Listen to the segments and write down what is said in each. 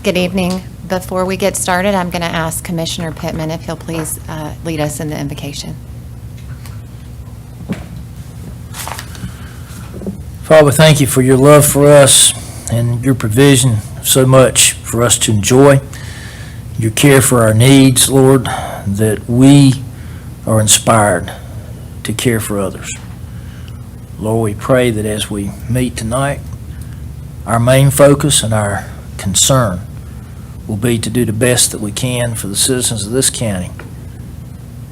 Good evening. Before we get started, I'm going to ask Commissioner Pittman if he'll please lead us in the invocation. Father, thank you for your love for us and your provision so much for us to enjoy. Your care for our needs, Lord, that we are inspired to care for others. Lord, we pray that as we meet tonight, our main focus and our concern will be to do the best that we can for the citizens of this county.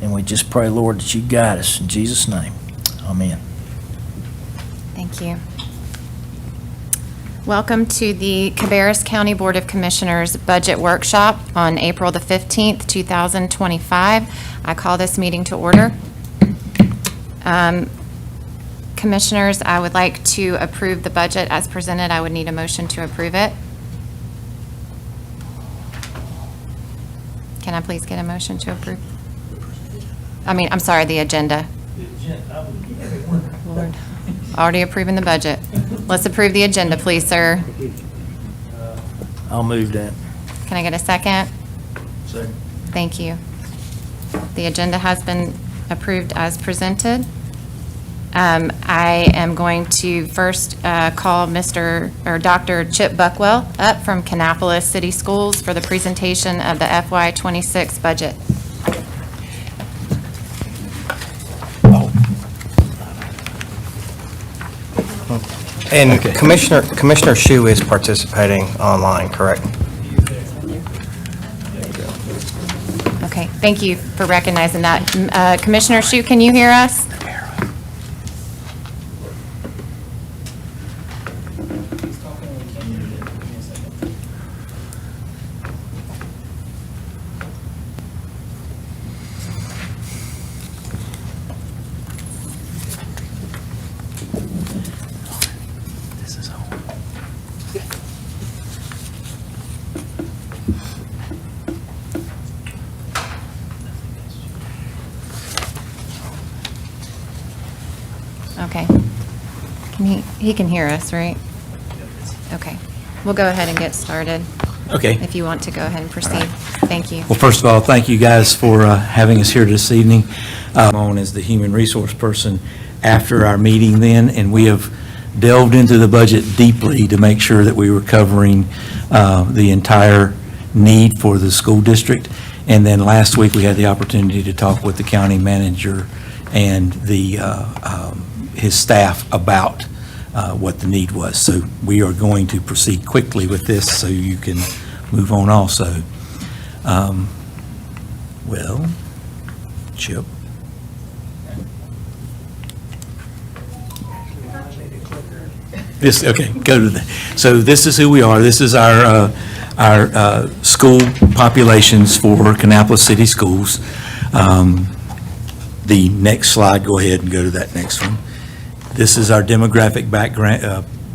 And we just pray, Lord, that you guide us. In Jesus' name, amen. Thank you. Welcome to the Cabarrus County Board of Commissioners Budget Workshop on April the 15th, 2025. I call this meeting to order. Commissioners, I would like to approve the budget as presented. I would need a motion to approve it. Can I please get a motion to approve? I'm sorry, the agenda. Lord, already approving the budget. Let's approve the agenda, please, sir. I'll move that. Can I get a second? Second. Thank you. The agenda has been approved as presented. I am going to first call Dr. Chip Buckwell up from Kannapolis City Schools for the presentation of the FY26 budget. And Okay. Commissioner Shu is participating online, correct? Okay, thank you for recognizing that. Commissioner Shu, can you hear us? Okay. He can hear us, right? Okay. We'll go ahead and get started. Okay. If you want to go ahead and proceed. Thank you. Well, first of all, thank you guys for having us here this evening. I'm on as the human resource person after our meeting then, and we have delved into the budget deeply to make sure that we were covering the entire need for the school district. And then last week, we had the opportunity to talk with the county manager and his staff about what the need was. So we are going to proceed quickly with this so you can move on also. Well, Chip. Okay, go to so this is who we are. This is our school populations for Kannapolis City Schools. The next slide, go ahead and go to that next one. This is our demographic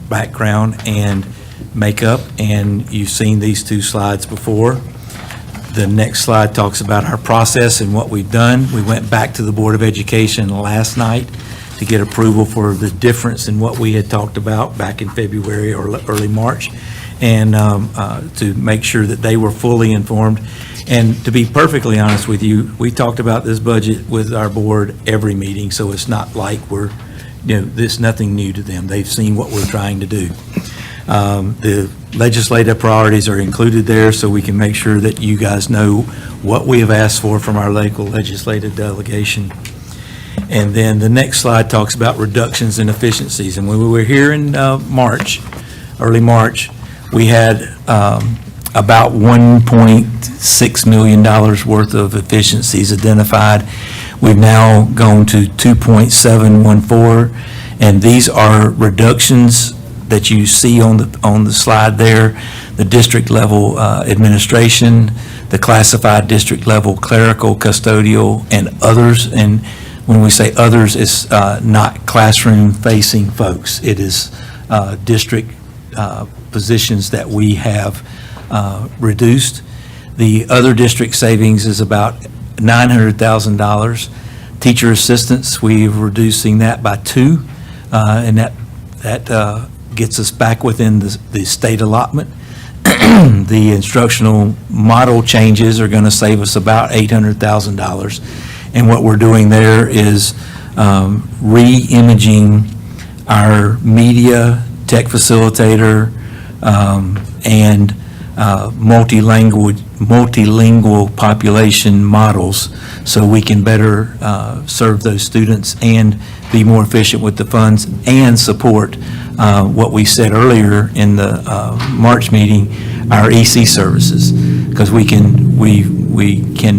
background and makeup, and you've seen these two slides before. The next slide talks about our process and what we've done. We went back to the Board of Education last night to get approval for the difference in what we had talked about back in February or early March, and to make sure that they were fully informed. And to be perfectly honest with you, we talked about this budget with our board every meeting, so it's not like there's nothing new to them. They've seen what we're trying to do. The legislative priorities are included there so we can make sure that you guys know what we have asked for from our local legislative delegation. And then the next slide talks about reductions in efficiencies. And when we were here in early March, we had about $1.6 million worth of efficiencies identified. We've now gone to 2.714, and these are reductions that you see on the slide there. The district level administration, the classified district level clerical, custodial, and others. And when we say others, it's not classroom facing folks. It is district positions that we have reduced. The other district savings is about $900,000. Teacher assistants, we're reducing that by 2, and that gets us back within the state allotment. The instructional model changes are going to save us about $800,000. And what we're doing there is re-imaging our media, tech facilitator, and multilingual population models so we can better serve those students and be more efficient with the funds and support what we said earlier in the March meeting, our EC services, because we can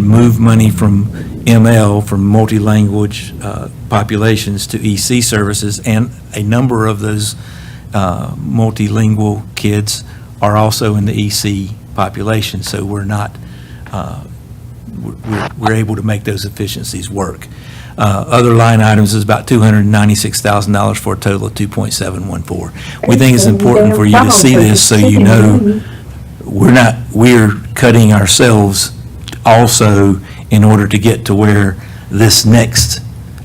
move money from ML, from multi-language populations, to EC services, and a number of those multilingual kids are also in the EC population, so we're able to make those efficiencies work. Other line items is about $296,000 for a total of 2.714. We think it's important for you to see this so you know we're cutting ourselves also in order to get to where this next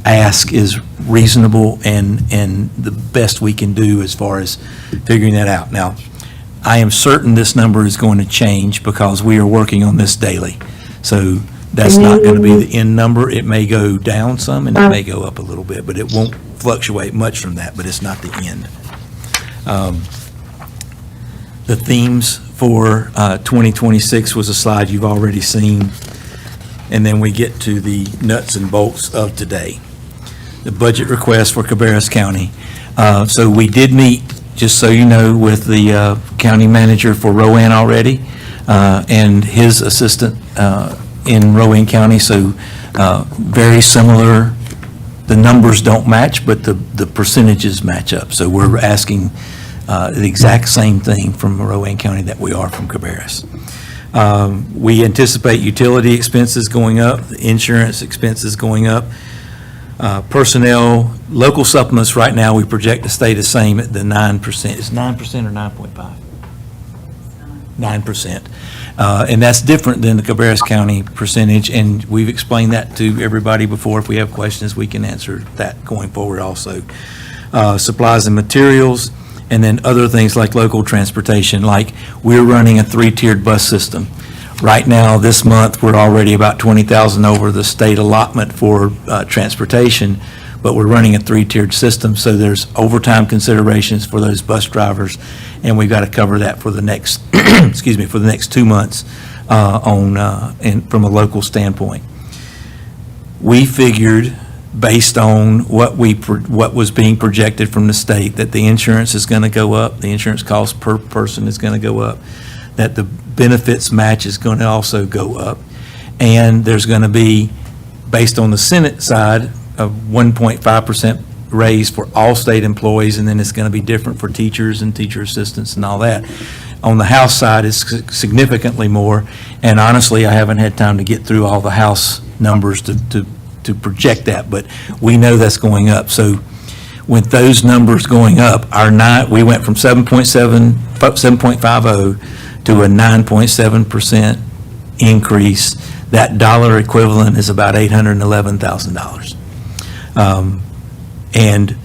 ask is reasonable and the best we can do as far as figuring that out. Now, I am certain this number is going to change because we are working on this daily. So that's not going to be the end number. It may go down some and it may go up a little bit, but it won't fluctuate much from that, but it's not the end. The themes for 2026 was a slide you've already seen. And then we get to the nuts and bolts of today. The budget request for Cabarrus County. So we did meet, just so you know, with the county manager for Rowan already, and his assistant in Rowan County. So very similar. The numbers don't match, but the percentages match up. So we're asking the exact same thing from Rowan County that we are from Cabarrus. We anticipate utility expenses going up, insurance expenses going up. Personnel, local supplements right now, we project to stay the same at the 9%. Is 9% or 9.5? 9%. And that's different than the Cabarrus County percentage, and we've explained that to everybody before. If we have questions, we can answer that going forward also. Supplies and materials, and then other things like local transportation, like we're running a 3-tiered bus system. Right now, this month, we're already about 20,000 over the state allotment for transportation, but we're running a 3-tiered system, so there's overtime considerations for those bus drivers, and we've got to cover that for the next, excuse me, for the next 2 months from a local standpoint. We figured, based on what was being projected from the state, that the insurance is going to go up, the insurance cost per person is going to go up, that the benefits match is going to also go up, and there's going to be, based on the Senate side, a 1.5% raise for all state employees, and then it's going to be different for teachers and teacher assistants and all that. On the House side, it's significantly more, and honestly, I haven't had time to get through all the House numbers to project that, but we know that's going up. So with those numbers going up, we went from 7.50 to a 9.7% increase. That dollar equivalent is about $811,000. And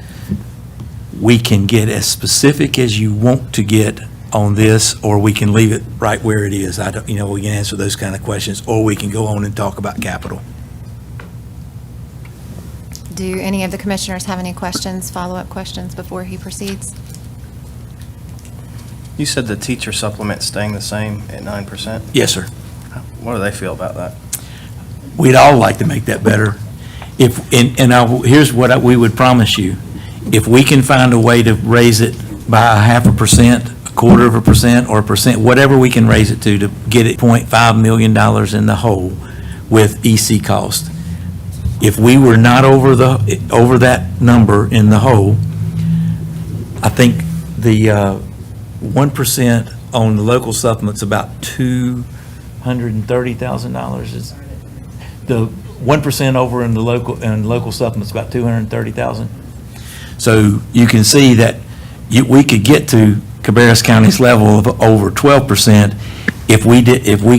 we can get as specific as you want to get on this, or we can leave it right where it is. We can answer those kind of questions, or we can go on and talk about capital. Do any of the commissioners have any questions, follow-up questions before he proceeds? You said the teacher supplement's staying the same at 9%? Yes, sir. What do they feel about that? We'd all like to make that better. Here's what we would promise you. If we can find a way to raise it by 0.5%, 0.25%, or 1%, whatever we can raise it to get it $0.5 million in the hole with EC cost. If we were not over that number in the hole, I think the 1% on the local supplement's about $230,000. Is the 1% over in the local supplement's about $230,000. So you can see that we could get to Cabarrus County's level of over 12% if we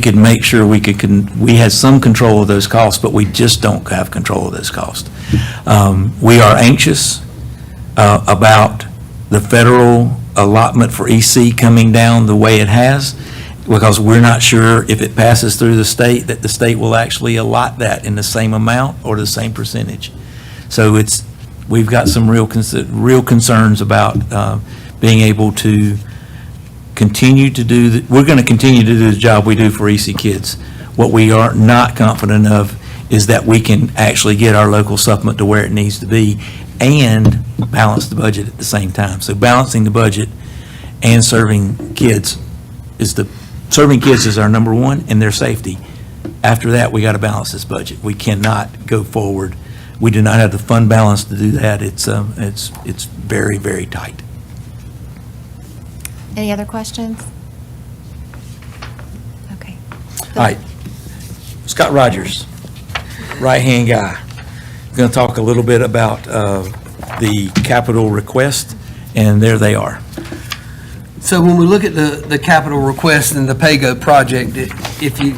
could make sure we had some control of those costs, but we just don't have control of those costs. We are anxious about the federal allotment for EC coming down the way it has, because we're not sure if it passes through the state, that the state will actually allot that in the same amount or the same percentage. So we've got some real concerns about being able to continue to do, we're going to continue to do the job we do for EC Kids. What we are not confident of is that we can actually get our local supplement to where it needs to be and balance the budget at the same time. So balancing the budget and serving kids is our number one, and their safety. After that, we got to balance this budget. We cannot go forward. We do not have the fund balance to do that. It's very, very tight. Any other questions? Okay. All right, Scott Rogers, right-hand guy, going to talk a little bit about the capital request, and there they are. So when we look at the capital request and the PayGo project, if you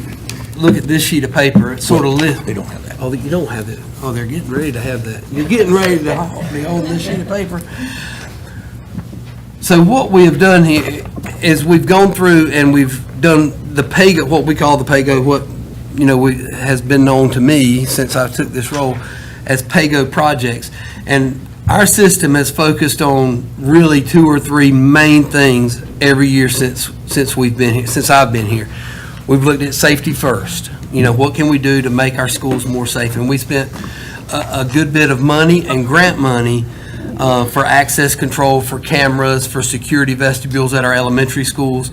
look at this sheet of paper, it's sort of They don't have that. Oh, you don't have it. Oh, they're getting ready to have that. You're getting ready to be holding this sheet of paper. So what we have done here is we've gone through and we've done the PayGo, what we call the PayGo, what, has been known to me since I took this role as PayGo projects. And our system has focused on really 2 or 3 main things every year since we've been here, since I've been here. We've looked at safety first. What can we do to make our schools more safe? And we spent a good bit of money and grant money for access control, for cameras, for security vestibules at our elementary schools,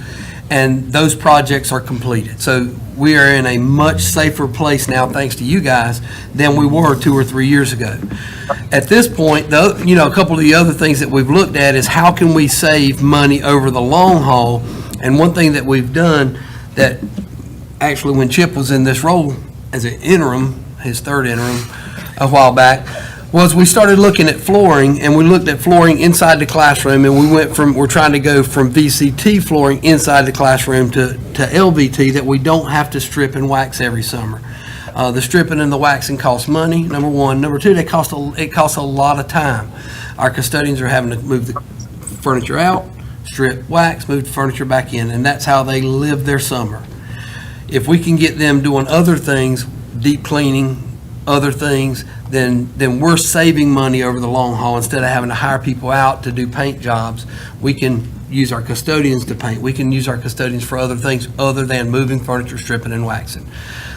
and those projects are completed. So we are in a much safer place now, thanks to you guys, than we were 2 or 3 years ago. At this point, though, a couple of the other things that we've looked at is how can we save money over the long haul? And one thing that we've done that actually when Chip was in this role as an interim, his third interim a while back, was we started looking at flooring, and we looked at flooring inside the classroom, and we're trying to go from VCT flooring inside the classroom to LVT, that we don't have to strip and wax every summer. The stripping and the waxing costs money, number one. Number two, it costs a lot of time. Our custodians are having to move the furniture out, strip, wax, move the furniture back in, and that's how they live their summer. If we can get them doing other things, deep cleaning, other things, then we're saving money over the long haul. Instead of having to hire people out to do paint jobs, we can use our custodians to paint. We can use our custodians for other things other than moving furniture, stripping, and waxing.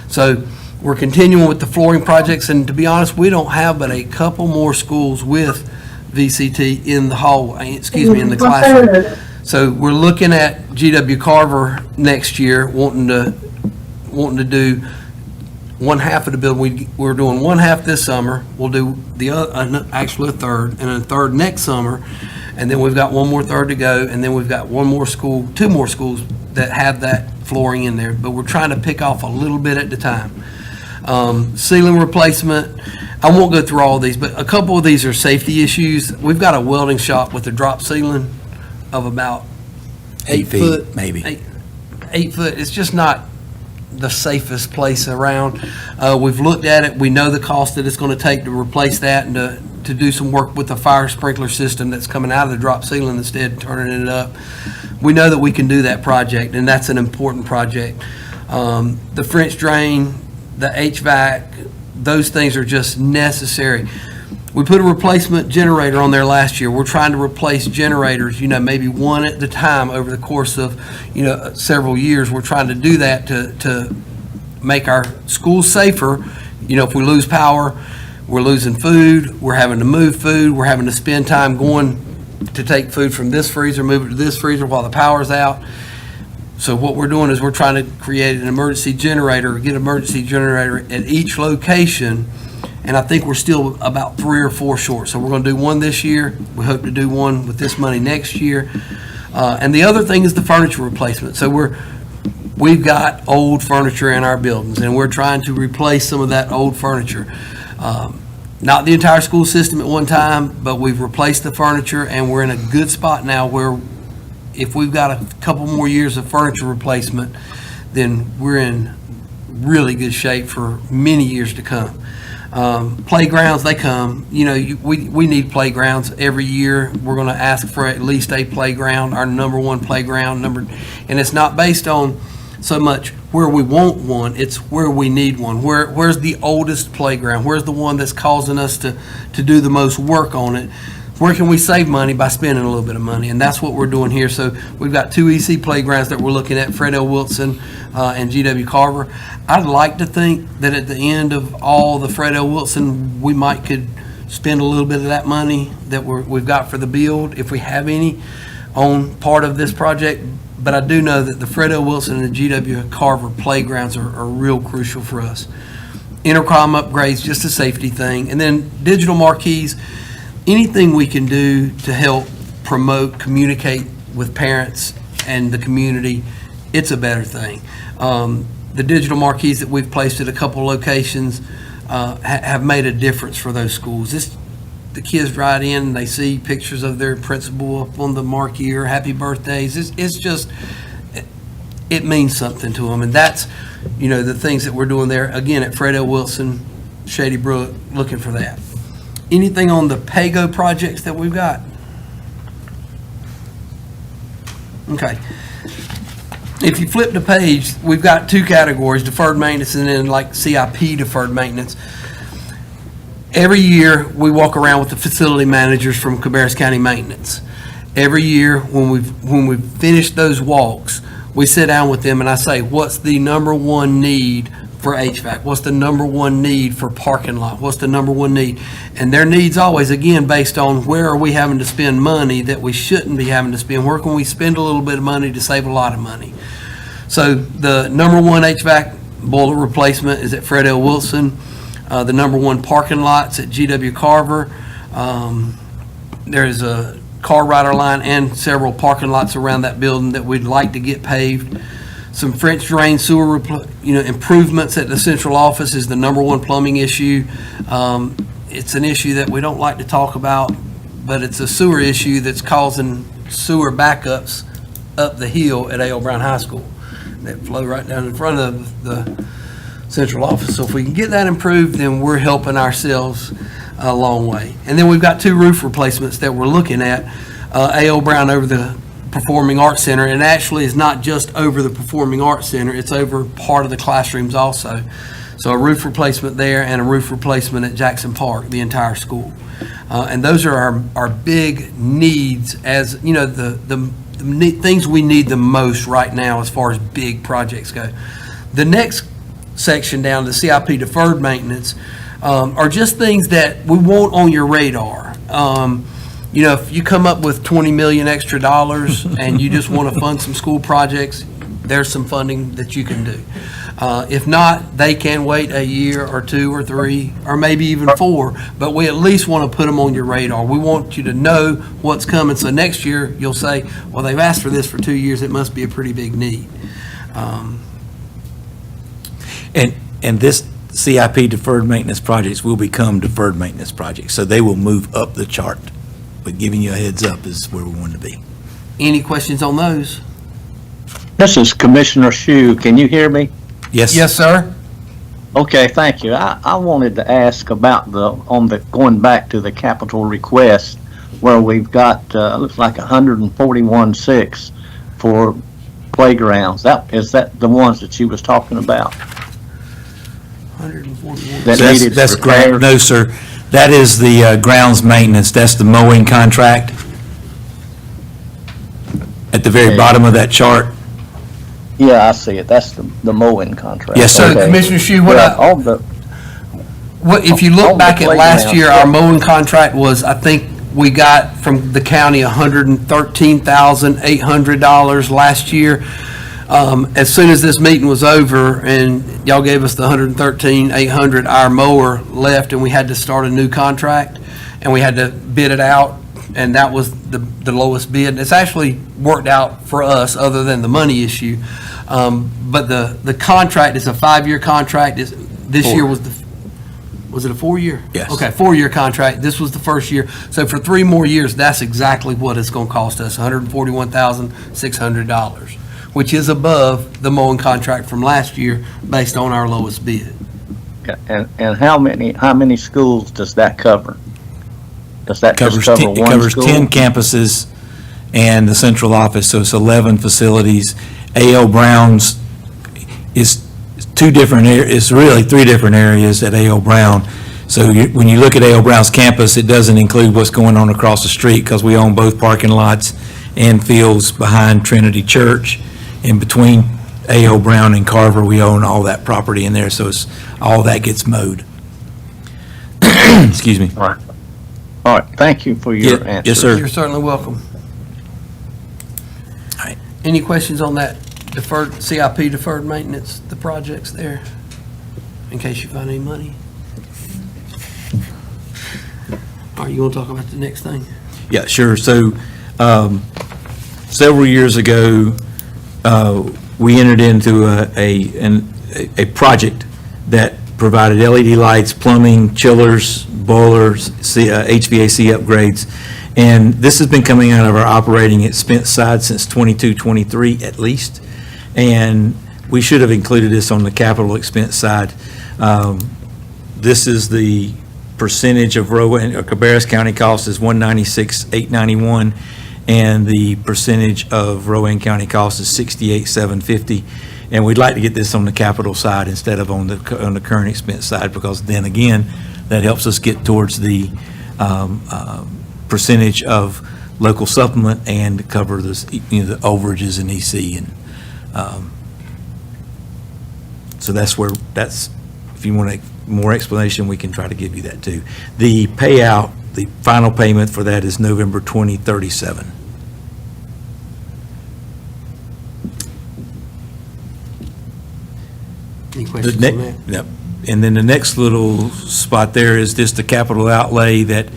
So we're continuing with the flooring projects, and to be honest, we don't have but a couple more schools with VCT in the in the classroom. So we're looking at GW Carver next year, wanting to do one half of the building. We're doing one half this summer. We'll do actually a third, and a third next summer, and then we've got one more third to go, and then we've got two more schools that have that flooring in there. But we're trying to pick off a little bit at a time. Ceiling replacement. I won't go through all these, but a couple of these are safety issues. We've got a welding shop with a drop ceiling of about 8 feet, foot, maybe. 8 foot. It's just not the safest place around. We've looked at it. We know the cost that it's going to take to replace that and to do some work with the fire sprinkler system that's coming out of the drop ceiling instead of turning it up. We know that we can do that project, and that's an important project. The French drain, the HVAC, those things are just necessary. We put a replacement generator on there last year. We're trying to replace generators, maybe one at a time over the course of, several years. We're trying to do that to make our schools safer. If we lose power, we're losing food, we're having to move food, we're having to spend time going to take food from this freezer, move it to this freezer while the power's out. So what we're doing is we're trying to create an emergency generator, get an emergency generator at each location. And I think we're still about 3 or 4 short. So we're going to do one this year. We hope to do one with this money next year. And the other thing is the furniture replacement. So we've got old furniture in our buildings, and we're trying to replace some of that old furniture. Not the entire school system at one time, but we've replaced the furniture, and we're in a good spot now where if we've got a couple more years of furniture replacement, then we're in really good shape for many years to come. Playgrounds, they come, we need playgrounds every year. We're going to ask for at least a playground, our number one playground and it's not based on so much where we want one, it's where we need one. Where's the oldest playground? Where's the one that's causing us to do the most work on it? Where can we save money by spending a little bit of money? And that's what we're doing here. So we've got 2 EC playgrounds that we're looking at, Fred L. Wilson and G.W. Carver. I'd like to think that at the end of all the Fred L. Wilson, we could spend a little bit of that money that we've got for the build, if we have any, on part of this project. But I do know that the Fred L. Wilson and the G.W. Carver playgrounds are real crucial for us. Intercom upgrades, just a safety thing. And then digital marquees, anything we can do to help promote, communicate with parents and the community, it's a better thing. The digital marquees that we've placed at a couple locations have made a difference for those schools. The kids ride in, they see pictures of their principal up on the marquee or happy birthdays. It means something to them. And that's, the things that we're doing there, again, at Fred L. Wilson, Shady Brook, looking for that. Anything on the PAYGO projects that we've got? Okay. If you flip the page, we've got 2 categories, deferred maintenance and then like CIP deferred maintenance. Every year, we walk around with the facility managers from Cabarrus County Maintenance. Every year, when we've finished those walks, we sit down with them and I say, what's the number one need for HVAC? What's the number one need for parking lot? What's the number one need? And their needs always, again, based on where are we having to spend money that we shouldn't be having to spend? Where can we spend a little bit of money to save a lot of money? So the number one HVAC boiler replacement is at Fred L. Wilson. The number one parking lot's at G.W. Carver. There's a car rider line and several parking lots around that building that we'd like to get paved. Some French drain sewer, improvements at the central office is the number one plumbing issue. It's an issue that we don't like to talk about, but it's a sewer issue that's causing sewer backups up the hill at A.L. Brown High School that flow right down in front of the central office. So if we can get that improved, then we're helping ourselves a long way. And then we've got 2 roof replacements that we're looking at. A.L. Brown over the Performing Arts Center, and actually is not just over the Performing Arts Center, it's over part of the classrooms also. So a roof replacement there and a roof replacement at Jackson Park, the entire school. And those are our big needs, as the things we need the most right now as far as big projects go. The next section down, the CIP deferred maintenance, are just things that we want on your radar. If you come up with $20 million extra dollars and you just want to fund some school projects, there's some funding that you can do. If not, they can wait a year or 2 or 3 or maybe even 4, but we at least want to put them on your radar. We want you to know what's coming, so next year you'll say, well, they've asked for this for 2 years, it must be a pretty big need. And this CIP deferred maintenance projects will become deferred maintenance projects, so they will move up the chart. But giving you a heads up is where we want to be. Any questions on those? This is Commissioner Shue. Can you hear me? Yes. Yes, sir. Okay, thank you. I wanted to ask about going back to the capital request where we've got, looks like 141.6 for playgrounds. Is that the ones that you was talking about? 141. That's grant. No, sir. That is the grounds maintenance. That's the mowing contract. At the very bottom of that chart. Yeah, I see it. That's the mowing contract. Yes, sir. So, Commissioner Shue, if you look back at last year, our mowing contract was, I think we got from the county $113,800 last year. As soon as this meeting was over and y'all gave us the $113,800, our mower left and we had to start a new contract and we had to bid it out, and that was the lowest bid. It's actually worked out for us other than the money issue. But the contract is a 5-year contract. This year was it a 4-year? Yes. Okay, 4-year contract. This was the first year. So for 3 more years, that's exactly what it's going to cost us, $141,600, which is above the mowing contract from last year based on our lowest bid. Okay, and how many schools does that cover? Does that just Covers cover 10 It one covers school? 10 campuses and the central office, so it's 11 facilities. A.L. Brown's is two different, it's really three different areas at A.L. Brown. So when you look at A.L. Brown's campus, it doesn't include what's going on across the street, because we own both parking lots and fields behind Trinity Church. In between A.L. Brown and Carver, we own all that property in there, so it's, all that gets mowed. Excuse me. All right, thank you for your answer. Yes, sir. You're certainly welcome. All right. Any questions on that deferred, CIP deferred maintenance, the projects there, in case you find any money? All right, you want to talk about the next thing? Yeah, sure. So, several years ago, we entered into a project that provided LED lights, plumbing, chillers, boilers, HVAC upgrades. And this has been coming out of our operating expense side since 22-23 at least. And we should have included this on the capital expense side. This is the percentage of Rowan or Cabarrus County cost is 196,891, and the percentage of Rowan County cost is 68,750. And we'd like to get this on the capital side instead of on the current expense side, because then again, that helps us get towards the percentage of local supplement and cover the overages in EC. And so that's if you want more explanation, we can try to give you that too. The payout, the final payment for that is November 2037. Any questions on that? Yep. And then the next little spot there is just the capital outlay that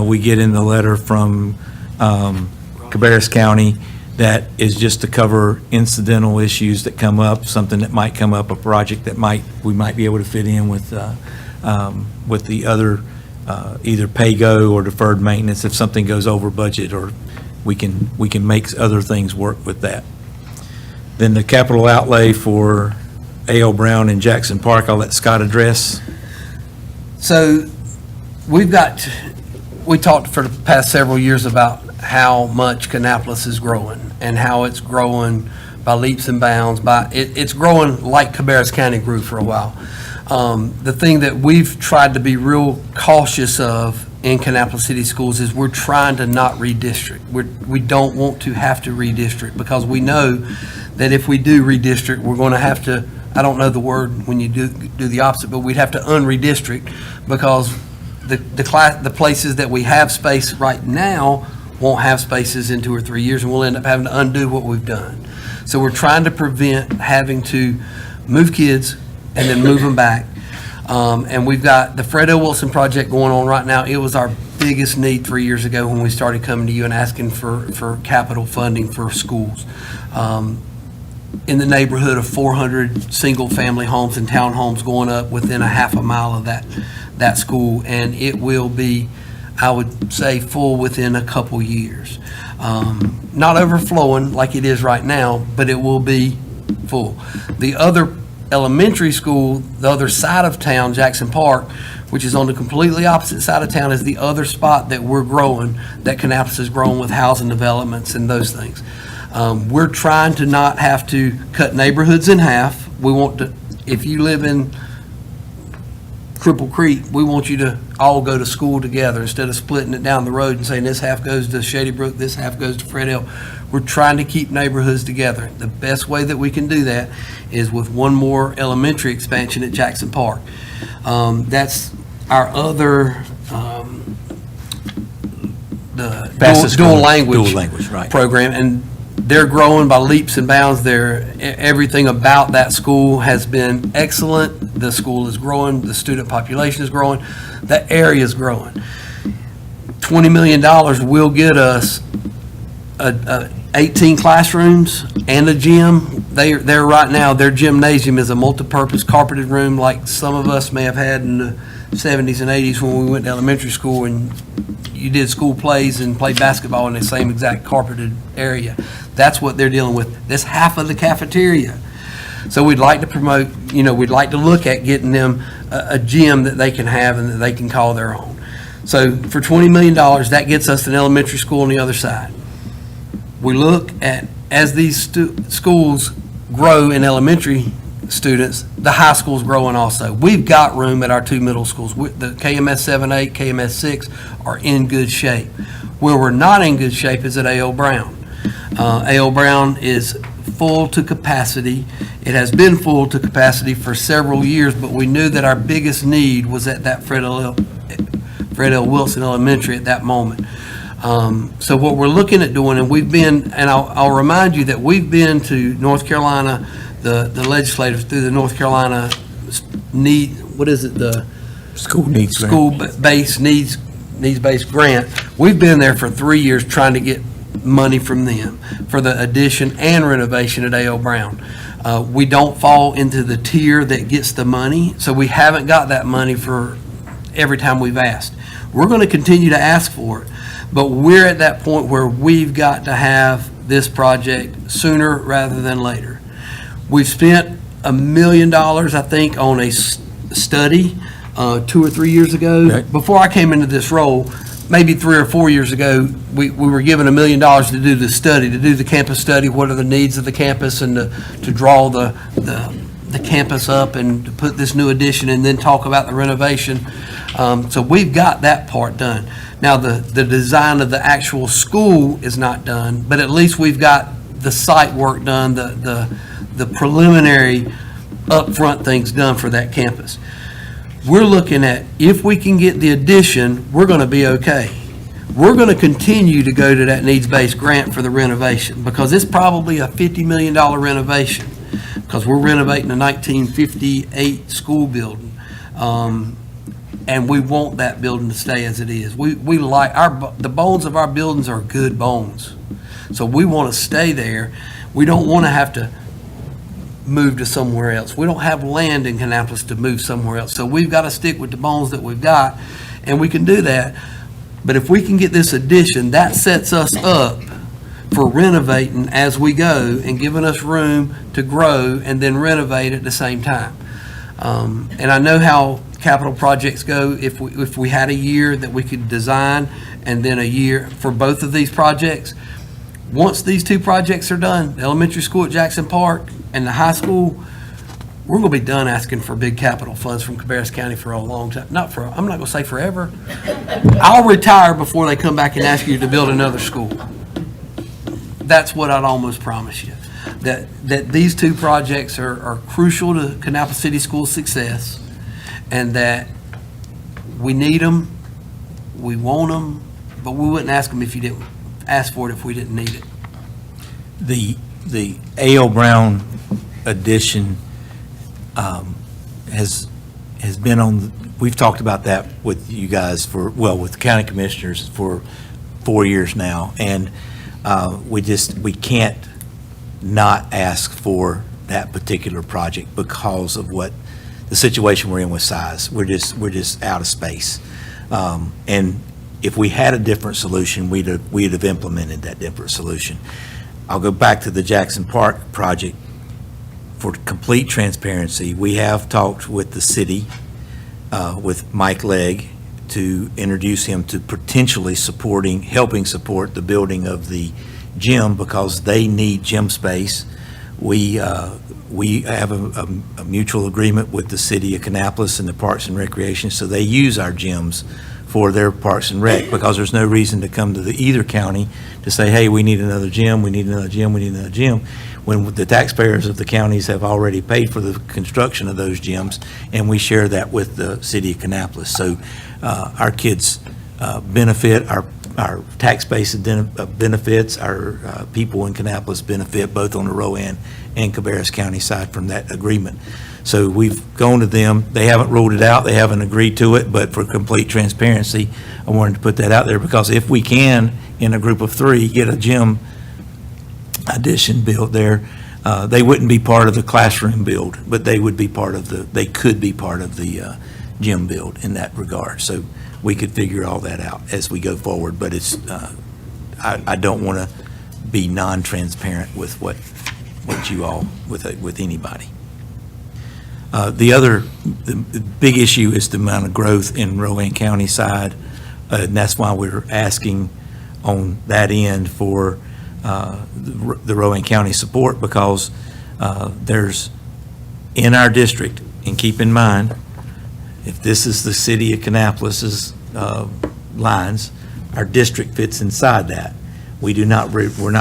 we get in the letter from Cabarrus County, that is just to cover incidental issues that come up, something that might come up, a project that we might be able to fit in with the other, either pay-go or deferred maintenance if something goes over budget, or we can make other things work with that. Then the capital outlay for A.L. Brown and Jackson Park, I'll let Scott address. So we talked for the past several years about how much Kannapolis is growing and how it's growing by leaps and bounds. It's growing like Cabarrus County grew for a while. The thing that we've tried to be real cautious of in Kannapolis City Schools is we're trying to not redistrict. We don't want to have to redistrict, because we know that if we do redistrict, we're going to have to, I don't know the word when you do the opposite, but we'd have to unredistrict, because the places that we have space right now won't have spaces in 2 or 3 years, and we'll end up having to undo what we've done. So we're trying to prevent having to move kids and then move them back. And we've got the Fred O. Wilson project going on right now. It was our biggest need 3 years ago when we started coming to you and asking for capital funding for schools. In the neighborhood of 400 single-family homes and townhomes going up within a half a mile of that school, and it will be, I would say, full within a couple years. Not overflowing like it is right now, but it will be full. The other elementary school, the other side of town, Jackson Park, which is on the completely opposite side of town, is the other spot that we're growing, that Kannapolis is growing with housing developments and those things. We're trying to not have to cut neighborhoods in half. We want to, if you live in Cripple Creek, we want you to all go to school together instead of splitting it down the road and saying this half goes to Shady Brook, this half goes to Fred L. We're trying to keep neighborhoods together. The best way that we can do that is with one more elementary expansion at Jackson Park. That's our other, the Fastest dual growing language right. program, and they're growing by leaps and bounds. Everything about that school has been excellent. The school is growing, the student population is growing, the area is growing. $20 million will get us 18 classrooms and a gym. They're right now, their gymnasium is a multipurpose carpeted room like some of us may have had in the 70s and 80s when we went to elementary school and you did school plays and played basketball in the same exact carpeted area. That's what they're dealing with. That's half of the cafeteria. So we'd like to promote, we'd like to look at getting them a gym that they can have and that they can call their own. So for $20 million, that gets us an elementary school on the other side. We look at, as these schools grow in elementary students, the high school's growing also. We've got room at our two middle schools. The KMS 7-8, KMS 6 are in good shape. Where we're not in good shape is at A.L. Brown. A.L. Brown is full to capacity. It has been full to capacity for several years, but we knew that our biggest need was at that Fred L. Wilson Elementary at that moment. So what we're looking at doing, and we've been, and I'll remind you that we've been to North Carolina, the legislators through the North Carolina the school-based needs-based grant. We've been there for 3 years trying to get money from them for the addition and renovation at A.L. Brown. We don't fall into the tier that gets the money, so we haven't got that money for every time we've asked. We're going to continue to ask for it, but we're at that point where we've got to have this project sooner rather than later. We've spent $1 million, I think, on a study 2 or 3 years ago. Right. Before I came into this role, maybe 3 or 4 years ago, we were given $1 million to do the study, to do the campus study, what are the needs of the campus, and to draw the campus up and to put this new addition and then talk about the renovation. So we've got that part done. Now, the design of the actual school is not done, but at least we've got the site work done, the preliminary upfront things done for that campus. We're looking at, if we can get the addition, we're going to be okay. We're going to continue to go to that needs-based grant for the renovation, because it's probably a $50 million renovation, because we're renovating a 1958 school building. And we want that building to stay as it is. We like, the bones of our buildings are good bones. So we want to stay there. We don't want to have to move to somewhere else. We don't have land in Kannapolis to move somewhere else. So we've got to stick with the bones that we've got, and we can do that. But if we can get this addition, that sets us up for renovating as we go and giving us room to grow and then renovate at the same time. And I know how capital projects go. If we had a year that we could design and then a year for both of these projects, once these two projects are done, the elementary school at Jackson Park and the high school, we're going to be done asking for big capital funds from Cabarrus County for a long time. I'm not going to say forever. I'll retire before they come back and ask you to build another school. That's what I'd almost promise you. That these two projects are crucial to Kannapolis City Schools' success, and that we need them, we want them, but we wouldn't ask them if you didn't ask for it if we didn't need it. The A.L. Brown addition has been on, we've talked about that with you guys with the county commissioners for 4 years now, and we can't not ask for that particular project because of what the situation we're in with size. We're just out of space, and if we had a different solution, we'd have implemented that different solution. I'll go back to the Jackson Park project. For complete transparency, we have talked with the city, with Mike Legg, to introduce him to potentially helping support the building of the gym, because they need gym space. We have a mutual agreement with the city of Kannapolis and the Parks and Recreation, so they use our gyms for their Parks and Rec, because there's no reason to come to either county to say, hey, we need another gym, we need another gym, we need another gym, when the taxpayers of the counties have already paid for the construction of those gyms, and we share that with the city of Kannapolis. So our kids benefit, our tax base benefits, our people in Kannapolis benefit, both on the Rowan and Cabarrus County side from that agreement. So we've gone to them. They haven't ruled it out. They haven't agreed to it, but for complete transparency, I wanted to put that out there, because if we can, in a group of 3, get a gym addition built there, they wouldn't be part of the classroom build, but they could be part of the gym build in that regard. So we could figure all that out as we go forward, but I don't want to be non-transparent with with you all, with anybody. The big issue is the amount of growth in Rowan County side, and that's why we're asking on that end for the Rowan County support, because there's, in our district, and keep in mind, if this is the city of Kannapolis's lines, our district fits inside that. We're not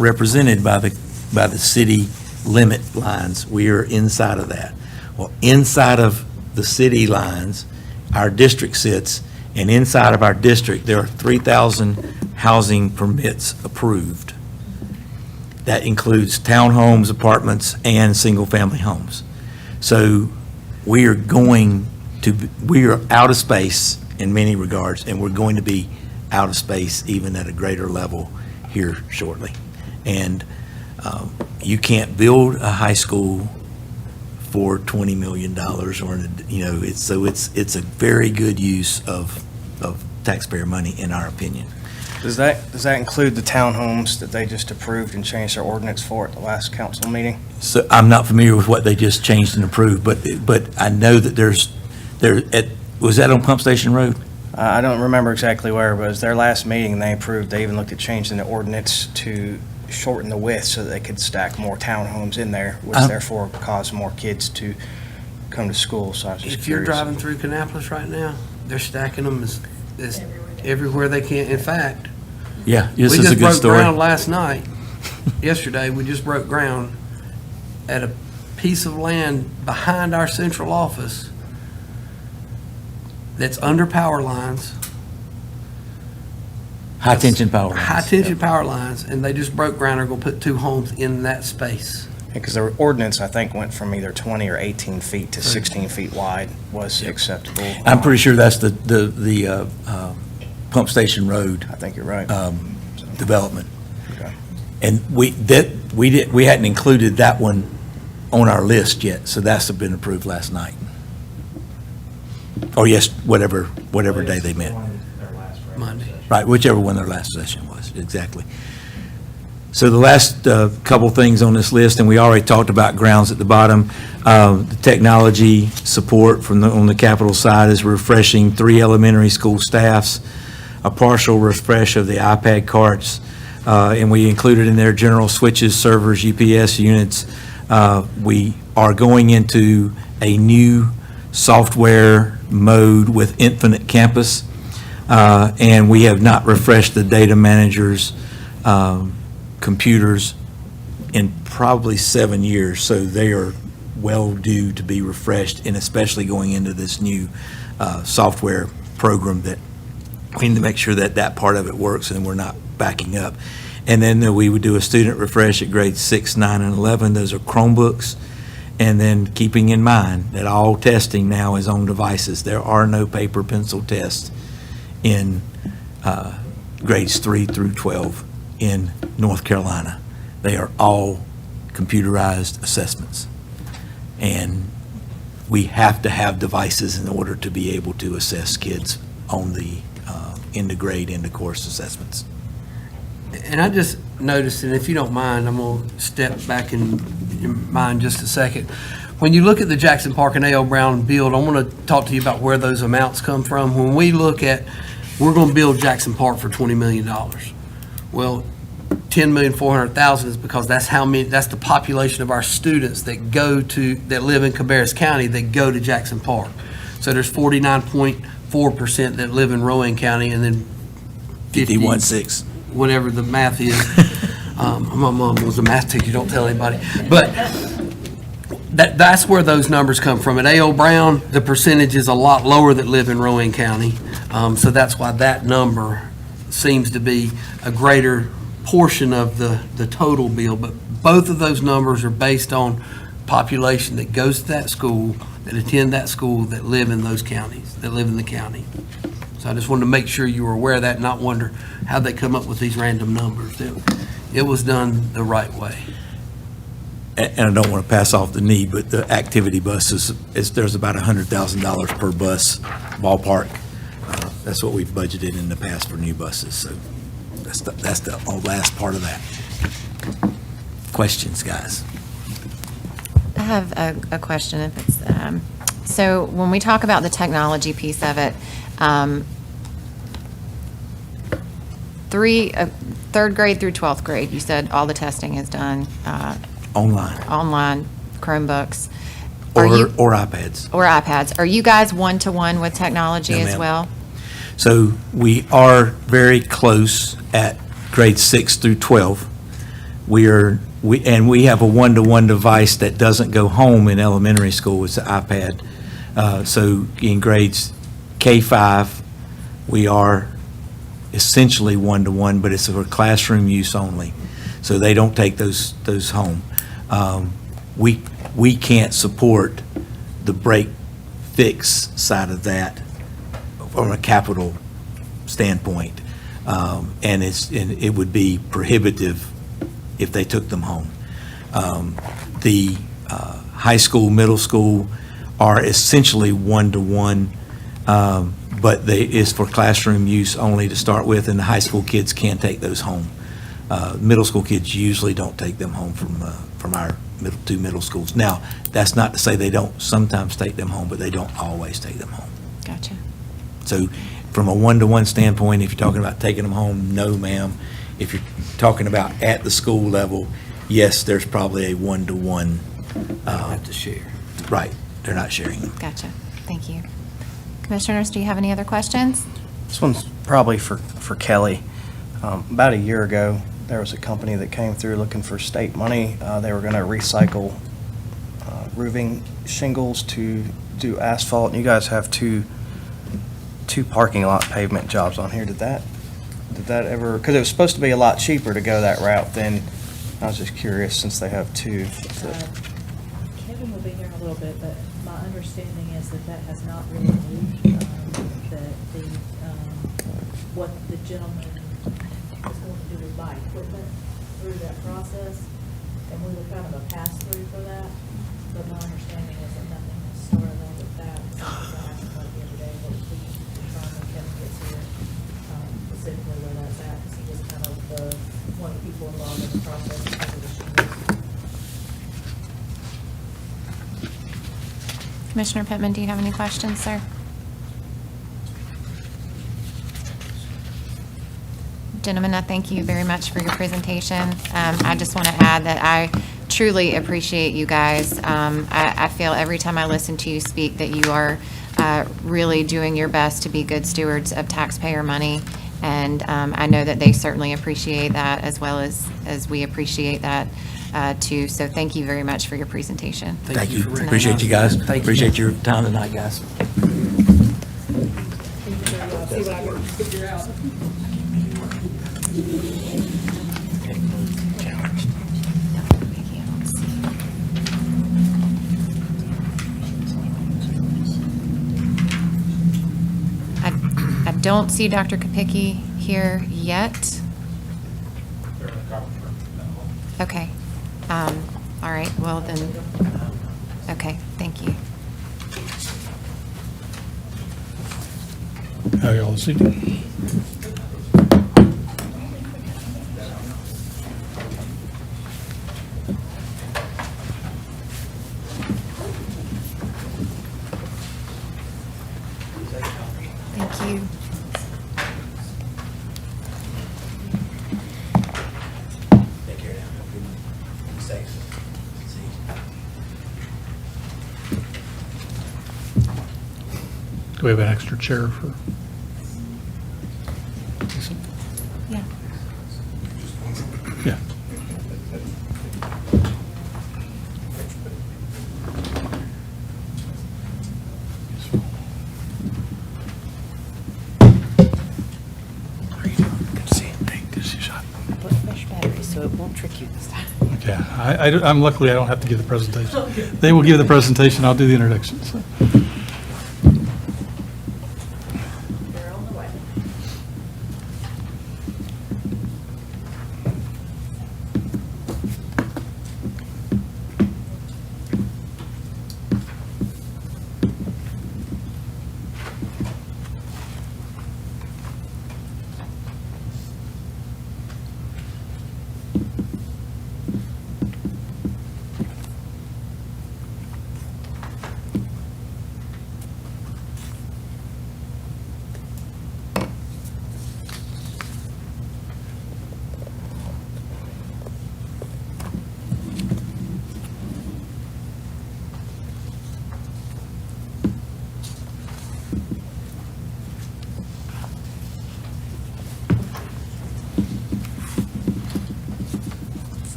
represented by the city limit lines. We are inside of that. Well, inside of the city lines, our district sits, and inside of our district, there are 3,000 housing permits approved. That includes townhomes, apartments, and single-family homes. So we are out of space in many regards, and we're going to be out of space even at a greater level here shortly. And you can't build a high school for $20 million, it's a very good use of taxpayer money, in our opinion. Does that include the townhomes that they just approved and changed their ordinance for at the last council meeting? So I'm not familiar with what they just changed and approved, but I know that was that on Pump Station Road? I don't remember exactly where, but it was their last meeting, they approved, they even looked at changing the ordinance to shorten the width so that they could stack more townhomes in there, which therefore caused more kids to come to school, so I was just If you're curious. driving through Kannapolis right now, they're stacking them as everywhere they can. In fact, Yeah, we this is a just good broke story. ground last night. Yesterday, we just broke ground at a piece of land behind our central office that's under power lines, High-tension power lines. high-tension power lines, and they just broke ground. They're going to put 2 homes in that space. Because the ordinance, I think, went from either 20 or 18 feet to 16 feet wide was acceptable. I'm pretty sure that's the Pump Station Road I think you're right. development. Okay. And we hadn't included that one on our list yet, so that's been approved last night. Or yes, whatever day they met. Monday. Right, whichever one their last session was, exactly. So the last couple things on this list, and we already talked about grounds at the bottom. The technology support on the Capitol side is refreshing 3 elementary school staffs, a partial refresh of the iPad carts, and we included in there general switches, servers, UPS units. We are going into a new software mode with Infinite Campus, and we have not refreshed the data managers' computers in probably 7 years, so they are well due to be refreshed, and especially going into this new software program that we need to make sure that that part of it works and we're not backing up. And then we would do a student refresh at grades 6, 9, and 11. Those are Chromebooks. And then keeping in mind that all testing now is on devices. There are no paper pencil tests in grades 3 through 12 in North Carolina. They are all computerized assessments. And we have to have devices in order to be able to assess kids on the end-of-grade, end-of-course assessments. And I just noticed, and if you don't mind, I'm going to step back in your mind just a second. When you look at the Jackson Park and A.L. Brown build, I want to talk to you about where those amounts come from. When we look at, we're going to build Jackson Park for $20 million. Well, $10,400,000 is because that's the population of our students that live in Cabarrus County that go to Jackson Park. So there's 49.4% that live in Rowan County, and then 51.6. whatever the math is. My mom was a math teacher, don't tell anybody. But that's where those numbers come from. At A.O. Brown, the percentage is a lot lower that live in Rowan County. So that's why that number seems to be a greater portion of the total bill. But both of those numbers are based on population that goes to that school, that attend that school, that live in those counties, that live in the county. So I just wanted to make sure you were aware of that and not wonder how they come up with these random numbers. It was done the right way. And I don't want to pass off the need, but the activity buses, there's about $100,000 per bus ballpark. That's what we've budgeted in the past for new buses, so that's the last part of that. Questions, guys? I have a question if it's, so when we talk about the technology piece of it, third grade through 12th grade, you said all the testing is done Online Chromebooks. or Are you, iPads. or iPads. Are you guys one-to-one with technology No, as ma'am. well? So we are very close at grade 6 through 12. We have a one-to-one device that doesn't go home in elementary school. It's an iPad. So in grades K-5, we are essentially one-to-one, but it's for classroom use only. So they don't take those home. We can't support the break-fix side of that from a capital standpoint. And it would be prohibitive if they took them home. The high school, middle school are essentially one-to-one, but it's for classroom use only to start with, and the high school kids can't take those home. Middle school kids usually don't take them home from our two middle schools. Now, that's not to say they don't sometimes take them home, but they don't always take them home. Gotcha. So from a one-to-one standpoint, if you're talking about taking them home, no, ma'am. If you're talking about at the school level, yes, there's probably a one-to-one. Have to share. Right, they're not sharing them. Gotcha. Thank you. Commissioners, do you have any other questions? This one's probably for Kelly. About a year ago, there was a company that came through looking for state money. They were going to recycle roofing shingles to do asphalt, and you guys have two parking lot pavement jobs on here. Did that ever, because it was supposed to be a lot cheaper to go that route, then I was just curious, since they have two. Kevin will be here in a little bit, but my understanding is that has not really moved, what the gentleman was going to do is buy equipment through that process, and we were kind of a pass-through for that, but my understanding is that nothing has started on with that. So I asked him like the other day, what we can try when Kevin gets here, specifically where that's at, because he was kind of one of the people involved in the process because of the shingles. Commissioner Pittman, do you have any questions, sir? Gentlemen, I thank you very much for your presentation. I just want to add that I truly appreciate you guys. I feel every time I listen to you speak that you are really doing your best to be good stewards of taxpayer money. And I know that they certainly appreciate that as well as we appreciate that too. So thank you very much for your presentation. Thank you. for recognizing Appreciate you guys. that. Thank you. Appreciate your time tonight, guys. See what I can figure out. I don't see Dr. Kopicki here yet. Okay. All right, well then, okay, thank you. How y'all this evening? Thank you. Take care now. Be safe. Do we have an extra chair for? Yeah. Yeah. Good to see you. Hey, good to see you, Sean. Put fresh batteries, so it won't trick you this time. Yeah, I'm luckily I don't have to give the presentation. They will give the presentation, I'll do the introduction, so. They're on the way.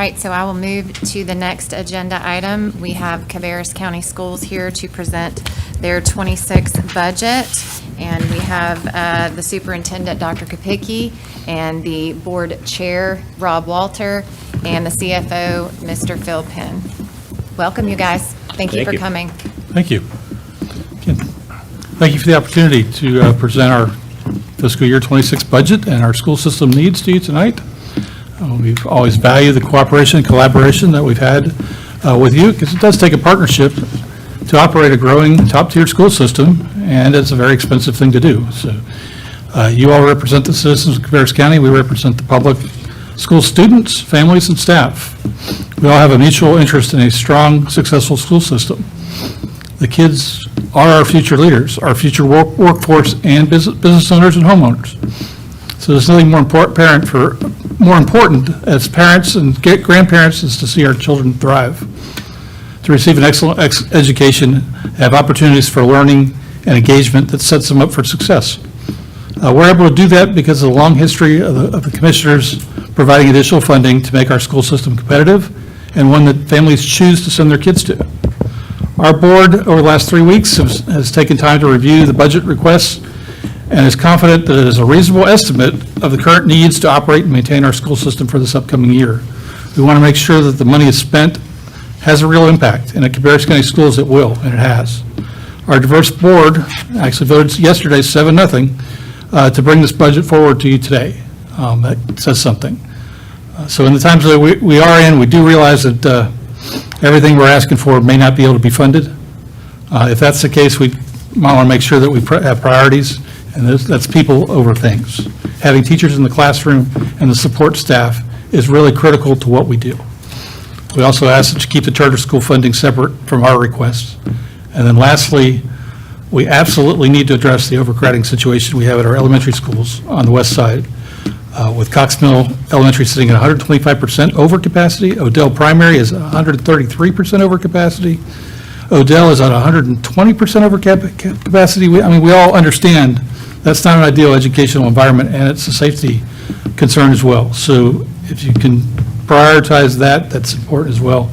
right, so I will move to the next agenda item. We have Cabarrus County Schools here to present their 26 budget, and we have the superintendent, Dr. Kopicki, and the board chair, Rob Walter, and the CFO, Mr. Phil Penn. Welcome, you guys. Thank you for coming. Thank you. Thank you for the opportunity to present our fiscal year 26 budget and our school system needs to you tonight. We've always valued the cooperation and collaboration that we've had with you, because it does take a partnership to operate a growing top-tier school system, and it's a very expensive thing to do. So you all represent the citizens of Cabarrus County. We represent the public school students, families, and staff. We all have a mutual interest in a strong, successful school system. The kids are our future leaders, our future workforce, and business owners and homeowners. So there's nothing more important as parents and grandparents is to see our children thrive, to receive an excellent education, have opportunities for learning and engagement that sets them up for success. We're able to do that because of the long history of the commissioners providing additional funding to make our school system competitive and one that families choose to send their kids to. Our board, over the last 3 weeks, has taken time to review the budget requests and is confident that it is a reasonable estimate of the current needs to operate and maintain our school system for this upcoming year. We want to make sure that the money is spent has a real impact, and at Cabarrus County Schools it will, and it has. Our diverse board actually voted yesterday 7-0 to bring this budget forward to you today. That says something. So in the times that we are in, we do realize that everything we're asking for may not be able to be funded. If that's the case, we might want to make sure that we have priorities, and that's people over things. Having teachers in the classroom and the support staff is really critical to what we do. We also ask that you keep the charter school funding separate from our requests. And then lastly, we absolutely need to address the overcrowding situation we have at our elementary schools on the west side, with Cox Mill Elementary sitting at 125% over capacity. Odell Primary is 133% over capacity. Odell is at 120% over capacity. We all understand that's not an ideal educational environment, and it's a safety concern as well. So if you can prioritize that, that's important as well.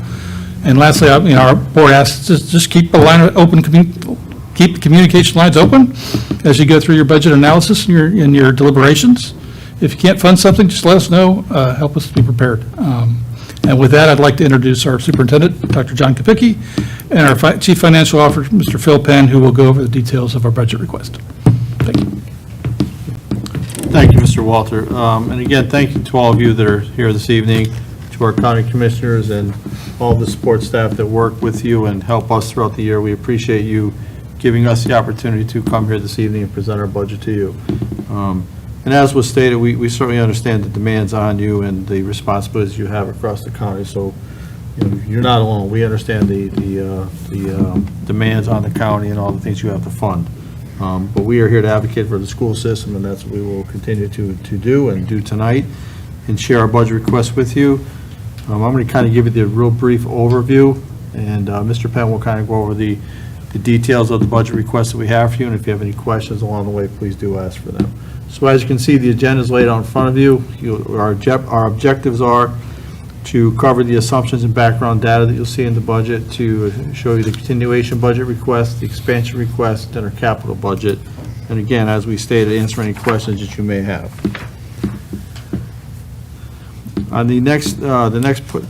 And lastly, our board asks just keep the line open, keep the communication lines open as you go through your budget analysis and your deliberations. If you can't fund something, just let us know. Help us to be prepared. And with that, I'd like to introduce our superintendent, Dr. John Kopicki, and our chief financial officer, Mr. Phil Penn, who will go over the details of our budget request. Thank you. Thank you, Mr. Walter. And again, thank you to all of you that are here this evening, to our county commissioners and all the support staff that work with you and help us throughout the year. We appreciate you giving us the opportunity to come here this evening and present our budget to you. And as was stated, we certainly understand the demands on you and the responsibilities you have across the county. So you're not alone. We understand the demands on the county and all the things you have to fund. But we are here to advocate for the school system, and that's what we will continue to do and do tonight, and share our budget requests with you. I'm going to kind of give you the real brief overview, and Mr. Penn will kind of go over the details of the budget requests that we have for you, and if you have any questions along the way, please do ask for them. So as you can see, the agenda is laid out in front of you. Our objectives are to cover the assumptions and background data that you'll see in the budget, to show you the continuation budget request, the expansion request, and our capital budget. And again, as we stated, answer any questions that you may have. On the next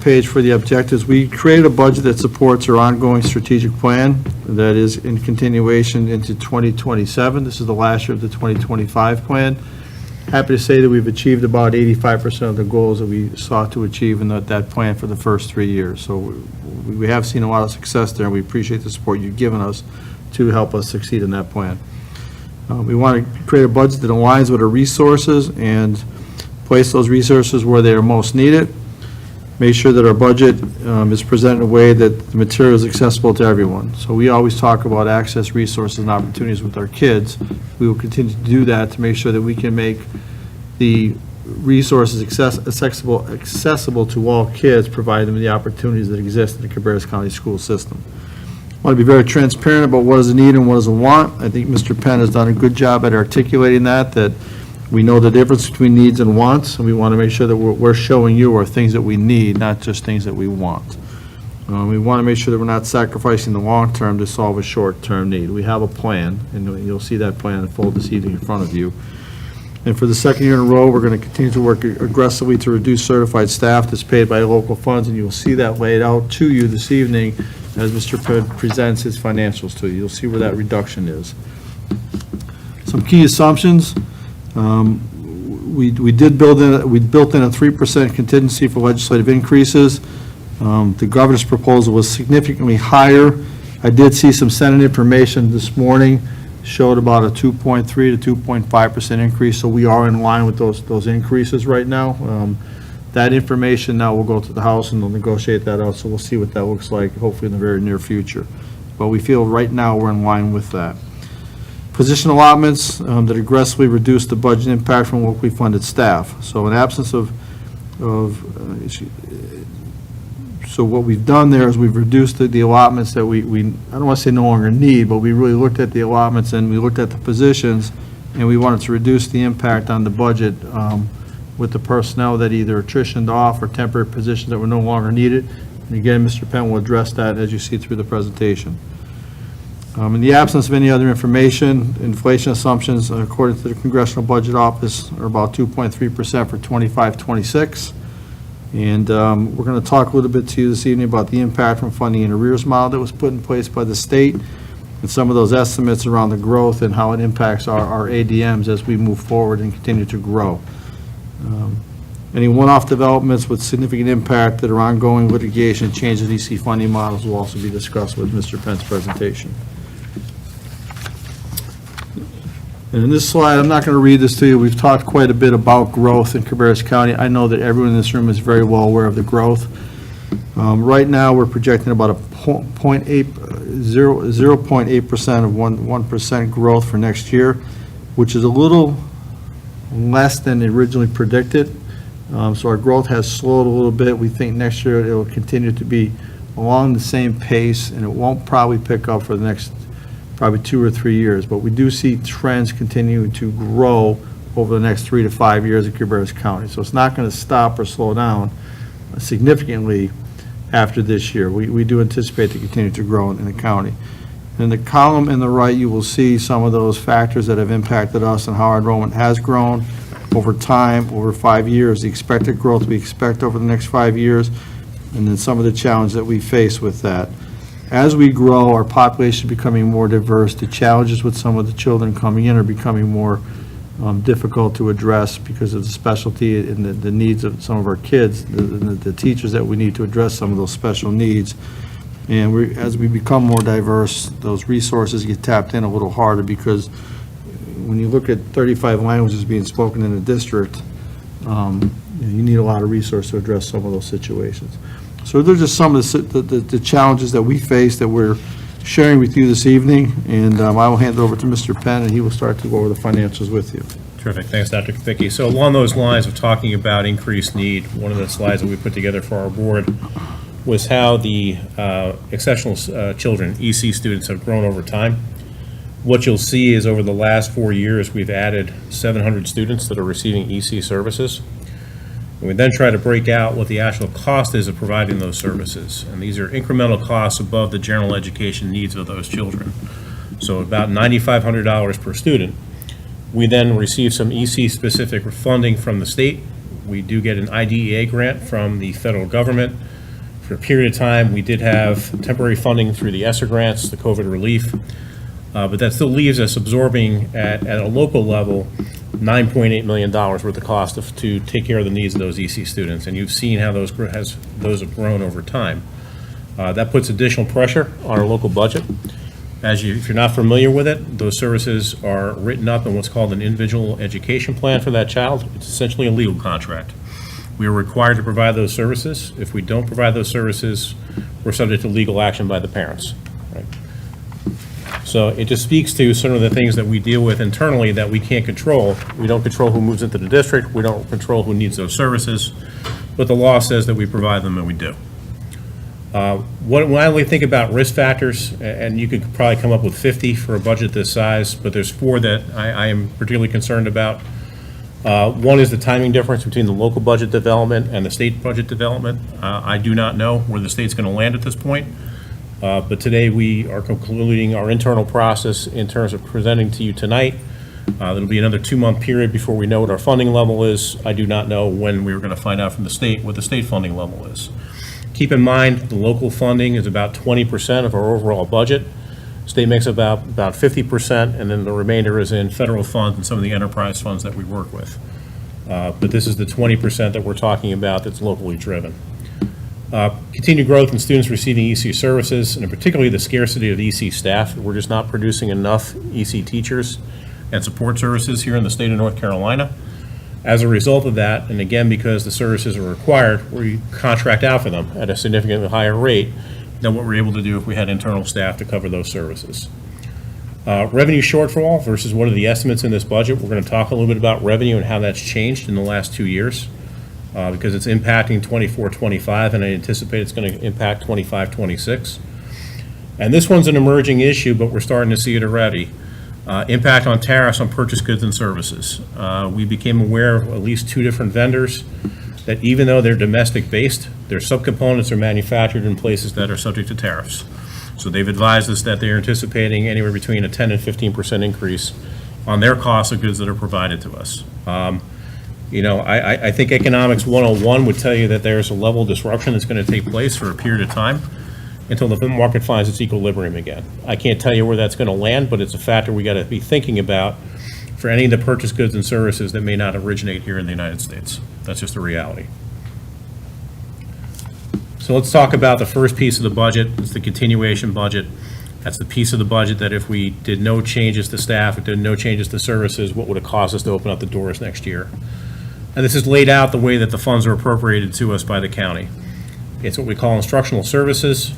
page for the objectives, we created a budget that supports our ongoing strategic plan that is in continuation into 2027. This is the last year of the 2025 plan. Happy to say that we've achieved about 85% of the goals that we sought to achieve in that plan for the first 3 years. So we have seen a lot of success there, and we appreciate the support you've given us to help us succeed in that plan. We want to create a budget that aligns with our resources and place those resources where they are most needed. Make sure that our budget is presented in a way that the material is accessible to everyone. So we always talk about access, resources, and opportunities with our kids. We will continue to do that to make sure that we can make the resources accessible to all kids, provide them the opportunities that exist in the Cabarrus County school system. I want to be very transparent about what is a need and what is a want. I think Mr. Penn has done a good job at articulating that We know the difference between needs and wants, and we want to make sure that we're showing you are things that we need, not just things that we want. We want to make sure that we're not sacrificing the long-term to solve a short-term need. We have a plan, and you'll see that plan unfold this evening in front of you. And for the second year in a row, we're going to continue to work aggressively to reduce certified staff that's paid by local funds, and you'll see that laid out to you this evening as Mr. Pitt presents his financials to you. You'll see where that reduction is. Some key assumptions. We built in a 3% contingency for legislative increases. The governor's proposal was significantly higher. I did see some Senate information this morning, showed about a 2.3 to 2.5% increase, so we are in line with those increases right now. That information now will go to the House and they'll negotiate that out, so we'll see what that looks like, hopefully in the very near future. But we feel right now we're in line with that. Position allotments that aggressively reduce the budget impact from locally funded staff. So in absence so what we've done there is we've reduced the allotments that we I don't want to say no longer need, but we really looked at the allotments and we looked at the positions, and we wanted to reduce the impact on the budget with the personnel that either attritioned off or temporary positions that were no longer needed. And again, Mr. Penn will address that as you see through the presentation. In the absence of any other information, inflation assumptions, according to the Congressional Budget Office, are about 2.3% for 25-26. And we're going to talk a little bit to you this evening about the impact from funding and arrears model that was put in place by the state, and some of those estimates around the growth and how it impacts our ADMs as we move forward and continue to grow. Any one-off developments with significant impact that are ongoing litigation and change of DC funding models will also be discussed with Mr. Penn's presentation. And in this slide, I'm not going to read this to you. We've talked quite a bit about growth in Cabarrus County. I know that everyone in this room is very well aware of the growth. Right now, we're projecting about a 0.8% of 1% growth for next year, which is a little less than originally predicted. So our growth has slowed a little bit. We think next year it will continue to be along the same pace, and it won't probably pick up for the next probably 2 or 3 years. But we do see trends continuing to grow over the next 3 to 5 years in Cabarrus County. So it's not going to stop or slow down significantly after this year. We do anticipate to continue to grow in the county. In the column in the right, you will see some of those factors that have impacted us and how our enrollment has grown over time, over 5 years, the expected growth we expect over the next 5 years, and then some of the challenges that we face with that. As we grow, our population is becoming more diverse. The challenges with some of the children coming in are becoming more difficult to address because of the specialty and the needs of some of our kids, the teachers that we need to address some of those special needs. And as we become more diverse, those resources get tapped in a little harder, because when you look at 35 languages being spoken in a district, you need a lot of resources to address some of those situations. So those are just some of the challenges that we face that we're sharing with you this evening, and I will hand it over to Mr. Penn, and he will start to go over the financials with you. Terrific. Thanks, Dr. Kvicki. So along those lines of talking about increased need, one of the slides that we put together for our board was how the exceptional children, EC students, have grown over time. What you'll see is over the last 4 years, we've added 700 students that are receiving EC services. And we then try to break out what the actual cost is of providing those services. And these are incremental costs above the general education needs of those children. So about $9,500 per student. We then receive some EC-specific funding from the state. We do get an IDEA grant from the federal government. For a period of time, we did have temporary funding through the ESSER grants, the COVID relief. But that still leaves us absorbing at a local level $9.8 million worth of cost to take care of the needs of those EC students. And you've seen how those have grown over time. That puts additional pressure on our local budget. If you're not familiar with it, those services are written up in what's called an individual education plan for that child. It's essentially a legal contract. We are required to provide those services. If we don't provide those services, we're subject to legal action by the parents. Right? So it just speaks to some of the things that we deal with internally that we can't control. We don't control who moves into the district. We don't control who needs those services. But the law says that we provide them, and we do. When I think about risk factors, and you could probably come up with 50 for a budget this size, but there's 4 that I am particularly concerned about. One is the timing difference between the local budget development and the state budget development. I do not know where the state's going to land at this point, but today we are concluding our internal process in terms of presenting to you tonight. There'll be another 2-month period before we know what our funding level is. I do not know when we're going to find out from the state what the state funding level is. Keep in mind, the local funding is about 20% of our overall budget. State makes about 50%, and then the remainder is in federal funds and some of the enterprise funds that we work with. But this is the 20% that we're talking about that's locally driven. Continued growth in students receiving EC services, and particularly the scarcity of EC staff. We're just not producing enough EC teachers and support services here in the state of North Carolina. As a result of that, and again, because the services are required, we contract out for them at a significantly higher rate than what we're able to do if we had internal staff to cover those services. Revenue shortfall versus what are the estimates in this budget. We're going to talk a little bit about revenue and how that's changed in the last 2 years because it's impacting 24-25, and I anticipate it's going to impact 25-26. And this one's an emerging issue, but we're starting to see it already. Impact on tariffs on purchased goods and services. We became aware of at least 2 different vendors that even though they're domestic-based, their subcomponents are manufactured in places that are subject to tariffs. So they've advised us that they're anticipating anywhere between a 10 and 15% increase on their cost of goods that are provided to us. I think Economics 101 would tell you that there's a level of disruption that's going to take place for a period of time until the market finds its equilibrium again. I can't tell you where that's going to land, but it's a factor we got to be thinking about for any of the purchased goods and services that may not originate here in the United States. That's just a reality. So let's talk about the first piece of the budget. It's the continuation budget. That's the piece of the budget that if we did no changes to staff, if did no changes to services, what would it cost us to open up the doors next year? And this is laid out the way that the funds are appropriated to us by the county. It's what we call instructional services,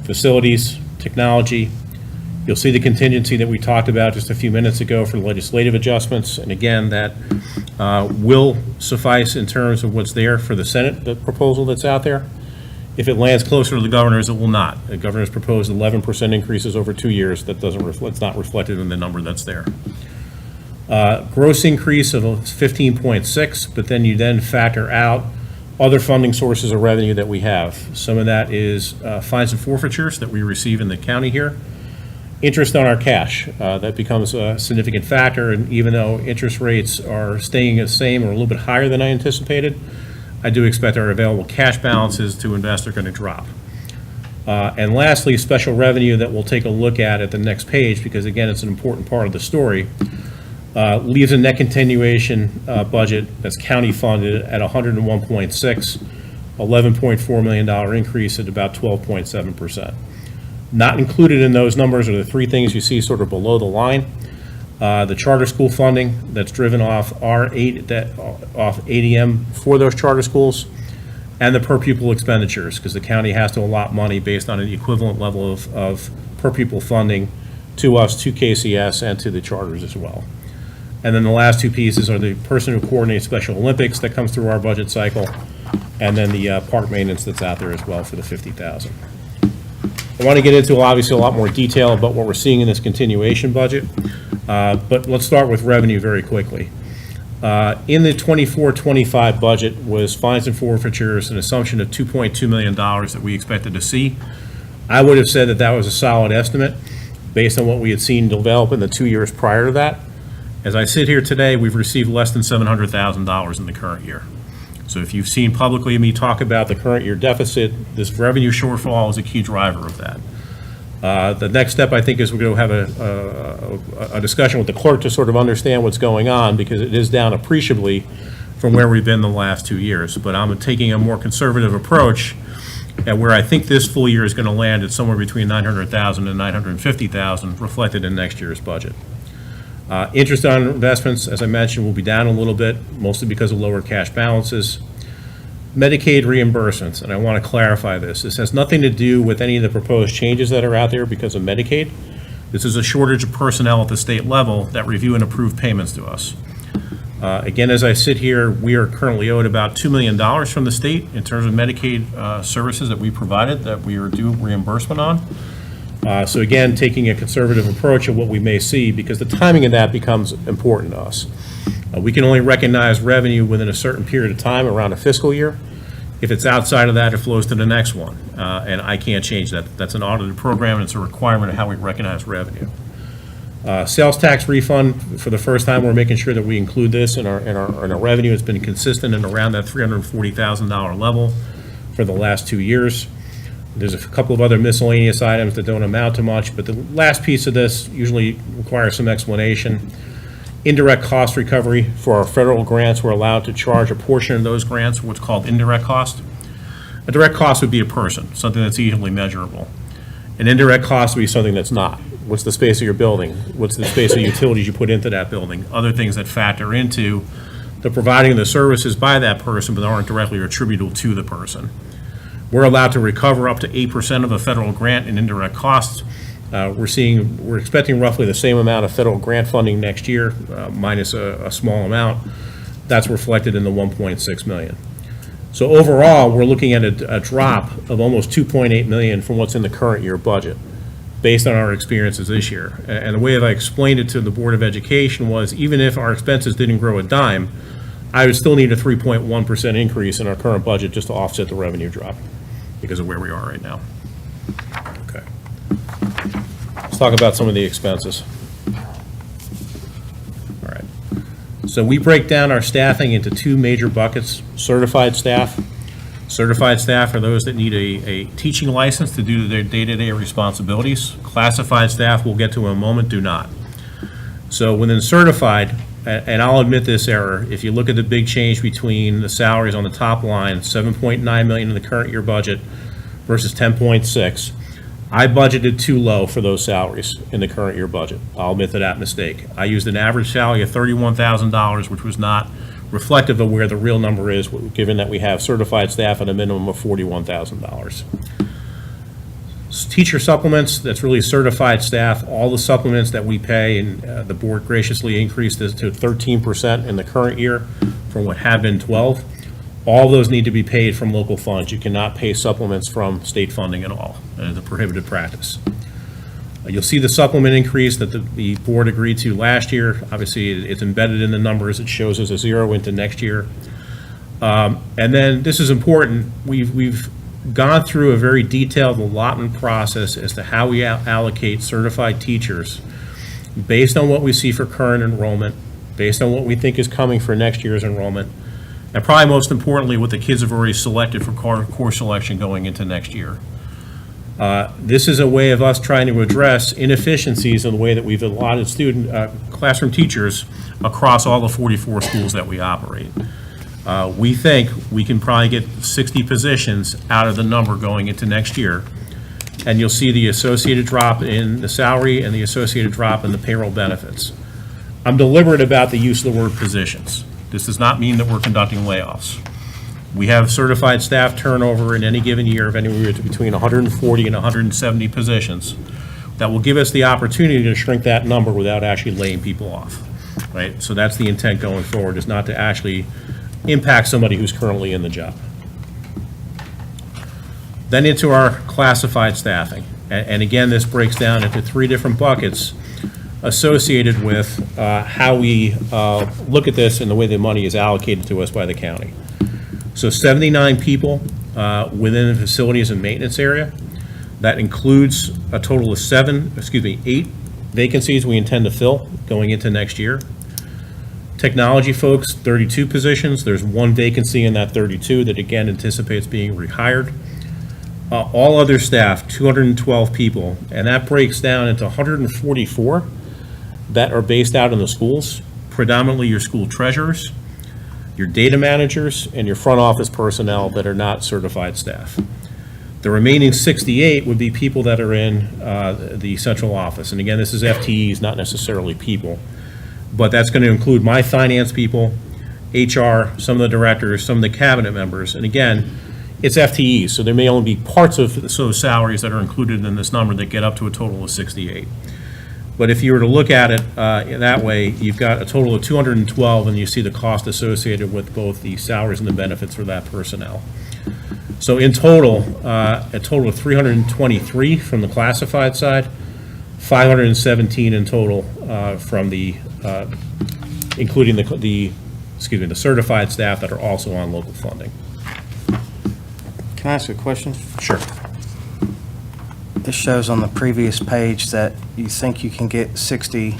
facilities, technology. You'll see the contingency that we talked about just a few minutes ago for legislative adjustments. And again, that will suffice in terms of what's there for the Senate, the proposal that's out there. If it lands closer to the governor's, it will not. The governor's proposed 11% increases over 2 years. That doesn't it's not reflected in the number that's there. Gross increase of 15.6, but then you then factor out other funding sources of revenue that we have. Some of that is fines and forfeitures that we receive in the county here. Interest on our cash, that becomes a significant factor, and even though interest rates are staying the same or a little bit higher than I anticipated, I do expect our available cash balances to invest are going to drop. And lastly, special revenue that we'll take a look at the next page, because again, it's an important part of the story, leaves a net continuation budget that's county funded at 101.6, $11.4 million increase at about 12.7%. Not included in those numbers are the 3 things you see sort of below the line. The charter school funding that's driven off off ADM for those charter schools, and the per pupil expenditures, because the county has to allot money based on an equivalent level of per pupil funding to us, to KCS, and to the charters as well. And then the last 2 pieces are the person who coordinates Special Olympics that comes through our budget cycle, and then the park maintenance that's out there as well for the $50,000. I want to get into obviously a lot more detail about what we're seeing in this continuation budget, but let's start with revenue very quickly. In the 24-25 budget was fines and forfeitures, an assumption of $2.2 million that we expected to see. I would have said that that was a solid estimate based on what we had seen develop in the 2 years prior to that. As I sit here today, we've received less than $700,000 in the current year. So if you've seen publicly me talk about the current year deficit, this revenue shortfall is a key driver of that. The next step, I think, is we're going to have a discussion with the clerk to sort of understand what's going on, because it is down appreciably from where we've been the last 2 years. But I'm taking a more conservative approach at where I think this full year is going to land at somewhere between $900,000 and $950,000 reflected in next year's budget. Interest on investments, as I mentioned, will be down a little bit, mostly because of lower cash balances. Medicaid reimbursements, and I want to clarify this. This has nothing to do with any of the proposed changes that are out there because of Medicaid. This is a shortage of personnel at the state level that review and approve payments to us. Again, as I sit here, we are currently owed about $2 million from the state in terms of Medicaid services that we provided that we are due reimbursement on. So again, taking a conservative approach of what we may see, because the timing of that becomes important to us. We can only recognize revenue within a certain period of time around a fiscal year. If it's outside of that, it flows to the next one, and I can't change that. That's an audited program, and it's a requirement of how we recognize revenue. Sales tax refund, for the first time, we're making sure that we include this in our revenue. It's been consistent and around that $340,000 level for the last 2 years. There's a couple of other miscellaneous items that don't amount to much, but the last piece of this usually requires some explanation. Indirect cost recovery for our federal grants, we're allowed to charge a portion of those grants, what's called indirect cost. A direct cost would be a person, something that's easily measurable. An indirect cost would be something that's not. What's the space of your building? What's the space of utilities you put into that building? Other things that factor into the providing of the services by that person, but aren't directly attributable to the person. We're allowed to recover up to 8% of a federal grant in indirect costs. We're expecting roughly the same amount of federal grant funding next year, minus a small amount. That's reflected in the 1.6 million. So overall, we're looking at a drop of almost 2.8 million from what's in the current year budget, based on our experiences this year. And the way that I explained it to the Board of Education was, even if our expenses didn't grow a dime, I would still need a 3.1% increase in our current budget just to offset the revenue drop because of where we are right now. Okay. Let's talk about some of the expenses. All right. So we break down our staffing into two major buckets: certified staff. Certified staff are those that need a teaching license to do their day-to-day responsibilities. Classified staff, we'll get to in a moment, do not. So within certified, and I'll admit this error, if you look at the big change between the salaries on the top line, 7.9 million in the current year budget versus 10.6, I budgeted too low for those salaries in the current year budget. I'll admit to that mistake. I used an average salary of $31,000, which was not reflective of where the real number is, given that we have certified staff at a minimum of $41,000. Teacher supplements, that's really certified staff. All the supplements that we pay, and the board graciously increased this to 13% in the current year from what had been 12. All those need to be paid from local funds. You cannot pay supplements from state funding at all. It's a prohibited practice. You'll see the supplement increase that the board agreed to last year. Obviously, it's embedded in the numbers. It shows as a zero into next year. And then, this is important, we've gone through a very detailed allotment process as to how we allocate certified teachers based on what we see for current enrollment, based on what we think is coming for next year's enrollment, and probably most importantly, what the kids have already selected for course selection going into next year. This is a way of us trying to address inefficiencies in the way that we've allotted classroom teachers across all the 44 schools that we operate. We think we can probably get 60 positions out of the number going into next year, and you'll see the associated drop in the salary and the associated drop in the payroll benefits. I'm deliberate about the use of the word positions. This does not mean that we're conducting layoffs. We have certified staff turnover in any given year of anywhere between 140 and 170 positions that will give us the opportunity to shrink that number without actually laying people off, right? So that's the intent going forward, is not to actually impact somebody who's currently in the job. Then into our classified staffing. And again, this breaks down into three different buckets associated with how we look at this and the way the money is allocated to us by the county. So 79 people within the facilities and maintenance area. That includes a total of 8 vacancies we intend to fill going into next year. Technology folks, 32 positions. There's one vacancy in that 32 that again anticipates being rehired. All other staff, 212 people, and that breaks down into 144 that are based out in the schools, predominantly your school treasurers, your data managers, and your front office personnel that are not certified staff. The remaining 68 would be people that are in the central office. And again, this is FTEs, not necessarily people. But that's going to include my finance people, HR, some of the directors, some of the cabinet members. And again, it's FTEs, so there may only be parts of those salaries that are included in this number that get up to a total of 68. But if you were to look at it that way, you've got a total of 212, and you see the cost associated with both the salaries and the benefits for that personnel. So in total, a total of 323 from the classified side, 517 in total from the, including the certified staff that are also on local funding. Can I ask a question? Sure. This shows on the previous page that you think you can get 60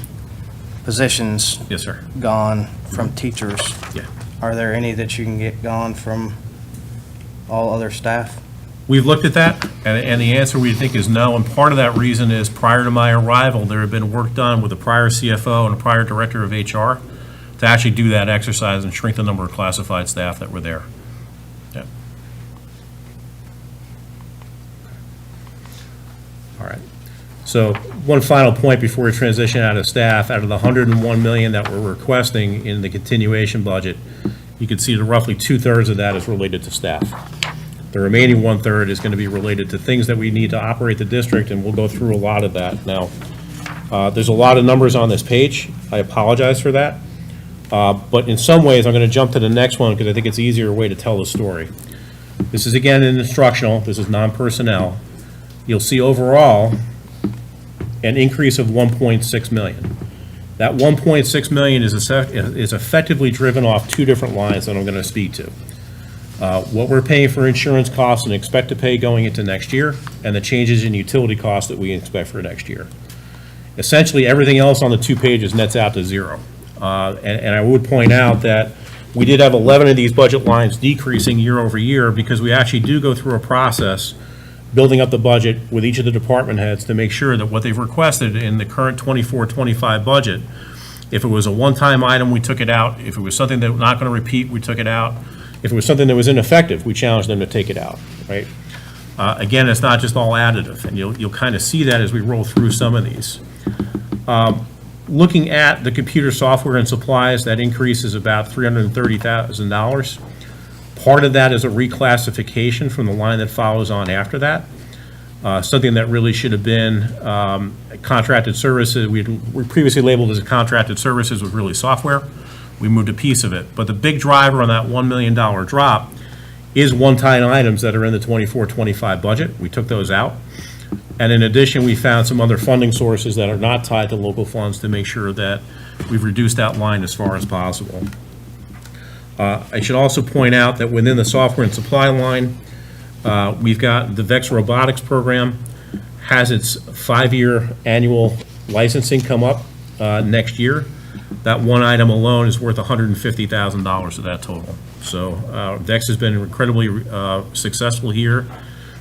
positions Yes, sir. gone from teachers. Yeah. Are there any that you can get gone from all other staff? We've looked at that, and the answer we think is no, and part of that reason is prior to my arrival, there had been work done with the prior CFO and a prior director of HR to actually do that exercise and shrink the number of classified staff that were there. Yeah. All right. So one final point before we transition out of staff, out of the 101 million that we're requesting in the continuation budget, you can see that roughly 2/3 of that is related to staff. The remaining 1/3 is going to be related to things that we need to operate the district, and we'll go through a lot of that. Now, there's a lot of numbers on this page. I apologize for that. But in some ways, I'm going to jump to the next one because I think it's an easier way to tell the story. This is, again, an instructional. This is non-personnel. You'll see overall an increase of 1.6 million. That 1.6 million is effectively driven off two different lines that I'm going to speak to. What we're paying for insurance costs and expect to pay going into next year, and the changes in utility costs that we expect for next year. Essentially, everything else on the 2 pages nets out to zero. And I would point out that we did have 11 of these budget lines decreasing year over year because we actually do go through a process building up the budget with each of the department heads to make sure that what they've requested in the current 24-25 budget, if it was a one-time item, we took it out. If it was something that we're not going to repeat, we took it out. If it was something that was ineffective, we challenged them to take it out, right? Again, it's not just all additive, and you'll kind of see that as we roll through some of these. Looking at the computer software and supplies, that increase is about $330,000. Part of that is a reclassification from the line that follows on after that. Something that really should have been contracted services. We previously labeled as contracted services was really software. We moved a piece of it. But the big driver on that $1 million drop is one-time items that are in the 24-25 budget. We took those out. And in addition, we found some other funding sources that are not tied to local funds to make sure that we've reduced that line as far as possible. I should also point out that within the software and supply line, we've got the VEX robotics program has its 5-year annual licensing come up next year. That one item alone is worth $150,000 of that total. So VEX has been incredibly successful here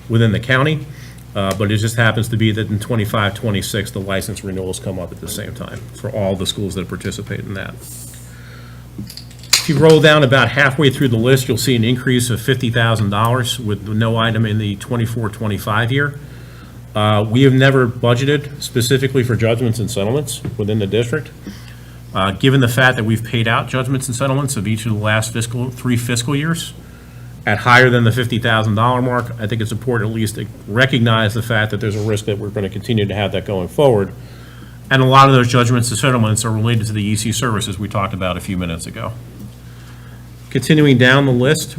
within the county. But it just happens to be that in 25-26, the license renewals come up at the same time for all the schools that participate in that. If you roll down about halfway through the list, you'll see an increase of $50,000 with no item in the 24-25 year. We have never budgeted specifically for judgments and settlements within the district. Given the fact that we've paid out judgments and settlements of each of the last 3 fiscal years, at higher than the $50,000 mark, I think it's important at least to recognize the fact that there's a risk that we're going to continue to have that going forward. And a lot of those judgments and settlements are related to the EC services we talked about a few minutes ago. Continuing down the list,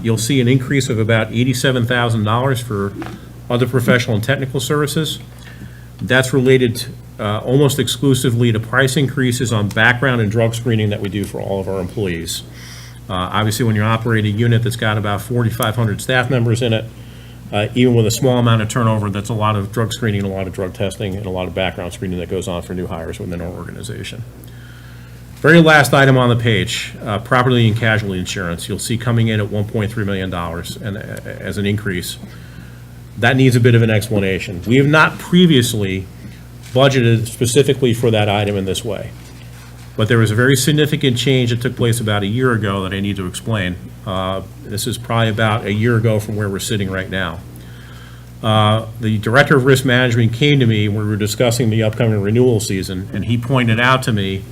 you'll see an increase of about $87,000 for other professional and technical services. That's related almost exclusively to price increases on background and drug screening that we do for all of our employees. Obviously, when you're operating a unit that's got about 4,500 staff members in it, even with a small amount of turnover, that's a lot of drug screening, a lot of drug testing, and a lot of background screening that goes on for new hires within our organization. Very last item on the page, property and casualty insurance. You'll see coming in at $1.3 million and as an increase. That needs a bit of an explanation. We have not previously budgeted specifically for that item in this way. But there was a very significant change that took place about a year ago that I need to explain. This is probably about a year ago from where we're sitting right now. The Director of Risk Management came to me when we were discussing the upcoming renewal season, and he pointed out to me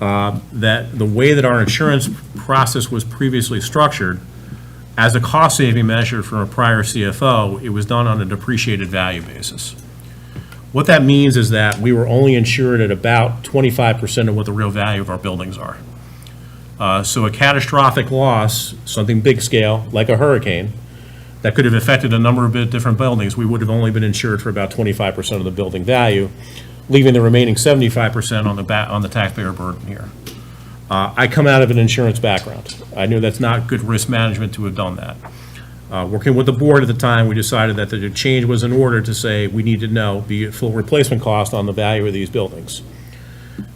that the way that our insurance process was previously structured, as a cost-saving measure from a prior CFO, it was done on a depreciated value basis. What that means is that we were only insured at about 25% of what the real value of our buildings are. So a catastrophic loss, something big scale, like a hurricane, that could have affected a number of different buildings, we would have only been insured for about 25% of the building value, leaving the remaining 75% on the taxpayer burden here. I come out of an insurance background. I knew that's not good risk management to have done that. Working with the board at the time, we decided that the change was in order to say we need to know the full replacement cost on the value of these buildings.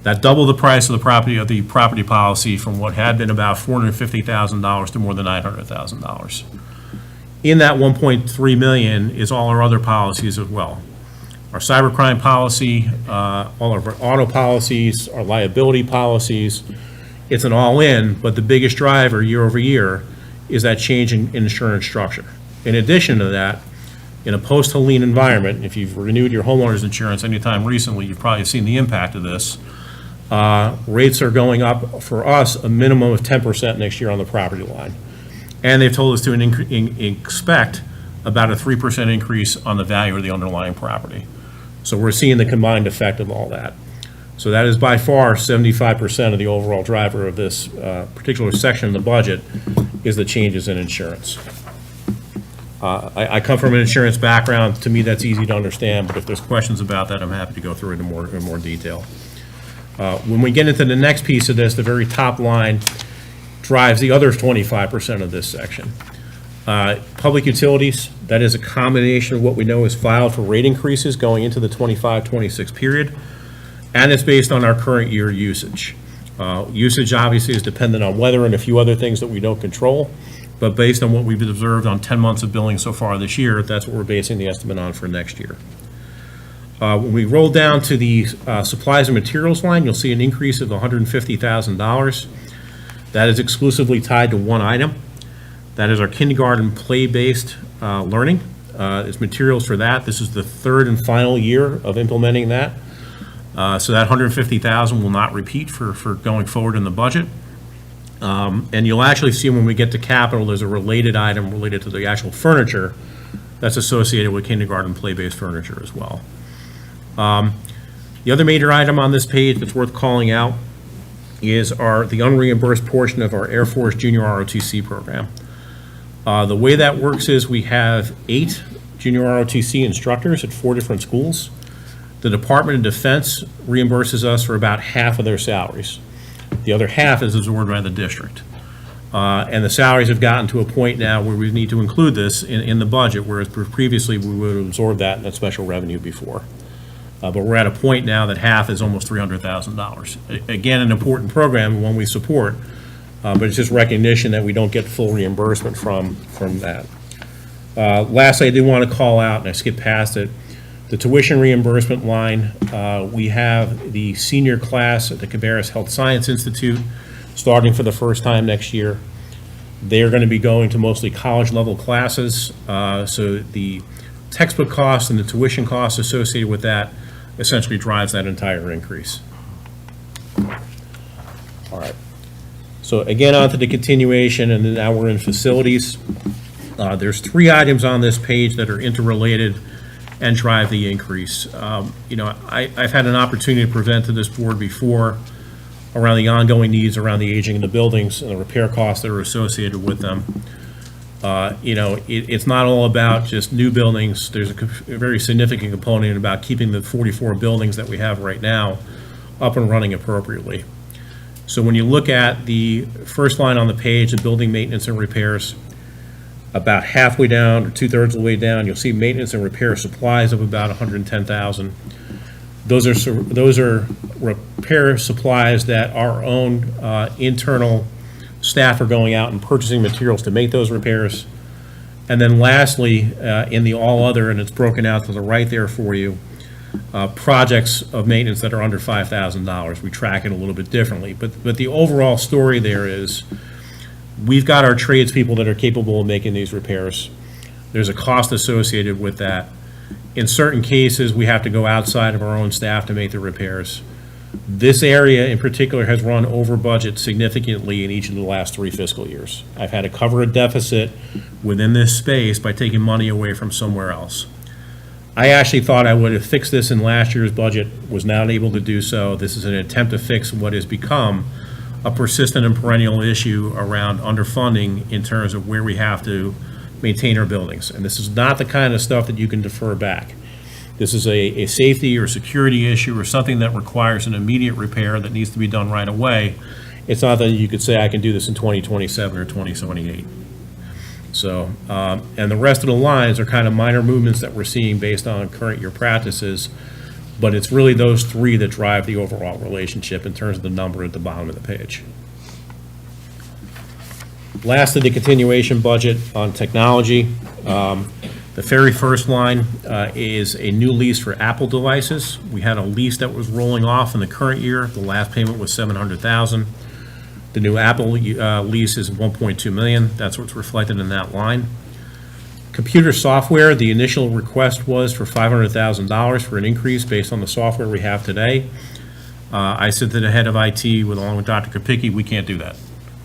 That doubled the price of the property policy from what had been about $450,000 to more than $900,000. In that 1.3 million is all our other policies as well. Our cybercrime policy, all of our auto policies, our liability policies. It's an all-in, but the biggest driver year over year is that change in insurance structure. In addition to that, in a post-Helene environment, if you've renewed your homeowner's insurance anytime recently, you've probably seen the impact of this. Rates are going up for us a minimum of 10% next year on the property line. And they've told us to expect about a 3% increase on the value of the underlying property. So we're seeing the combined effect of all that. So that is by far 75% of the overall driver of this particular section of the budget is the changes in insurance. I come from an insurance background. To me, that's easy to understand, but if there's questions about that, I'm happy to go through it in more detail. When we get into the next piece of this, the very top line drives the other 25% of this section. Public utilities, that is a combination of what we know is filed for rate increases going into the 25-26 period, and it's based on our current year usage. Usage obviously is dependent on weather and a few other things that we don't control, but based on what we've observed on 10 months of billing so far this year, that's what we're basing the estimate on for next year. When we roll down to the supplies and materials line, you'll see an increase of $150,000. That is exclusively tied to one item. That is our kindergarten play-based learning. It's materials for that. This is the third and final year of implementing that. So that $150,000 will not repeat for going forward in the budget. And you'll actually see when we get to capital, there's a related item related to the actual furniture that's associated with kindergarten play-based furniture as well. The other major item on this page that's worth calling out is the unreimbursed portion of our Air Force Junior ROTC program. The way that works is we have 8 junior ROTC instructors at 4 different schools. The Department of Defense reimburses us for about half of their salaries. The other half is absorbed by the district. And the salaries have gotten to a point now where we need to include this in the budget, whereas previously we would have absorbed that in a special revenue before. But we're at a point now that half is almost $300,000. Again, an important program, one we support, but it's just recognition that we don't get full reimbursement from that. Lastly, I do want to call out, and I skipped past it, the tuition reimbursement line. We have the senior class at the Cabarrus Health Science Institute starting for the first time next year. They're going to be going to mostly college-level classes, so the textbook costs and the tuition costs associated with that essentially drives that entire increase. All right. So again, on to the continuation, and then now we're in facilities. There's 3 items on this page that are interrelated and drive the increase. I've had an opportunity to present to this board before around the ongoing needs around the aging of the buildings and the repair costs that are associated with them. It's not all about just new buildings. There's a very significant component about keeping the 44 buildings that we have right now up and running appropriately. So when you look at the first line on the page, the building maintenance and repairs, about halfway down or 2/3 of the way down, you'll see maintenance and repair supplies of about $110,000. Those are repair supplies that our own internal staff are going out and purchasing materials to make those repairs. And then lastly, in the all other, and it's broken out to the right there for you, projects of maintenance that are under $5,000. We track it a little bit differently. But the overall story there is we've got our tradespeople that are capable of making these repairs. There's a cost associated with that. In certain cases, we have to go outside of our own staff to make the repairs. This area in particular has run over budget significantly in each of the last 3 fiscal years. I've had to cover a deficit within this space by taking money away from somewhere else. I actually thought I would have fixed this in last year's budget, was not able to do so. This is an attempt to fix what has become a persistent and perennial issue around underfunding in terms of where we have to maintain our buildings. And this is not the kind of stuff that you can defer back. This is a safety or security issue or something that requires an immediate repair that needs to be done right away. It's not that you could say, I can do this in 2027 or 2028. So, and the rest of the lines are kind of minor movements that we're seeing based on current year practices, but it's really those three that drive the overall relationship in terms of the number at the bottom of the page. Lastly, the continuation budget on technology. The very first line is a new lease for Apple devices. We had a lease that was rolling off in the current year. The last payment was $700,000. The new Apple lease is $1.2 million. That's what's reflected in that line. Computer software, the initial request was for $500,000 for an increase based on the software we have today. I said to the head of IT, along with Dr. Kapicki, we can't do that.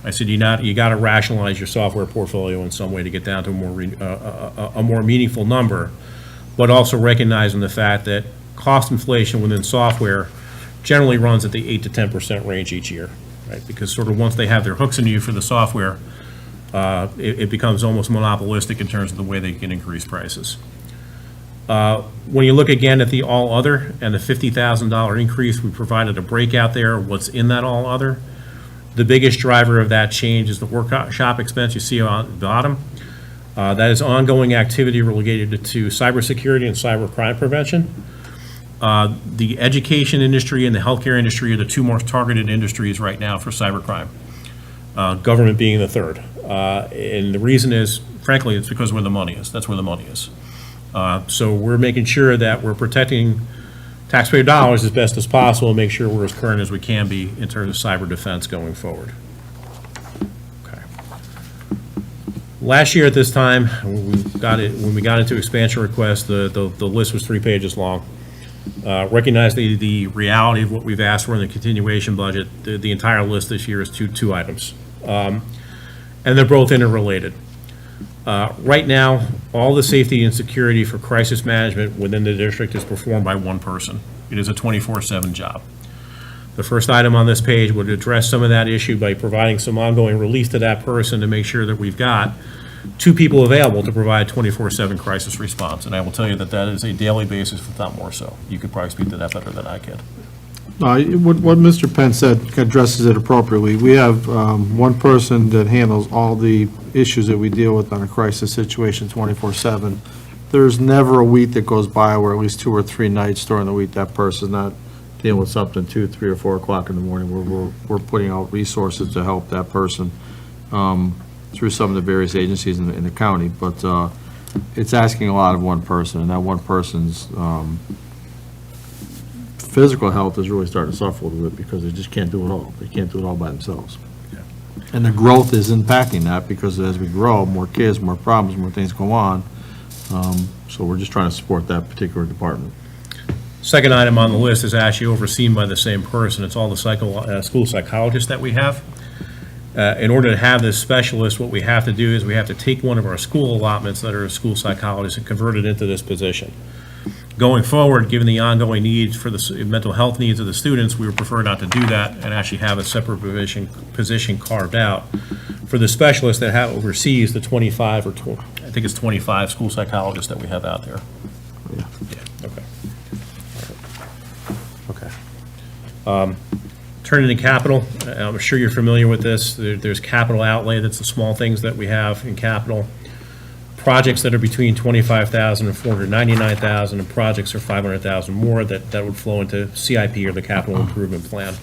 I said, you got to rationalize your software portfolio in some way to get down to a more meaningful number, but also recognizing the fact that cost inflation within software generally runs at the 8 to 10% range each year, right? Because sort of once they have their hooks in you for the software, it becomes almost monopolistic in terms of the way they can increase prices. When you look again at the all other and the $50,000 increase, we provided a breakout there, what's in that all other. The biggest driver of that change is the workshop expense you see on the bottom. That is ongoing activity related to cybersecurity and cybercrime prevention. The education industry and the healthcare industry are the two most targeted industries right now for cybercrime, government being the third. And the reason is, frankly, it's because where the money is. That's where the money is. So we're making sure that we're protecting taxpayer dollars as best as possible and make sure we're as current as we can be in terms of cyber defense going forward. Okay. Last year at this time, when we got into expansion requests, the list was 3 pages long. Recognize the reality of what we've asked for in the continuation budget. The entire list this year is two items. And they're both interrelated. Right now, all the safety and security for crisis management within the district is performed by one person. It is a 24/7 job. The first item on this page would address some of that issue by providing some ongoing relief to that person to make sure that we've got 2 people available to provide 24/7 crisis response. And I will tell you that that is a daily basis, if not more so. You could probably speak to that better than I could. What Mr. Penn said addresses it appropriately. We have one person that handles all the issues that we deal with on a crisis situation 24/7. There's never a week that goes by where at least 2 or 3 nights during the week that person's not dealing with something 2, 3, or 4 o'clock in the morning where we're putting out resources to help that person through some of the various agencies in the county. But it's asking a lot of one person, and that one person's physical health is really starting to suffer a little bit because they just can't do it all. They can't do it all by themselves. And the growth is impacting that because as we grow, more kids, more problems, more things go on. So we're just trying to support that particular department. Second item on the list is actually overseen by the same person. It's all the school psychologists that we have. In order to have this specialist, what we have to do is we have to take one of our school allotments that are school psychologists and convert it into this position. Going forward, given the ongoing needs for the mental health needs of the students, we would prefer not to do that and actually have a separate position carved out for the specialist that oversees the 25 or I think it's 25 school psychologists that we have out there. Yeah. Okay. Okay. Turning to capital, I'm sure you're familiar with this. There's capital outlay. That's the small things that we have in capital. Projects that are between $25,000 and $499,000, and projects are $500,000 more that would flow into CIP or the capital improvement plan.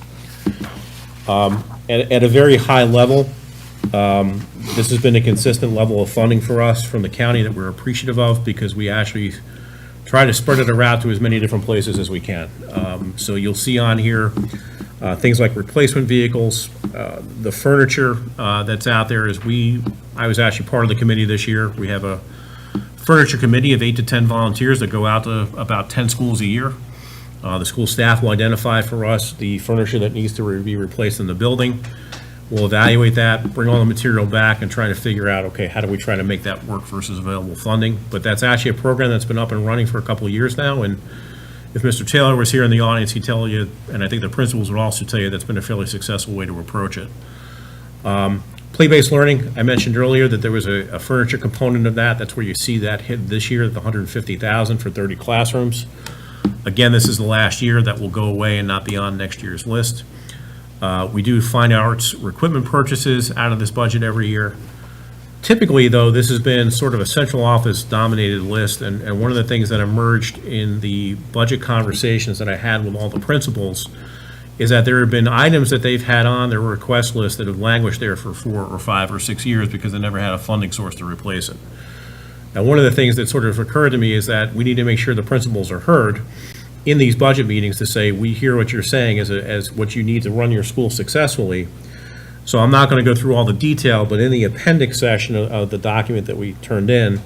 At a very high level, this has been a consistent level of funding for us from the county that we're appreciative of because we actually try to spread it around to as many different places as we can. So you'll see on here things like replacement vehicles, the furniture that's out there I was actually part of the committee this year. We have a furniture committee of 8 to 10 volunteers that go out to about 10 schools a year. The school staff will identify for us the furniture that needs to be replaced in the building. We'll evaluate that, bring all the material back, and try to figure out, okay, how do we try to make that work versus available funding? But that's actually a program that's been up and running for a couple of years now, and if Mr. Taylor was here in the audience, he'd tell you, and I think the principals would also tell you, that's been a fairly successful way to approach it. Play-based learning, I mentioned earlier that there was a furniture component of that. That's where you see that hit this year, the $150,000 for 30 classrooms. Again, this is the last year that will go away and not be on next year's list. We do fine arts equipment purchases out of this budget every year. Typically, though, this has been sort of a central office dominated list, and one of the things that emerged in the budget conversations that I had with all the principals is that there have been items that they've had on their request list that have languished there for 4 or 5 or 6 years because they never had a funding source to replace it. Now, one of the things that sort of occurred to me is that we need to make sure the principals are heard in these budget meetings to say, we hear what you're saying as what you need to run your school successfully. So I'm not going to go through all the detail, but in the appendix section of the document that we turned in,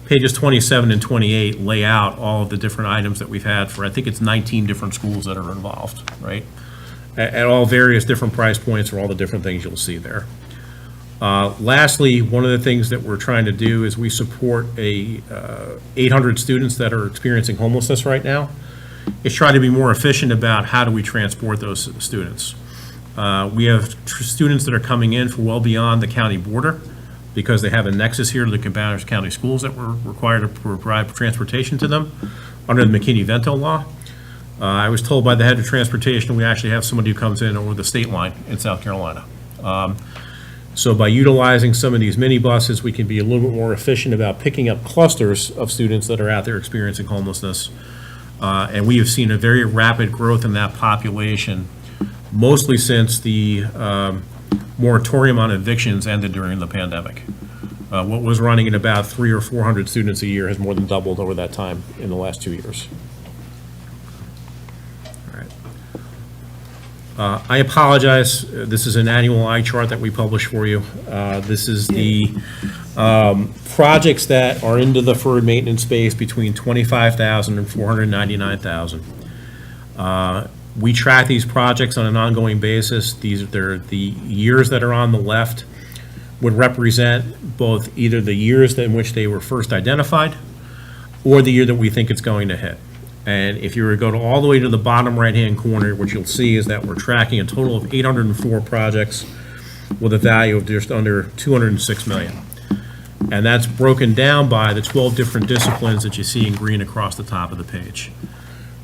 pages 27 and 28 lay out all of the different items that we've had for, I think it's 19 different schools that are involved, right? At all various different price points for all the different things you'll see there. Lastly, one of the things that we're trying to do is we support 800 students that are experiencing homelessness right now. Is try to be more efficient about how do we transport those students. We have students that are coming in from well beyond the county border because they have a nexus here to the Cabarrus County schools that we're required to provide transportation to them under the McKinney-Vento law. I was told by the head of transportation we actually have somebody who comes in over the state line in South Carolina. So by utilizing some of these mini buses, we can be a little bit more efficient about picking up clusters of students that are out there experiencing homelessness. And we have seen a very rapid growth in that population, mostly since the moratorium on evictions ended during the pandemic. What was running at about 300 or 400 students a year has more than doubled over that time in the last 2 years. All right. I apologize. This is an annual eye chart that we publish for you. This is the projects that are into the deferred maintenance space between $25,000 and $499,000. We track these projects on an ongoing basis. They're the years that are on the left would represent both either the years in which they were first identified or the year that we think it's going to hit. And if you were to go all the way to the bottom right-hand corner, what you'll see is that we're tracking a total of 804 projects with a value of just under $206 million. And that's broken down by the 12 different disciplines that you see in green across the top of the page.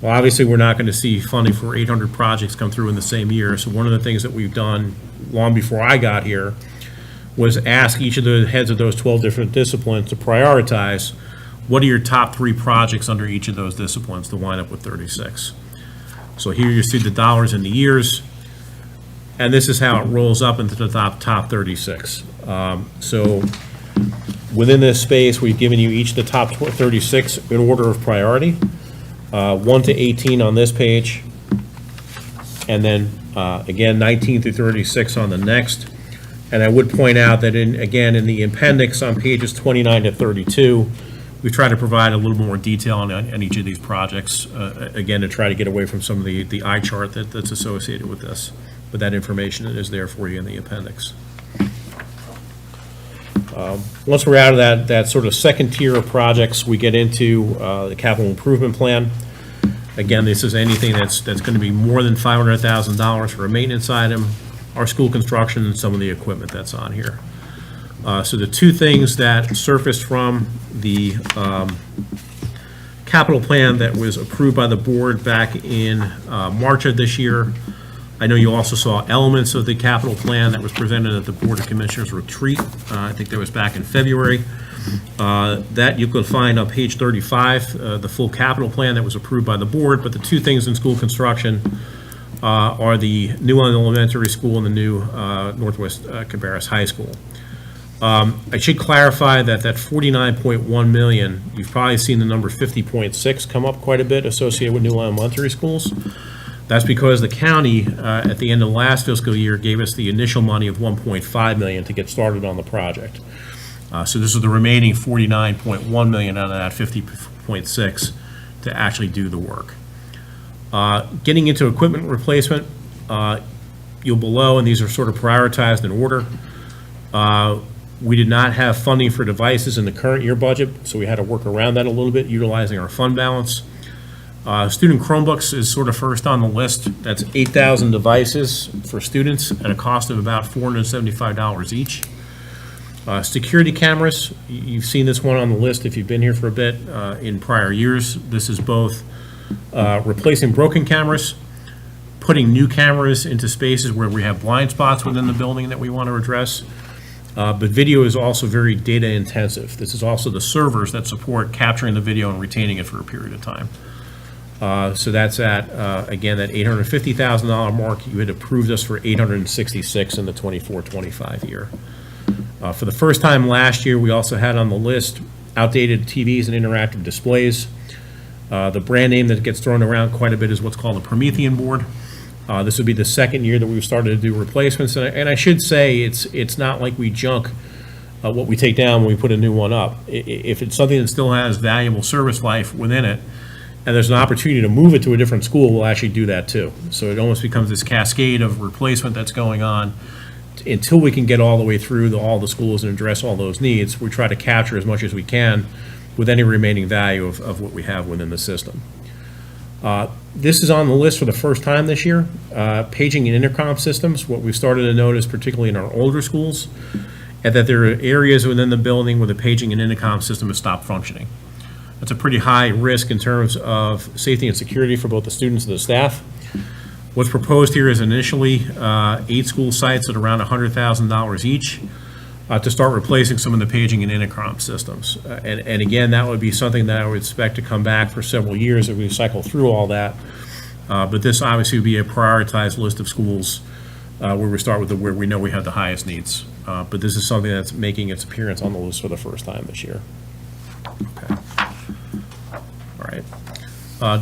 Well, obviously, we're not going to see funding for 800 projects come through in the same year. So one of the things that we've done long before I got here was ask each of the heads of those 12 different disciplines to prioritize what are your top 3 projects under each of those disciplines to wind up with 36. So here you see the dollars and the years, and this is how it rolls up into the top 36. So within this space, we've given you each of the top 36 in order of priority. 1 to 18 on this page, and then again 19 through 36 on the next. And I would point out that in the appendix on pages 29 to 32, we try to provide a little more detail on each of these projects, again to try to get away from some of the eye chart that's associated with this. But that information is there for you in the appendix. Once we're out of that sort of second tier of projects, we get into the capital improvement plan. Again, this is anything that's going to be more than $500,000 for a maintenance item, our school construction, and some of the equipment that's on here. So the two things that surfaced from the capital plan that was approved by the board back in March of this year. I know you also saw elements of the capital plan that was presented at the Board of Commissioners retreat. I think that was back in February. That you could find on page 35, the full capital plan that was approved by the board. But the two things in school construction are the new elementary school and the new Northwest Cabarrus High School. I should clarify that 49.1 million, you've probably seen the number 50.6 come up quite a bit associated with new elementary schools. That's because the county, at the end of last fiscal year, gave us the initial money of 1.5 million to get started on the project. So this is the remaining 49.1 million out of that 50.6 to actually do the work. Getting into equipment replacement, you'll below, and these are sort of prioritized in order. We did not have funding for devices in the current year budget, so we had to work around that a little bit, utilizing our fund balance. Student Chromebooks is sort of first on the list. That's 8,000 devices for students at a cost of about $475 each. Security cameras, you've seen this one on the list if you've been here for a bit in prior years. This is both replacing broken cameras, putting new cameras into spaces where we have blind spots within the building that we want to address. But video is also very data intensive. This is also the servers that support capturing the video and retaining it for a period of time. So that's at, again, that $850,000 mark. You had approved us for $866 in the 24-25 year. For the first time last year, we also had on the list outdated TVs and interactive displays. The brand name that gets thrown around quite a bit is what's called a Promethean board. This would be the second year that we've started to do replacements. And I should say, it's not like we junk what we take down when we put a new one up. If it's something that still has valuable service life within it, and there's an opportunity to move it to a different school, we'll actually do that too. So it almost becomes this cascade of replacement that's going on. Until we can get all the way through all the schools and address all those needs, we try to capture as much as we can with any remaining value of what we have within the system. This is on the list for the first time this year. Paging and intercom systems, what we've started to notice, particularly in our older schools, and that there are areas within the building where the paging and intercom system has stopped functioning. That's a pretty high risk in terms of safety and security for both the students and the staff. What's proposed here is initially 8 school sites at around $100,000 each to start replacing some of the paging and intercom systems. And again, that would be something that I would expect to come back for several years if we cycle through all that. But this obviously would be a prioritized list of schools where we start with where we know we have the highest needs. But this is something that's making its appearance on the list for the first time this year. Okay. All right.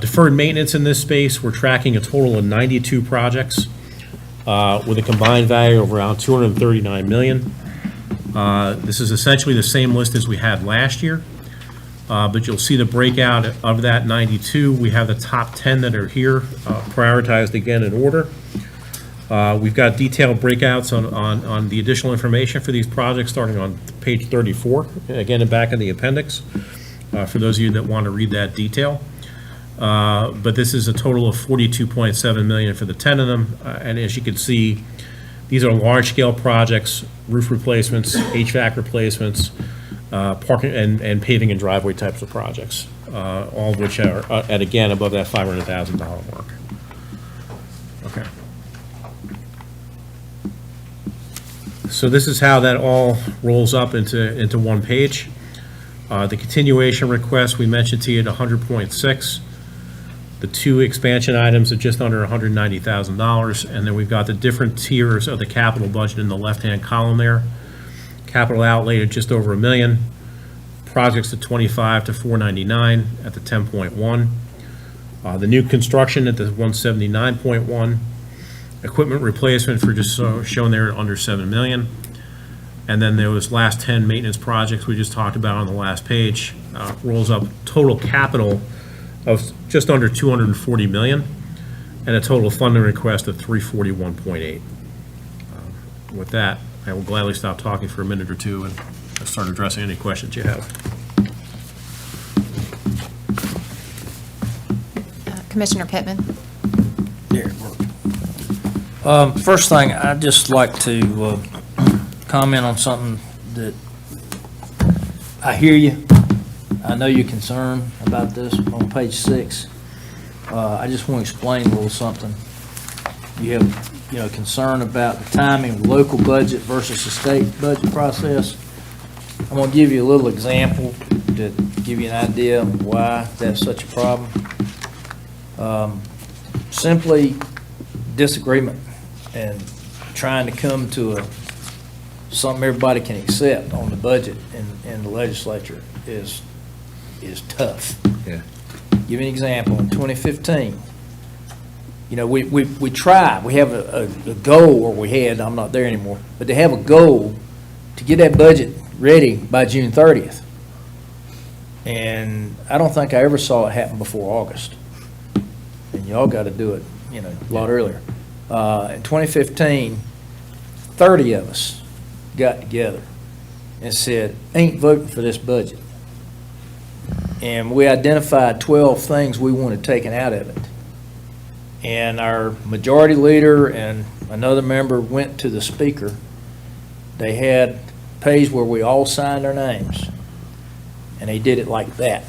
Deferred maintenance in this space, we're tracking a total of 92 projects with a combined value of around $239 million. This is essentially the same list as we had last year, but you'll see the breakout of that 92. We have the top 10 that are here, prioritized again in order. We've got detailed breakouts on the additional information for these projects starting on page 34, again, and back in the appendix, for those of you that want to read that detail. But this is a total of $42.7 million for the 10 of them. And as you can see, these are large-scale projects, roof replacements, HVAC replacements, parking and paving and driveway types of projects, all of which are at, again, above that $500,000 mark. Okay. So this is how that all rolls up into one page. The continuation request we mentioned to you at 100.6. The 2 expansion items are just under $190,000, and then we've got the different tiers of the capital budget in the left-hand column there. Capital outlay at just over $1 million, projects at 25 to 499 at the 10.1. The new construction at the 179.1. Equipment replacement for just shown there at under $7 million. And then those last 10 maintenance projects we just talked about on the last page rolls up total capital of just under $240 million and a total funding request of $341.8. With that, I will gladly stop talking for a minute or two and start addressing any questions you have. Commissioner Pittman? First thing, I'd just like to comment on something that I hear you. I know you're concerned about this on page 6. I just want to explain a little something. You have, concern about the timing of the local budget versus the state budget process. I'm going to give you a little example to give you an idea of why that's such a problem. Simply disagreement and trying to come to something everybody can accept on the budget in the legislature is tough. Yeah. Give you an example. In 2015, we try. We have a goal, or we had. I'm not there anymore. But they have a goal to get that budget ready by June 30th. And I don't think I ever saw it happen before August. And y'all got to do it, a lot earlier. In 2015, 30 of us got together and said, ain't voting for this budget. and we identified 12 things we wanted taken out of it. And our majority leader and another member went to the speaker. They had a page where we all signed our names, and he did it like that.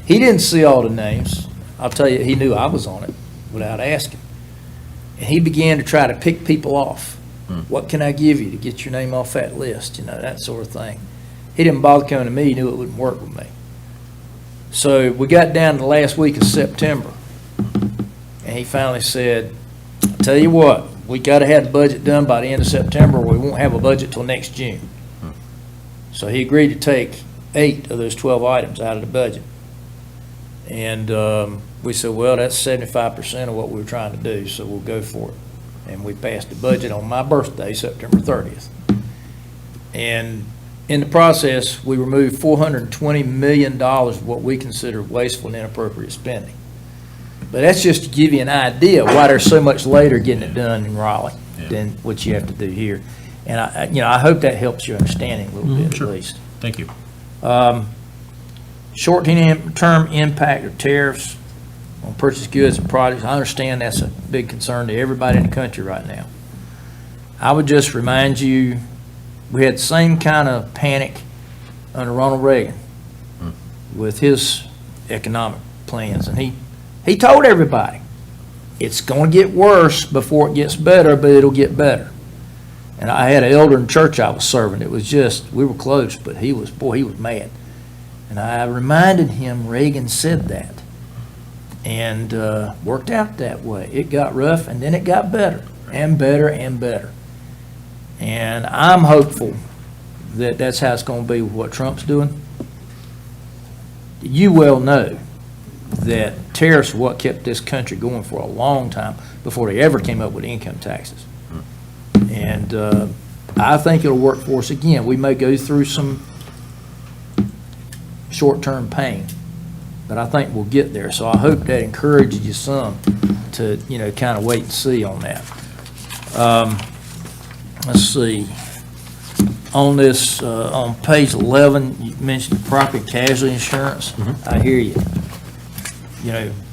He didn't see all the names. I'll tell you, he knew I was on it without asking. And he began to try to pick people off. What can I give you to get your name off that list? You know, that sort of thing. He didn't bother coming to me. He knew it wouldn't work with me. So we got down to the last week of September, and he finally said, I'll tell you what, we got to have the budget done by the end of September, or we won't have a budget till next June. So he agreed to take 8 of those 12 items out of the budget. And we said, well, that's 75% of what we were trying to do, so we'll go for it. And we passed the budget on my birthday, September 30th. And in the process, we removed $420 million of what we consider wasteful and inappropriate spending. But that's just to give you an idea why there's so much later getting it done in Raleigh than what you have to do here. And I hope that helps your understanding a little bit at least. Thank you. Short-term impact of tariffs on purchased goods and products. I understand that's a big concern to everybody in the country right now. I would just remind you, we had the same kind of panic under Ronald Reagan with his economic plans. And he told everybody, it's going to get worse before it gets better, but it'll get better. And I had an elder in church I was serving. It was just, we were close, but he was mad. And I reminded him Reagan said that. And worked out that way. It got rough, and then it got better, and better, and better. And I'm hopeful that that's how it's going to be with what Trump's doing. You well know that tariffs are what kept this country going for a long time before they ever came up with income taxes. And I think it'll work for us again. We may go through some short-term pain, but I think we'll get there. So I hope that encourages you some to, kind of wait and see on that. Let's see. On this, on page 11, you mentioned property and casualty insurance. I hear you.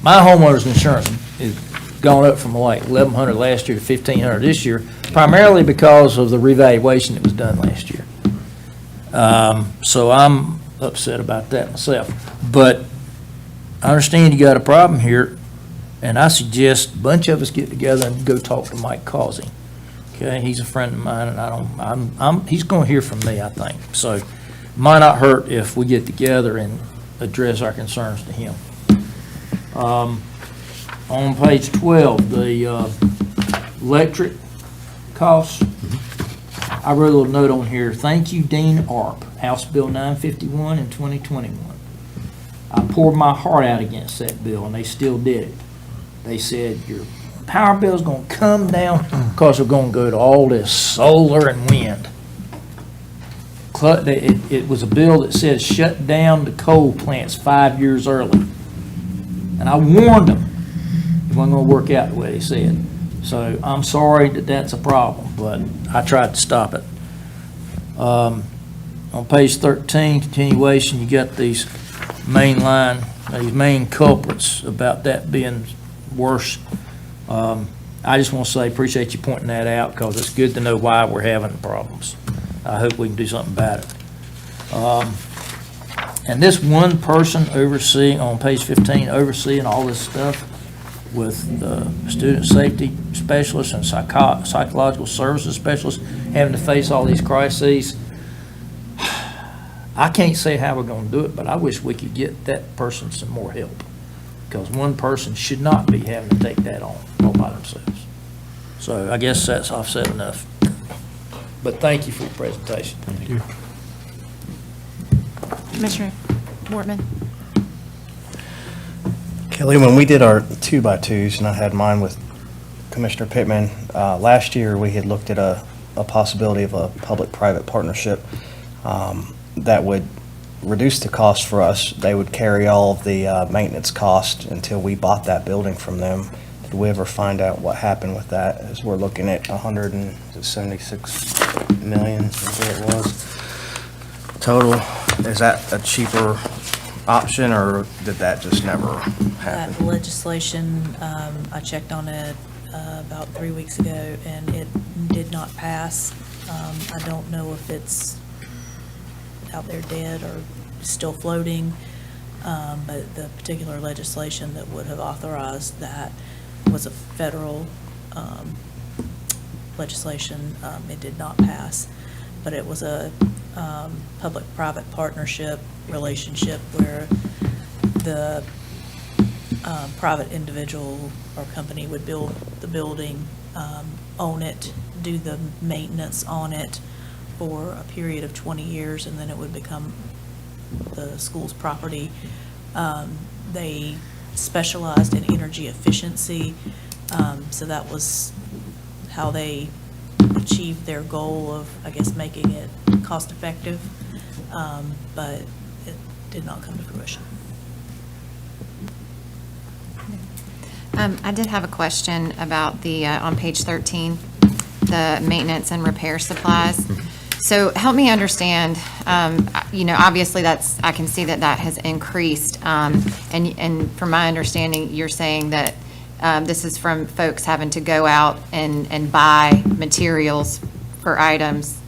My homeowner's insurance is gone up from like $1,100 last year to $1,500 this year, primarily because of the revaluation that was done last year. So I'm upset about that myself. But I understand you got a problem here, and I suggest a bunch of us get together and go talk to Mike Causey. Okay, he's a friend of mine, and he's going to hear from me, I think. So it might not hurt if we get together and address our concerns to him. On page 12, the electric costs, I wrote a little note on here. Thank you, Dean Arp, House Bill 951 in 2021. I poured my heart out against that bill, and they still did it. They said, your power bill is going to come down because we're going to go to all this solar and wind. It was a bill that says shut down the coal plants 5 years early. And I warned them it wasn't going to work out the way they said. So I'm sorry that that's a problem, but I tried to stop it. On page 13, continuation, you got these these main culprits about that being worse. I just want to say, appreciate you pointing that out, because it's good to know why we're having problems. I hope we can do something about it. And this one person overseeing, on page 15, overseeing all this stuff with student safety specialists and psychological services specialists having to face all these crises, I can't say how we're going to do it, but I wish we could get that person some more help, because one person should not be having to take that on all by themselves. So I guess I've said enough. But thank you for your presentation. Thank you. Commissioner Wortman? Kelly, when we did our 2x2s, and I had mine with Commissioner Pittman, last year we had looked at a possibility of a public-private partnership that would reduce the cost for us. They would carry all of the maintenance cost until we bought that building from them. Did we ever find out what happened with that? As we're looking at $176 million, is what it was total. Is that a cheaper option, or did that just never That happen? legislation, I checked on it about 3 weeks ago, and it did not pass. I don't know if it's out there dead or still floating, but the particular legislation that would have authorized that was a federal legislation. It did not pass, but it was a public-private partnership relationship where the private individual or company would build the building, own it, do the maintenance on it for a period of 20 years, and then it would become the school's property. They specialized in energy efficiency, so that was how they achieved their goal of, I guess, making it cost-effective, but it did not come to fruition. I did have a question about the, on page 13, the maintenance and repair supplies. So help me understand, obviously I can see that that has increased. And from my understanding, you're saying that this is from folks having to go out and buy materials for items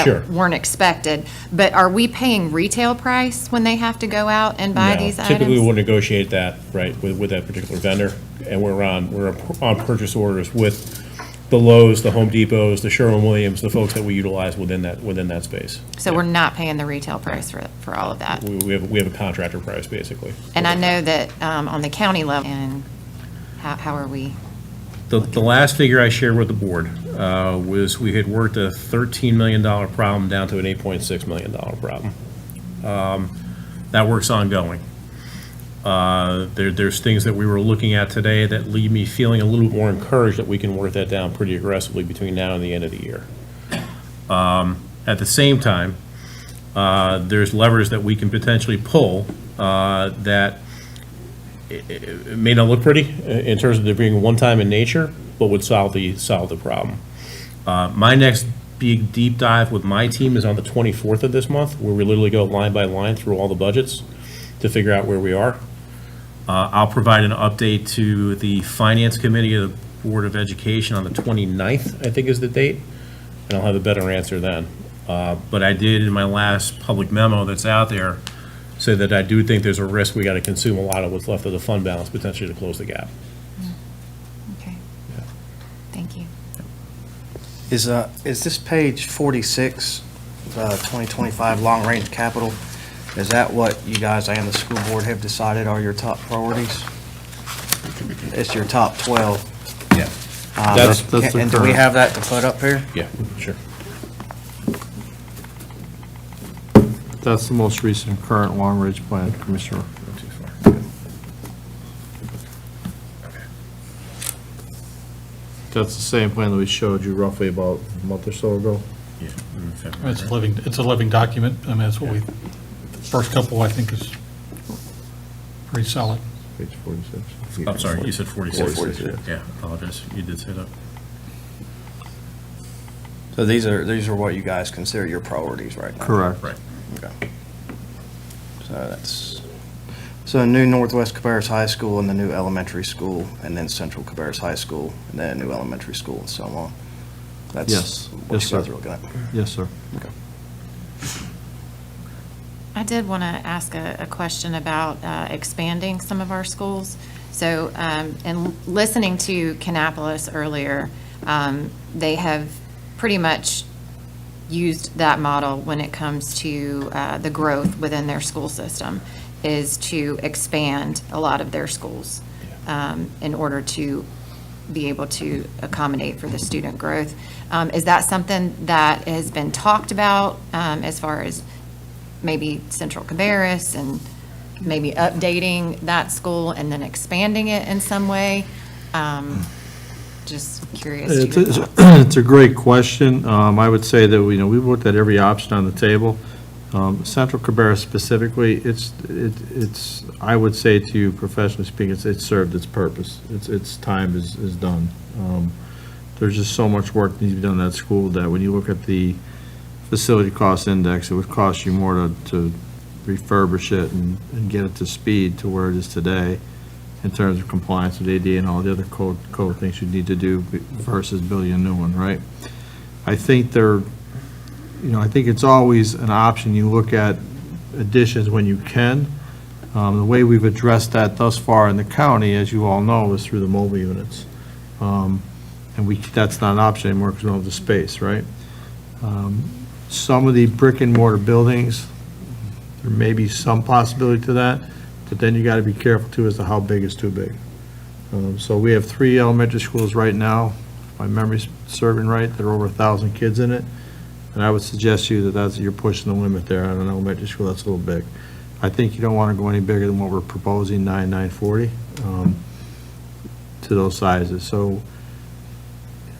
Sure. that weren't expected. But are we paying retail price when they have to go out and buy No, these items? typically, we'll negotiate that, right, with that particular vendor, and we're on purchase orders with the Lowe's, the Home Depots, the Sherwin-Williams, the folks that we utilize within that space. So we're not paying the retail price for all of that? We have a contractor price, basically. And I know that on the county level, and how are we? The last figure I shared with the board was we had worked a $13 million problem down to an $8.6 million problem. That work's ongoing. There's things that we were looking at today that leave me feeling a little more encouraged that we can work that down pretty aggressively between now and the end of the year. At the same time, there's levers that we can potentially pull that it may not look pretty in terms of there being one-time in nature, but would solve the problem. My next big deep dive with my team is on the 24th of this month, where we literally go line by line through all the budgets to figure out where we are. I'll provide an update to the Finance Committee of the Board of Education on the 29th, I think is the date, and I'll have a better answer then. But I did, in my last public memo that's out there, say that I do think there's a risk we got to consume a lot of what's left of the fund balance potentially to close the gap. Okay. Thank you. Is this page 46, 2025 long-range capital, is that what you guys and the school board have decided are your top priorities? It's your top 12. Yeah. That's the And do we current. have that to put up here? Yeah, sure. That's the most recent current long-range plan, Commissioner. Not too far. That's the same plan that we showed you roughly about a month or so ago. Yeah. It's a living document. I mean, that's what the first couple, I think, is pretty solid. Page 46. I'm sorry, you said 46. 46. Yeah, apologize, you did say that. So these are what you guys consider your priorities right now? Correct. Right. Okay. So a new Northwest Cabarrus High School and the new elementary school, and then Central Cabarrus High School, and then a new elementary school, and so on. That's Yes. what Yes, you guys sir. are looking at. Yes, sir. Okay. I did want to ask a question about expanding some of our schools. So, in listening to Kannapolis earlier, they have pretty much used that model when it comes to the growth within their school system, is to expand a lot of their schools in order to be able to accommodate for the student growth. Is that something that has been talked about as far as maybe Central Cabarrus and maybe updating that school and then expanding it in some way? Just curious. to your thoughts. It's a great question. I would say that, we've looked at every option on the table. Central Cabarrus specifically, it's, I would say to you, professionally speaking, it's served its purpose. Its time is done. There's just so much work that needs to be done in that school that when you look at the facility cost index, it would cost you more to refurbish it and get it to speed to where it is today in terms of compliance with ADA and all the other code things you need to do versus building a new one, right? I think I think it's always an option. You look at additions when you can. The way we've addressed that thus far in the county, as you all know, is through the mobile units. And that's not an option anymore because we don't have the space, right? Some of the brick and mortar buildings, there may be some possibility to that, but then you got to be careful too as to how big is too big. So we have 3 elementary schools right now, if my memory's serving right, there are over 1,000 kids in it. And I would suggest to you that you're pushing the limit there on an elementary school, that's a little big. I think you don't want to go any bigger than what we're proposing, 940, to those sizes. So,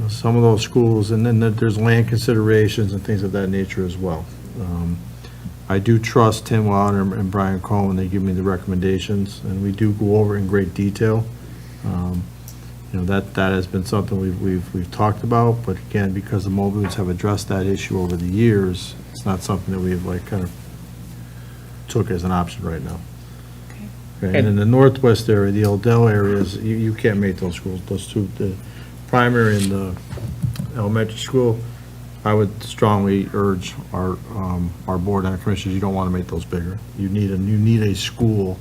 some of those schools, and then there's land considerations and things of that nature as well. I do trust Tim Wilder and Brian Cole when they give me the recommendations, and we do go over in great detail. That has been something we've talked about, but again, because the mobiles have addressed that issue over the years, it's not something that we've kind of took as an option right now. Okay. And in the northwest area, the Odell areas, you can't make those schools, those two, the primary and the elementary school. I would strongly urge our board and our commissioners, you don't want to make those bigger. You need a school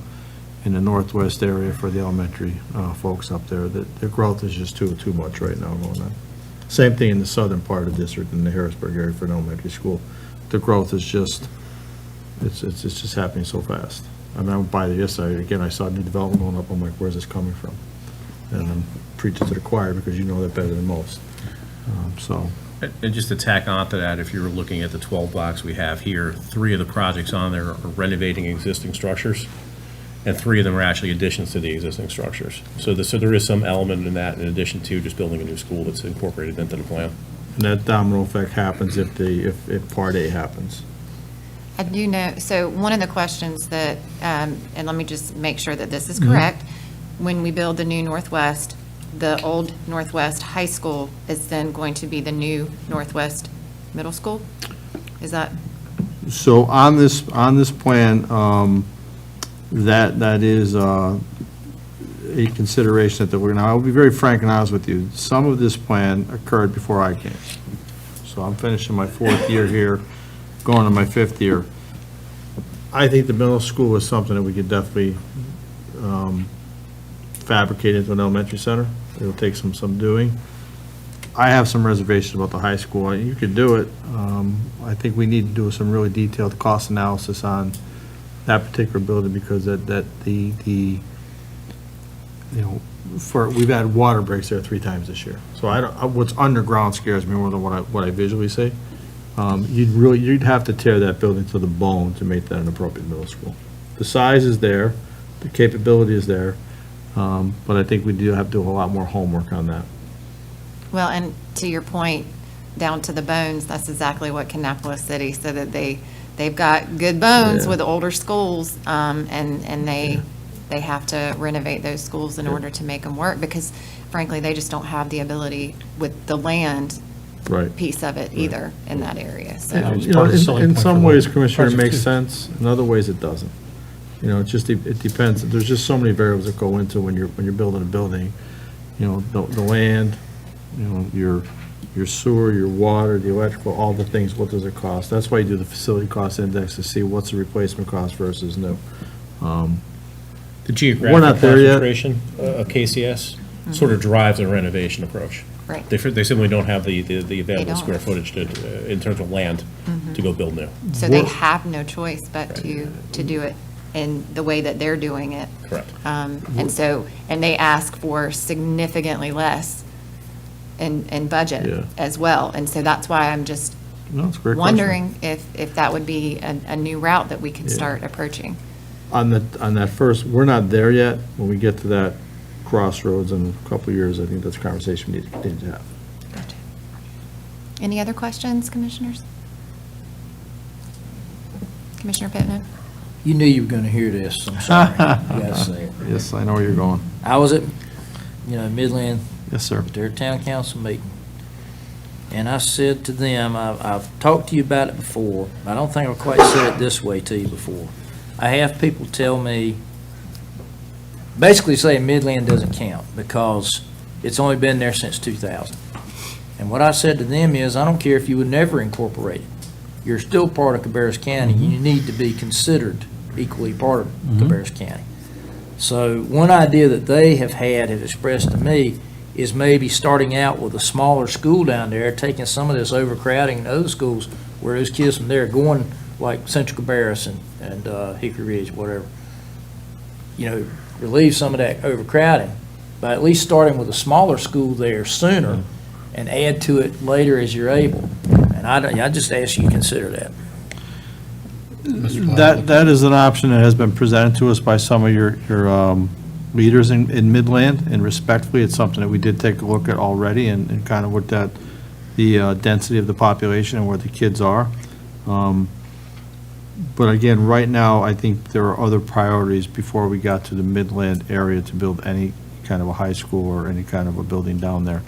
in the northwest area for the elementary folks up there. The growth is just too much right now going on. Same thing in the southern part of the district, in the Harrisburg area for an elementary school. The growth is just, it's just happening so fast. I mean, I went by there yesterday, again, I saw new development going up, I'm like, where's this coming from? And I'm preaching to the choir because you know that better than most. And just to tack on to that, if you're looking at the 12 blocks we have here, 3 of the projects on there are renovating existing structures, and 3 of them are actually additions to the existing structures. So there is some element in that, in addition to just building a new school that's incorporated into the plan. And that domino effect happens if Part A happens. I do know, so one of the questions that, and let me just make sure that this is correct, when we build the new Northwest, the old Northwest High School is then going to be the new Northwest Middle School? Is that? So on this plan, that is a consideration that we're gonna, I'll be very frank and honest with you. Some of this plan occurred before I came. So I'm finishing my 4th year here, going to my 5th year. I think the middle school is something that we could definitely fabricate into an elementary center. It'll take some doing. I have some reservations about the high school. You could do it. I think we need to do some really detailed cost analysis on that particular building because we've had water breaks there 3 times this year. So what's underground scares me more than what I visually see. You'd have to tear that building to the bone to make that an appropriate middle school. The size is there, the capability is there, but I think we do have to do a lot more homework on that. Well, and to your point, down to the bones, that's exactly what Kannapolis City, so that they've got good bones Yeah. with older schools, and they have to renovate those schools in order to make them work, because frankly, they just don't have the ability with the land Right. piece of it either in that area, so. In some ways, Commissioner, it makes sense. In other ways, it doesn't. It depends. There's just so many variables that go into when you're building a building. The land, your sewer, your water, the electrical, all the things, what does it cost? That's why you do the facility cost index to see what's the replacement cost versus new. The geographic We're not there yet. concentration of KCS sort of drives a renovation approach. Right. They simply don't have the available don't. square footage in terms of land to go build new. So they have no choice but to do it in the way that they're doing it. Correct. And they ask for significantly less in Yeah. budget as well. And so that's why I'm just No, it's a great question. wondering if that would be a new route that we could Yeah. start approaching. On that first, we're not there yet. When we get to that crossroads in a couple of years, I think that's a conversation we need to have. Gotcha. Any other questions, commissioners? Commissioner Pittman? You knew you were going to hear this, I'm sorry. You got to say it. Yes, I know where you're going. I was at, Midland, Yes, sir. their town council meeting, and I said to them, I've talked to you about it before, I don't think I've quite said it this way to you before. I have people tell me, basically saying Midland doesn't count because it's only been there since 2000. And what I said to them is, I don't care if you would never incorporate it. You're still part of Cabarrus County. You need to be considered equally part of Cabarrus County. So one idea that they have expressed to me is maybe starting out with a smaller school down there, taking some of this overcrowding in other schools where those kids from there going like Central Cabarrus and Hickory Ridge, whatever, relieve some of that overcrowding by at least starting with a smaller school there sooner and add to it later as you're able. And I just ask you to consider that. That is an option that has been presented to us by some of your leaders in Midland, and respectfully, it's something that we did take a look at already and kind of looked at the density of the population and where the kids are. But again, right now, I think there are other priorities before we got to the Midland area to build any kind of a high school or any kind of a building down there.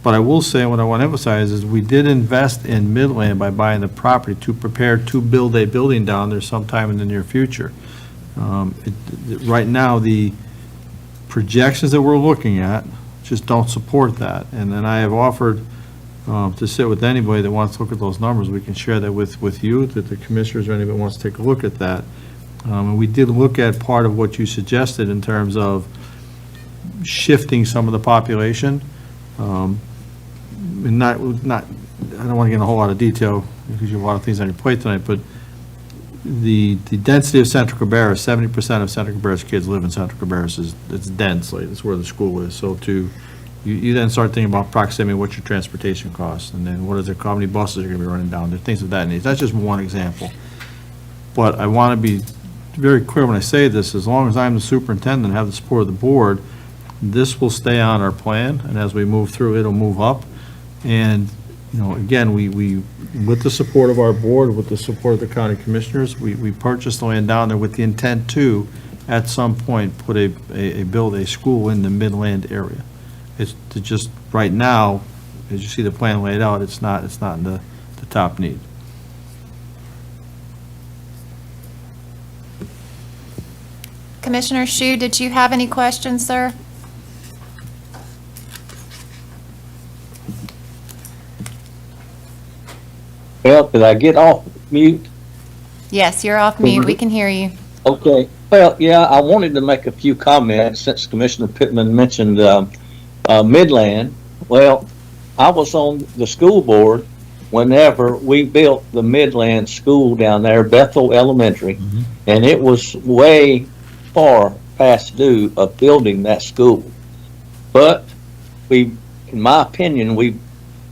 But I will say, what I want to emphasize is we did invest in Midland by buying the property to prepare to build a building down there sometime in the near future. Right now, the projections that we're looking at just don't support that. And then I have offered to sit with anybody that wants to look at those numbers. We can share that with you, that the commissioners or anybody wants to take a look at that. And we did look at part of what you suggested in terms of shifting some of the population. And I don't want to get in a whole lot of detail because you have a lot of things on your plate tonight, but the density of Central Cabarrus, 70% of Central Cabarrus kids live in Central Cabarrus. It's dense, like it's where the school is. So you then start thinking about proximity, what's your transportation costs, and then how many buses are going to be running down there, things of that nature. That's just one example. But I want to be very clear when I say this, as long as I'm the superintendent and have the support of the board, this will stay on our plan, and as we move through, it'll move up. And, again, we with the support of our board, with the support of the county commissioners, we purchased the land down there with the intent to, at some point, build a school in the Midland area. It's to just, right now, as you see the plan laid out, it's not in the top need. Commissioner Shu, did you have any questions, sir? Well, did I get off mute? Yes, you're off mute. We can hear you. Okay. Well, yeah, I wanted to make a few comments since Commissioner Pittman mentioned Midland. Well, I was on the school board whenever we built the Midland school down there, Bethel Elementary, and it was way far past due of building that school. But in my opinion, we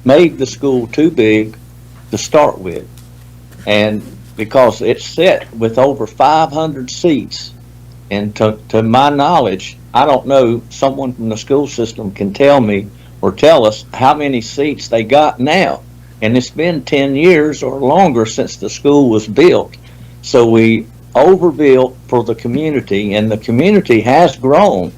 made the school too big to start with, and because it's set with over 500 seats, and to my knowledge, I don't know, someone from the school system can tell me or tell us how many seats they got now, and it's been 10 years or longer since the school was built. So we overbuilt for the community, and the community has grown,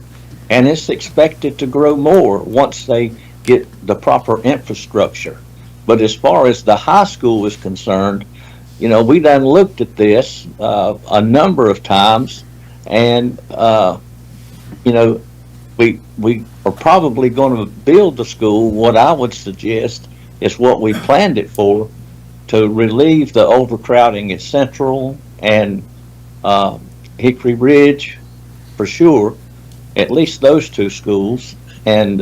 and it's expected to grow more once they get the proper infrastructure. But as far as the high school is concerned, we done looked at this a number of times, and we are probably going to build the school. What I would suggest is what we planned it for, to relieve the overcrowding at Central and Hickory Ridge, for sure, at least those two schools. And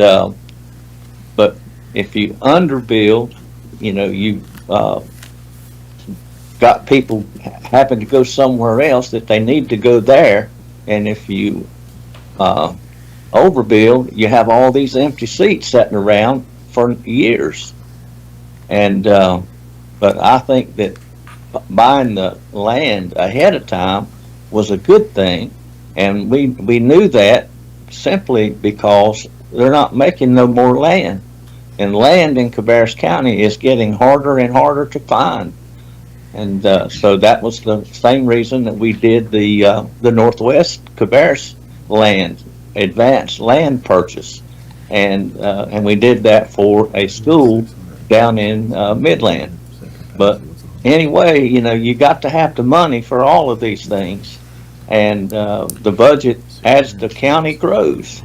but if you underbuild, you got people having to go somewhere else that they need to go there, and if you overbuild, you have all these empty seats sitting around for years. And but I think that buying the land ahead of time was a good thing, and we knew that simply because they're not making no more land. And land in Cabarrus County is getting harder and harder to find. And so that was the same reason that we did the Northwest Cabarrus land, advanced land purchase. And we did that for a school down in Midland. But anyway, you got to have the money for all of these things. And the budget, as the county grows,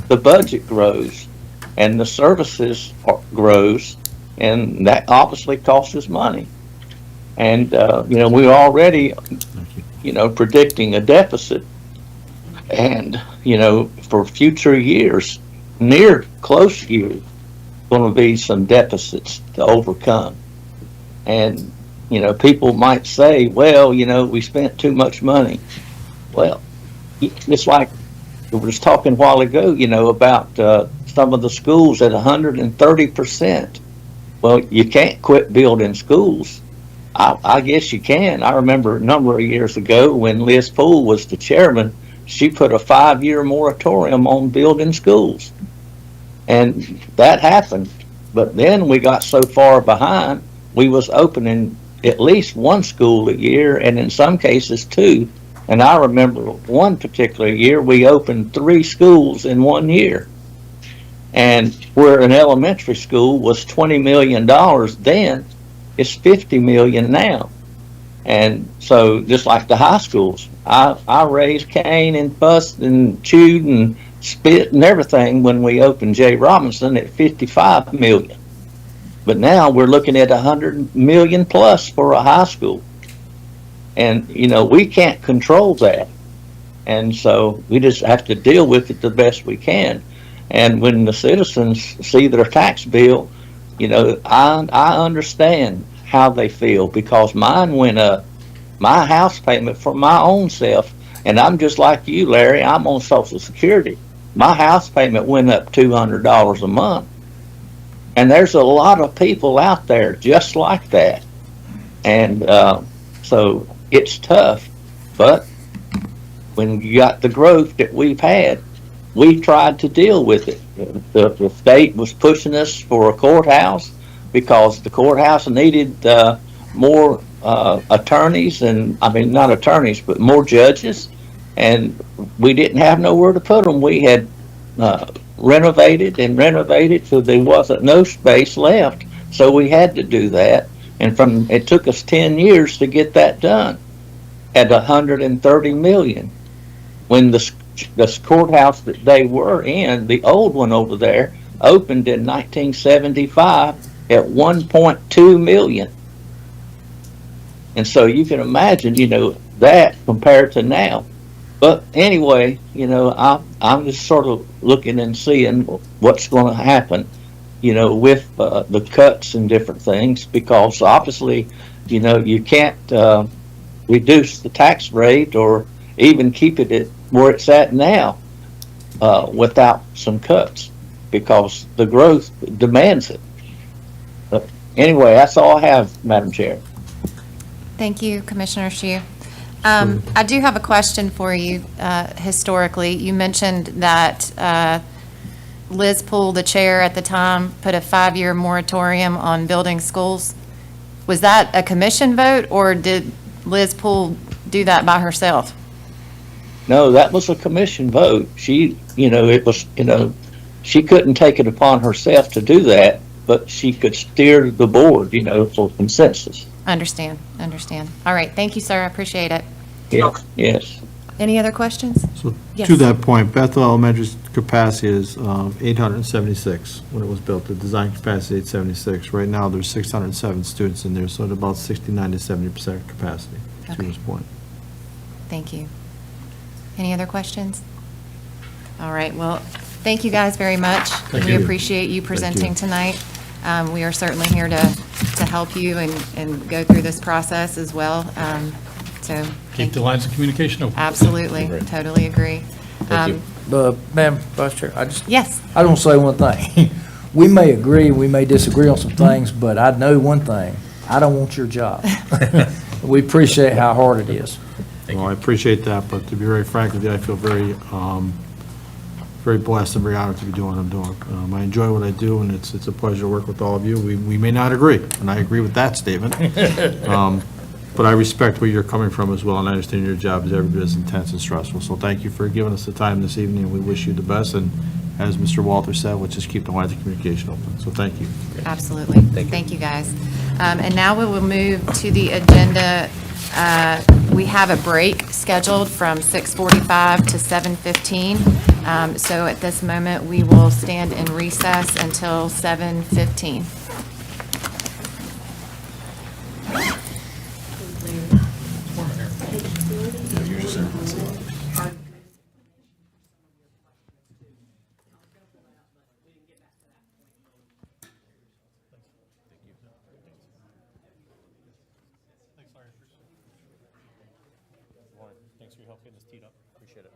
the budget grows, and the services grows, and that obviously costs us money. And, we're already, predicting a deficit. And, for future years, near close years, going to be some deficits to overcome. And, people might say, well, we spent too much money. Well, it's like we were just talking a while ago, about some of the schools at 130%. Well, you can't quit building schools. I guess you can. I remember a number of years ago when Liz Poole was the chairman, she put a 5-year moratorium on building schools. And that happened. But then we got so far behind, we was opening at least one school a year, and in some cases 2. And I remember one particular year, we opened 3 schools in 1 year. And where an elementary school was $20 million then, it's $50 million now. And so just like the high schools, I raised Cain and fussed and chewed and spit and everything when we opened J. Robinson at $55 million. But now we're looking at $100 million plus for a high school. And, we can't control that. And so we just have to deal with it the best we can. And when the citizens see their tax bill, I understand how they feel, because mine went up. My house payment for my own self, and I'm just like you, Larry, I'm on Social Security. My house payment went up $200 a month. And there's a lot of people out there just like that. And so it's tough, but when you got the growth that we've had, we tried to deal with it. The state was pushing us for a courthouse because the courthouse needed more attorneys, and I mean, not attorneys, but more judges, and we didn't have nowhere to put them. We had renovated so there wasn't no space left, so we had to do that. And it took us 10 years to get that done at $130 million. When the courthouse that they were in, the old one over there, opened in 1975 at $1.2 million. And so you can imagine, that compared to now. But anyway, I'm just sort of looking and seeing what's going to happen, with the cuts and different things, because obviously, you can't reduce the tax rate or even keep it at where it's at now without some cuts, because the growth demands it. But anyway, that's all I have, Madam Chair. Thank you, Commissioner Shue. I do have a question for you. Historically, you mentioned that Liz Poole, the chair at the time, put a 5-year moratorium on building schools. Was that a commission vote, or did Liz Poole do that by herself? No, that was a commission vote. She, it was, she couldn't take it upon herself to do that, but she could steer the board, for consensus. Understand. All right, thank you, sir, I appreciate it. Yeah. Yes. Any other questions? So Yes. to that point, Bethel Elementary's capacity is 876 when it was built. The design capacity is 876. Right now, there's 607 students in there, so at about 69 to 70% capacity, to Okay. this point. Thank you. Any other questions? All right, well, thank you guys very much. We appreciate you presenting tonight. We are certainly here to help you and go through this process as well. So, Keep thank the you. lines of communication open. Absolutely, totally agree. Thank you. Madam Vice Chair, Yes, I don't say one thing. We may agree, we may disagree on some things, but I know one thing, I don't want your job. We appreciate how hard it is. Well, I appreciate that, but to be very frank with you, I feel very, very blessed and very honored to be doing what I'm doing. I enjoy what I do, and it's a pleasure to work with all of you. We may not agree, and I agree with that statement. But I respect where you're coming from as well, and I understand your job is every bit as intense and stressful. So thank you for giving us the time this evening, and we wish you the best, and as Mr. Walter said, which is keep the lines of communication open. So thank you. Absolutely. Thank you, guys. And now we will move to the agenda. We have a break scheduled from 6:45 to 7:15. So at this moment, we will stand in recess until 7:15. Thanks for your help getting this teed up. Appreciate it.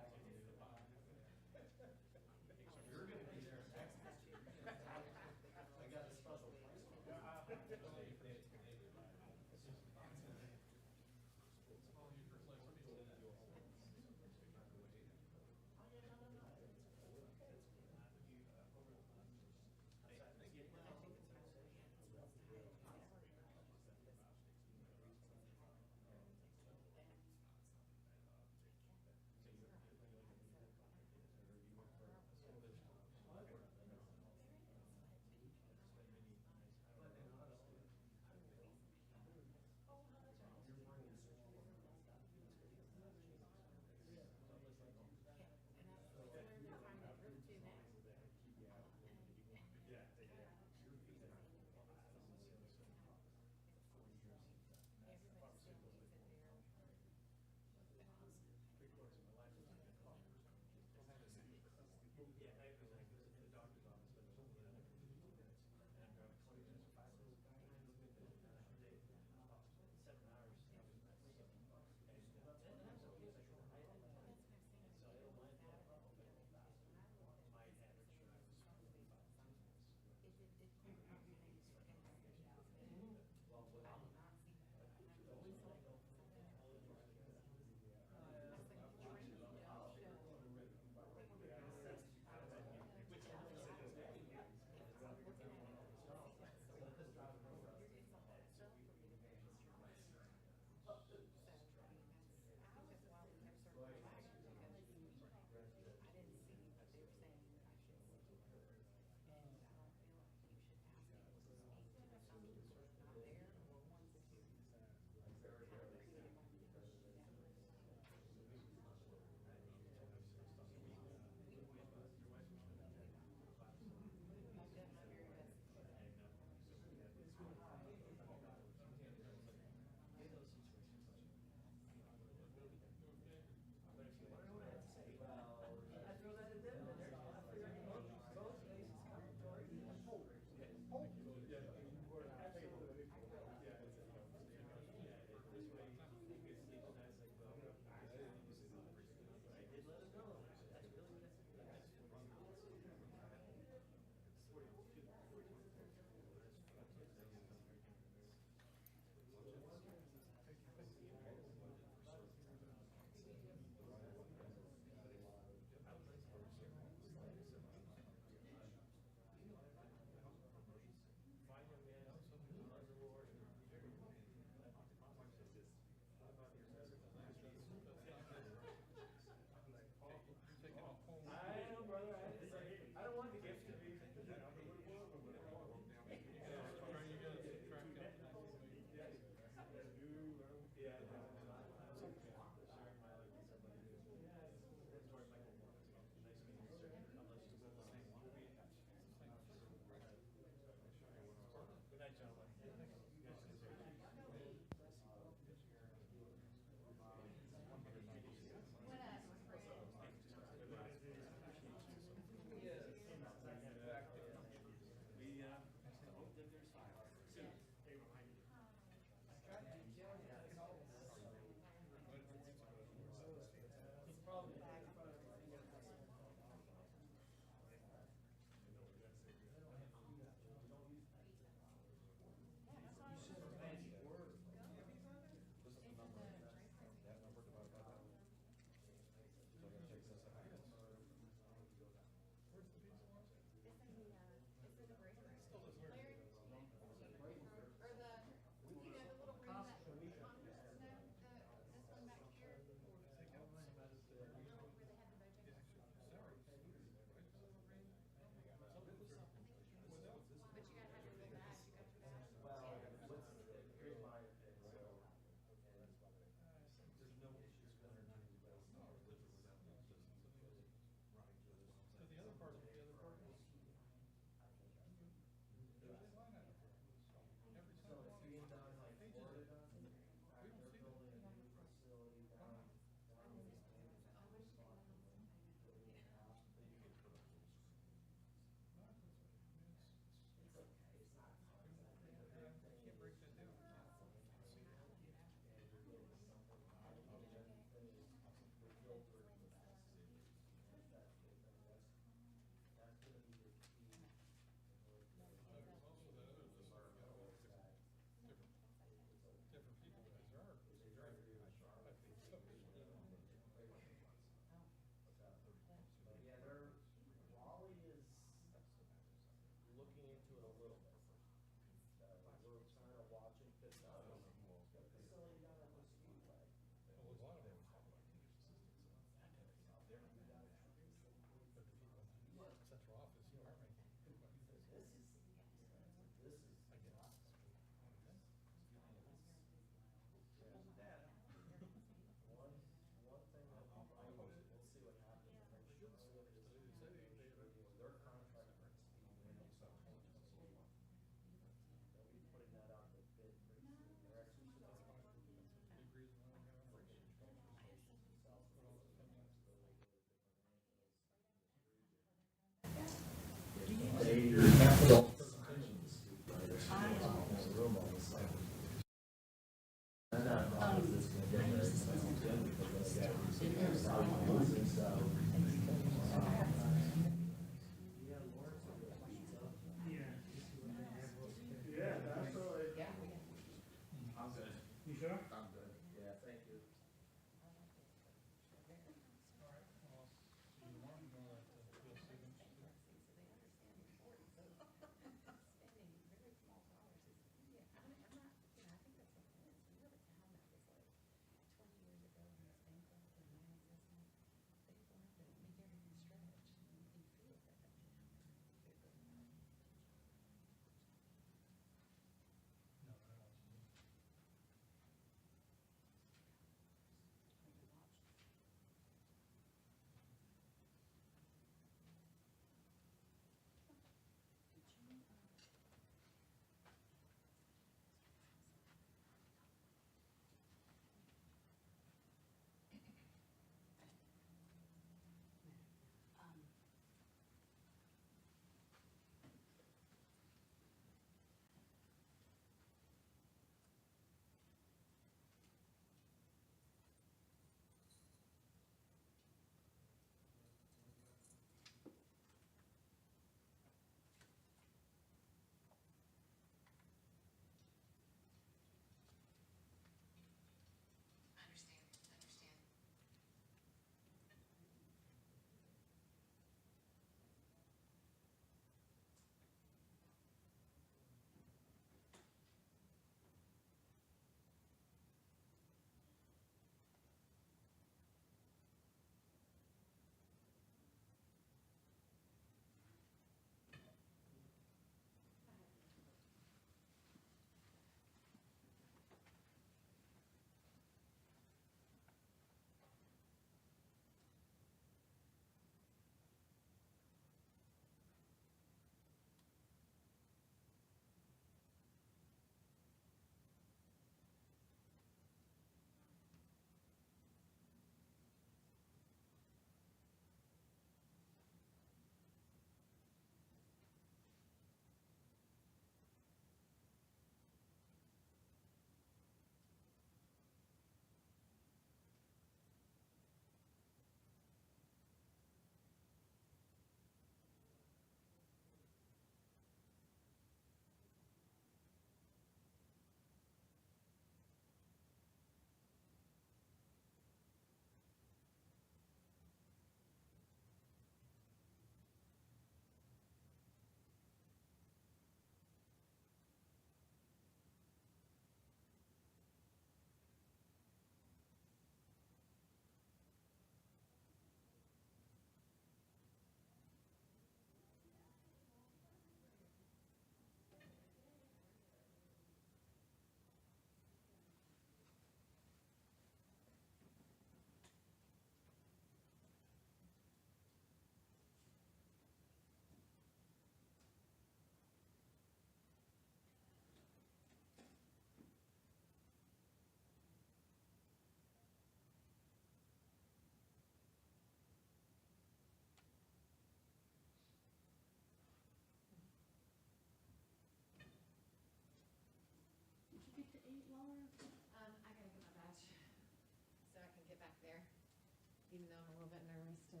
even though I'm a little bit nervous to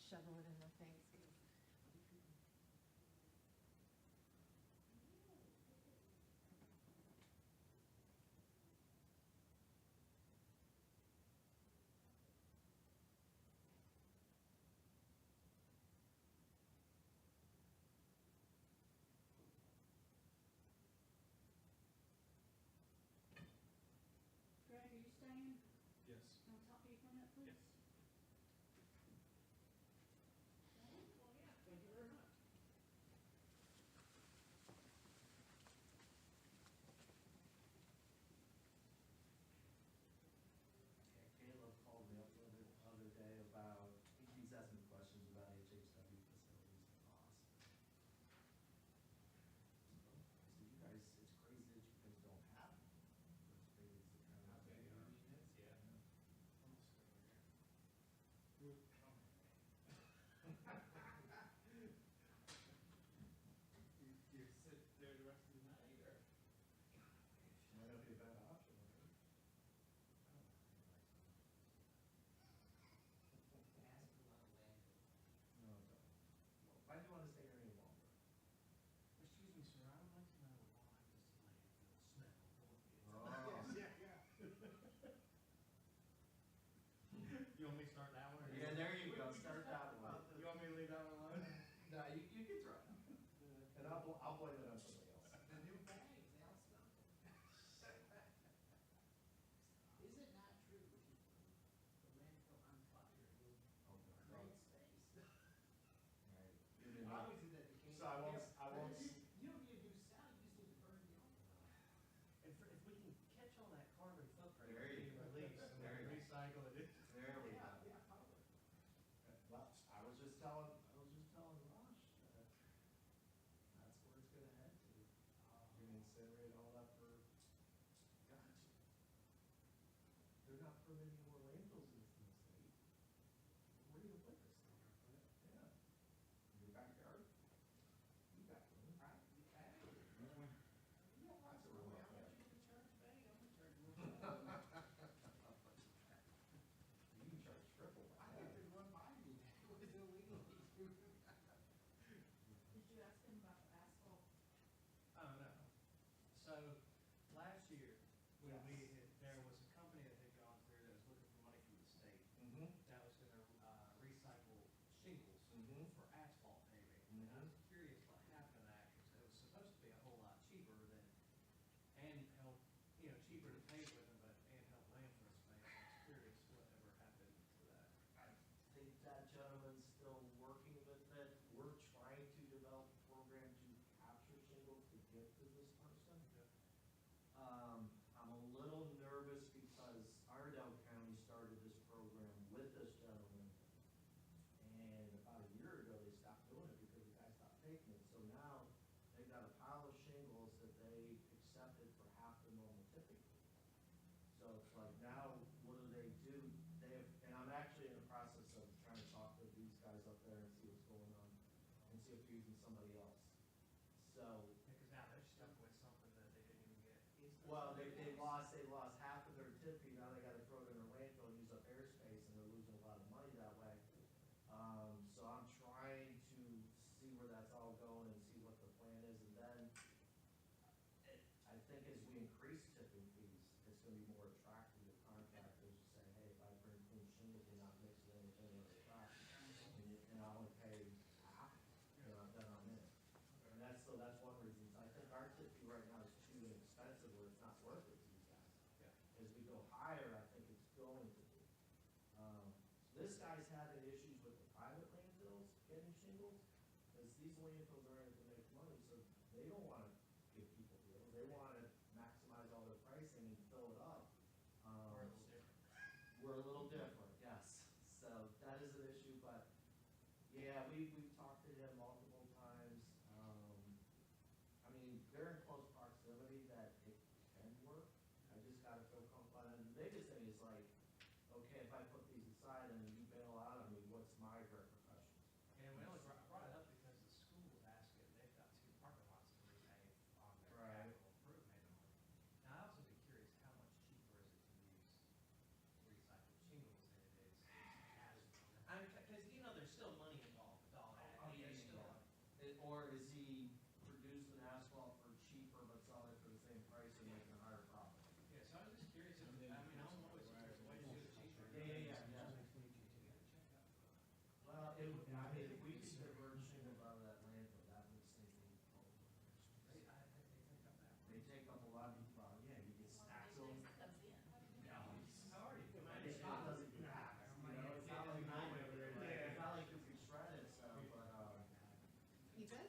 shovel it in the face. Greg, are you staying? Yes. Can I talk to you for a minute, please? Yes. Well, yeah, thank you very much. Caleb called me up the other day about, he's asking me questions about HHW facilities and costs. I said, you guys, it's crazy that you guys don't have them. It's crazy it's the kind of- Yeah. You sit there the rest of the night, or? Might not be a bad option, right? Ask a lot of land. No, don't. Well, why do you want to stay here any longer? Excuse me, sir, I would like to know why this landfill smell. Oh. Yeah. You want me to start that one? or- Yeah, there you go, start that one. You want me to leave that one alone? No, you can try it. And I'll blame it on somebody else. The new bags, they all smell. Is it not true that you put the landfill on fire, Oh, you'll create space? Right. Obviously that became. So I won't. You don't need to do salad, you just need to burn the oil. If we can catch all that carbon footprint, There you being go. released, and There you then go. recycle it. There we Yeah, go. yeah, probably. Well, I was just telling Rosh that that's where it's gonna head to. You're gonna incinerate all that for, gotcha. They're not permitting more landfills in the state. Where do you put this thing? Yeah. In your backyard? You got room. Right, you can. You got lots of room out there. You can charge triple. I think there's one by me that was illegal. Did you ask him about the asphalt? Oh, no. So, last year, when Yes. there was a company that had gone through that was looking for money from the state, Mm-hmm. that was gonna recycle shingles Mhm. for asphalt paving. And I was curious what happened to that, because it was supposed to be a whole lot cheaper than, and help, cheaper to pave with them, but, and help landfill space. I was curious whatever happened to that. I think that gentleman's still working with it. We're trying to develop a program to capture shingles to give to this person. I'm a little nervous because Iredell County started this program with this gentleman. And about a year ago, they stopped doing it because the guy stopped taking it. So now they've got a pile of shingles that they accepted for half the normal tipping fee. So it's like now, what do? And I'm actually in the process of trying to talk to these guys up there and see what's going on and see if they're using somebody else. So, Because now they're stuck with something that they didn't even get. well, they lost half of their tip fee, now they gotta throw it in a landfill and use up airspace, and they're losing a lot of money that way. So I'm trying to see where that's all going and see what the plan is, and then I think as we increase tipping fees, it's gonna be more attractive to contractors to say, hey, if I bring clean shingles, you're not mixing anything with the crap, and I only pay half, then I'm in. And that's one reason, I think our tip fee right now is too inexpensive, where it's not worth it to these guys. Yeah. As we go higher, I think it's going to be. This guy's having issues with the private landfills getting shingles, because these landfills are in it to make money, so they don't want to give people deals. They want to maximize all their pricing and fill it up. We're a little different. We're a little different, yes. So that is an issue, but yeah, we've talked to him multiple times. I mean, they're in close proximity that it can work. I just gotta feel comfortable. And the biggest thing is like, okay, if I put these aside and you bail out on me, what's my repercussions? And we only brought it up because the school was asking, they've got 2 parking lots to repave on their Right. capital improvement. Now, I'd also be curious, how much cheaper is it to use recycled shingles than it is as Or is he producing asphalt for cheaper but selling it for the same price and making a higher profit? Yeah, so I was just curious, I mean, I'm always, why did you do it cheaper? Yeah. Well, it would, I mean, if we could divert shingle out of that landfill, that would save me. They take up a lot of, well, yeah, you get stacks of them. No, it's already, it doesn't get hacked, you know, it's not like, it's not like if you shred it, so, but, You good?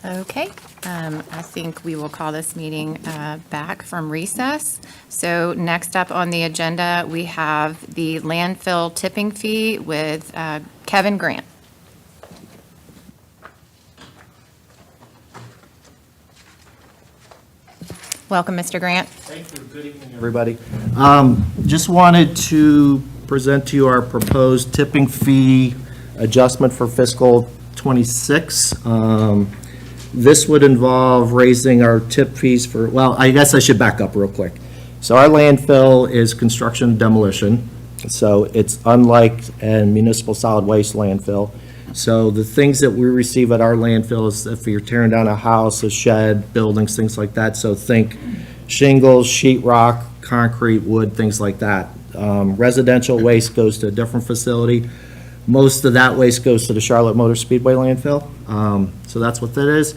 Okay, I think we will call this meeting back from recess. So next up on the agenda, we have the landfill tipping fee with Kevin Grant. Welcome, Mr. Grant. Thank you. Good evening, everybody. Just wanted to present to you our proposed tipping fee adjustment for fiscal '26. This would involve raising our tip fees for, well, I guess I should back up real quick. So our landfill is construction and demolition, so it's unlike a municipal solid waste landfill. So the things that we receive at our landfill is if you're tearing down a house, a shed, buildings, things like that, so think shingles, sheetrock, concrete, wood, things like that. Residential waste goes to a different facility. Most of that waste goes to the Charlotte Motor Speedway landfill, so that's what that is.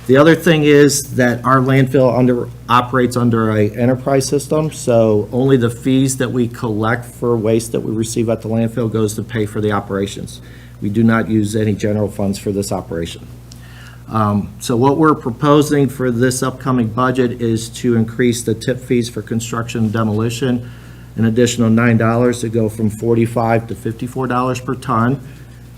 The other thing is that our landfill operates under an enterprise system, so only the fees that we collect for waste that we receive at the landfill goes to pay for the operations. We do not use any general funds for this operation. So what we're proposing for this upcoming budget is to increase the tip fees for construction and demolition an additional $9 to go from $45 to $54 per ton.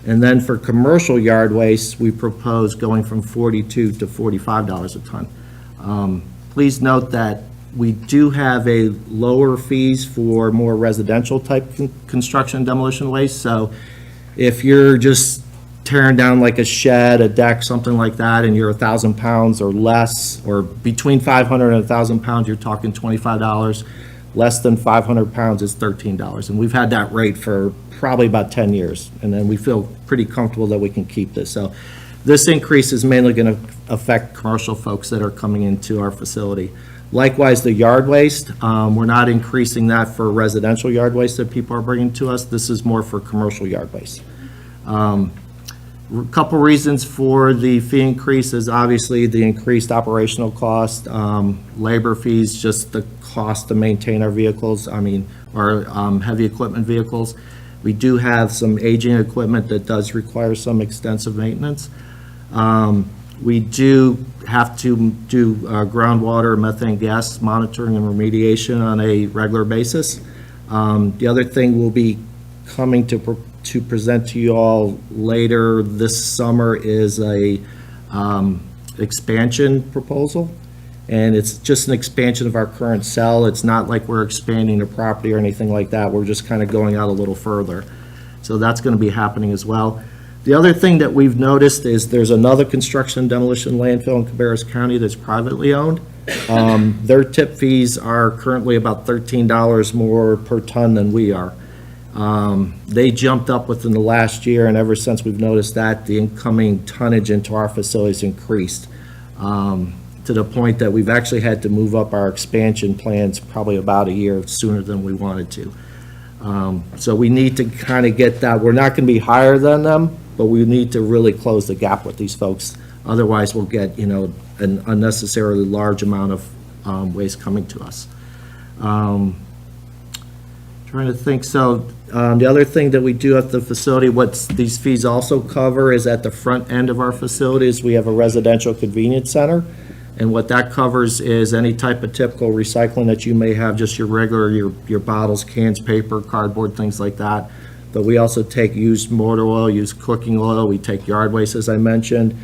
And then for commercial yard waste, we propose going from $42 to $45 a ton. Please note that we do have a lower fees for more residential type construction and demolition waste. So if you're just tearing down like a shed, a deck, something like that, and you're 1,000 pounds or less, or between 500 and 1,000 pounds, you're talking $25. Less than 500 pounds is $13. And we've had that rate for probably about 10 years. And then we feel pretty comfortable that we can keep this. So this increase is mainly going to affect commercial folks that are coming into our facility. Likewise, the yard waste, we're not increasing that for residential yard waste that people are bringing to us. This is more for commercial yard waste. A couple reasons for the fee increase is obviously the increased operational cost, labor fees, just the cost to maintain our vehicles, our heavy equipment vehicles. We do have some aging equipment that does require some extensive maintenance. We do have to do groundwater, methane gas monitoring and remediation on a regular basis. The other thing we'll be coming to present to you all later this summer is a expansion proposal. And it's just an expansion of our current cell. It's not like we're expanding the property or anything like that. We're just kind of going out a little further. So that's going to be happening as well. The other thing that we've noticed is there's another construction and demolition landfill in Cabarrus County that's privately owned. Their tip fees are currently about $13 more per ton than we are. They jumped up within the last year, and ever since we've noticed that, the incoming tonnage into our facilities increased to the point that we've actually had to move up our expansion plans probably about a year sooner than we wanted to. So we need to kind of get that. We're not going to be higher than them, but we need to really close the gap with these folks. Otherwise, we'll get, an unnecessarily large amount of waste coming to us. Trying to think. So the other thing that we do at the facility, what these fees also cover is at the front end of our facilities, we have a residential convenience center. And what that covers is any type of typical recycling that you may have, just your regular, your bottles, cans, paper, cardboard, things like that. But we also take used motor oil, used cooking oil, we take yard waste, as I mentioned,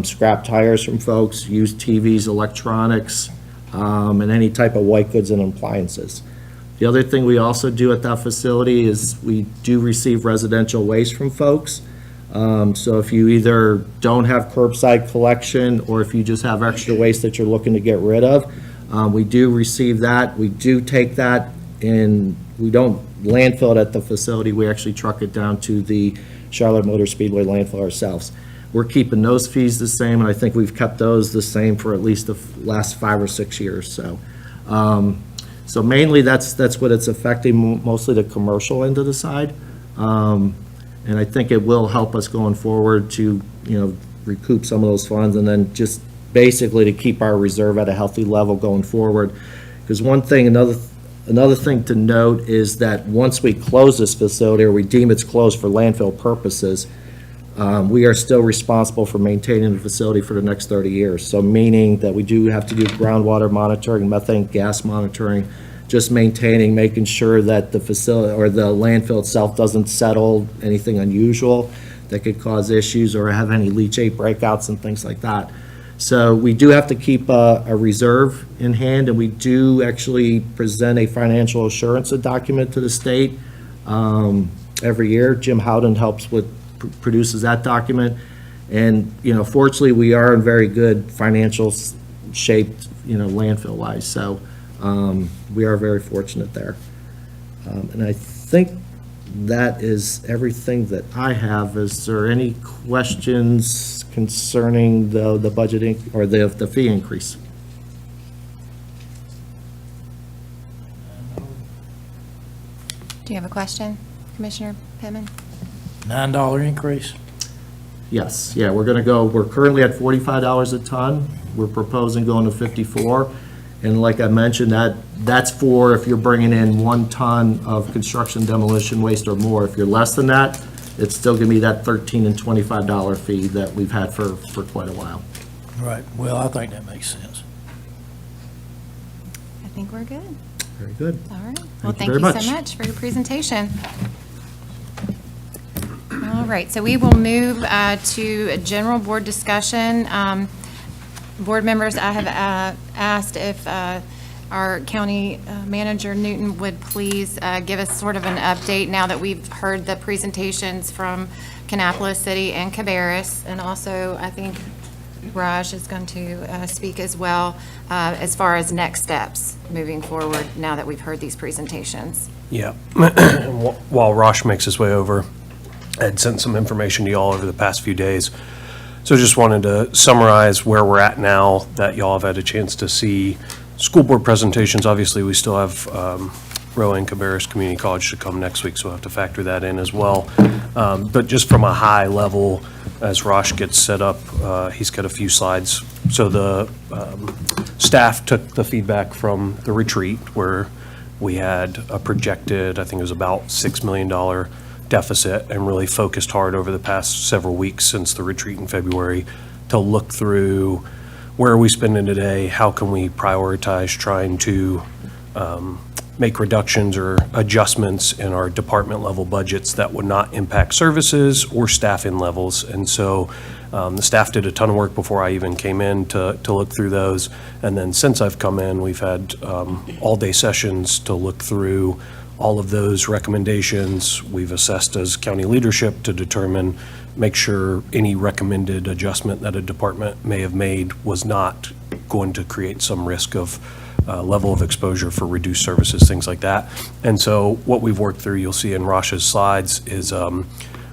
scrap tires from folks, used TVs, electronics, and any type of white goods and appliances. The other thing we also do at that facility is we do receive residential waste from folks. So if you either don't have curbside collection or if you just have extra waste that you're looking to get rid of, we do receive that. We do take that and we don't landfill it at the facility. We actually truck it down to the Charlotte Motor Speedway landfill ourselves. We're keeping those fees the same, and I think we've kept those the same for at least the last 5 or 6 years. So, so mainly that's what it's affecting, mostly the commercial end of the side. And I think it will help us going forward to, recoup some of those funds and then just basically to keep our reserve at a healthy level going forward. Because another thing to note is that once we close this facility or we deem it's closed for landfill purposes, we are still responsible for maintaining the facility for the next 30 years. So meaning that we do have to do groundwater monitoring, methane gas monitoring, just maintaining, making sure that the facility or the landfill itself doesn't settle anything unusual that could cause issues or have any leachate breakouts and things like that. So we do have to keep a reserve in hand, and we do actually present a financial assurance document to the state every year. Jim Howden helps with, produces that document. And, fortunately, we are in very good financial shape, landfill-wise. So we are very fortunate there. And I think that is everything that I have. Is there any questions concerning the budget or the fee increase? Do you have a question, Commissioner Pittman? $9 increase? Yes, yeah, we're currently at $45 a ton. We're proposing going to 54. And like I mentioned, that's for if you're bringing in 1 ton of construction demolition waste or more. If you're less than that, it's still gonna be that $13 and $25 fee that we've had for quite a while. Right, well, I think that makes sense. I think we're good. Very good. All right. Well, Thank you thank very you much. so much for your presentation. All right, so we will move to a general board discussion. Board members, I have asked if our county manager, Newton, would please give us sort of an update now that we've heard the presentations from Kannapolis City and Cabarrus. And also, I think Raj is going to speak as well as far as next steps moving forward now that we've heard these presentations. Yeah. While Rosh makes his way over, I had sent some information to y'all over the past few days. So just wanted to summarize where we're at now that y'all have had a chance to see school board presentations. Obviously, we still have Rowan and Cabarrus Community College to come next week, so we'll have to factor that in as well. But just from a high level, as Rosh gets set up, he's got a few slides. So the staff took the feedback from the retreat where we had a projected, I think it was about $6 million deficit, and really focused hard over the past several weeks since the retreat in February to look through where are we spending today, how can we prioritize trying to make reductions or adjustments in our department level budgets that would not impact services or staffing levels. And so the staff did a ton of work before I even came in to look through those. And then since I've come in, we've had all-day sessions to look through all of those recommendations. We've assessed as county leadership to determine, make sure any recommended adjustment that a department may have made was not going to create some risk of level of exposure for reduced services, things like that. And so what we've worked through, you'll see in Rosh's slides, is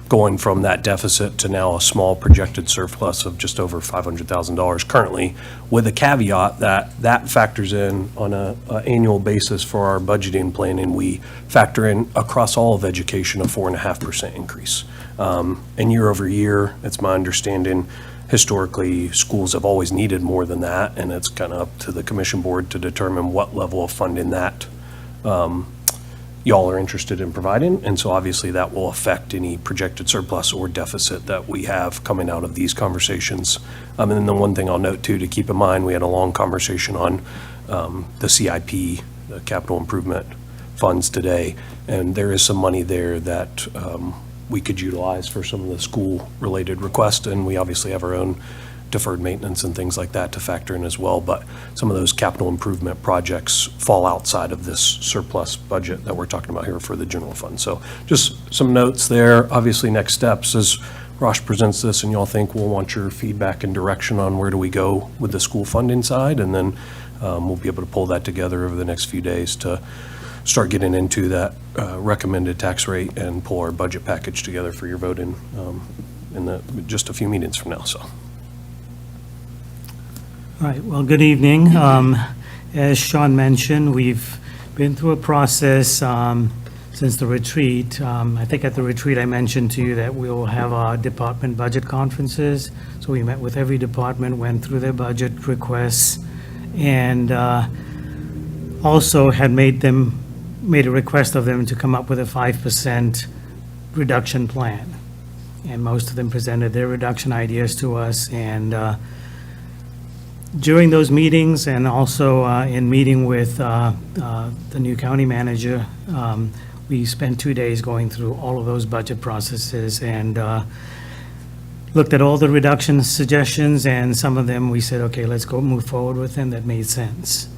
going from that deficit to now a small projected surplus of just over $500,000 currently, with a caveat that that factors in on an annual basis for our budgeting planning. We factor in across all of education a 4.5% increase. And year over year, it's my understanding, historically, schools have always needed more than that, and it's kind of up to the commission board to determine what level of funding that y'all are interested in providing. And so obviously that will affect any projected surplus or deficit that we have coming out of these conversations. And then the one thing I'll note too, to keep in mind, we had a long conversation on the CIP, the capital improvement funds today, and there is some money there that we could utilize for some of the school-related requests, and we obviously have our own deferred maintenance and things like that to factor in as well, but some of those capital improvement projects fall outside of this surplus budget that we're talking about here for the general fund. So just some notes there. Obviously, next steps as Rosh presents this and y'all think we'll want your feedback and direction on where do we go with the school funding side, and then we'll be able to pull that together over the next few days to start getting into that recommended tax rate and pull our budget package together for your voting in just a few meetings from now. So. All right, well, good evening. As Sean mentioned, we've been through a process since the retreat. I think at the retreat I mentioned to you that we will have our department budget conferences. So we met with every department, went through their budget requests, and also had made a request of them to come up with a 5% reduction plan. and most of them presented their reduction ideas to us. And during those meetings, and also in meeting with the new county manager, we spent 2 days going through all of those budget processes and looked at all the reduction suggestions, and some of them we said, okay, let's go move forward with them. That made sense.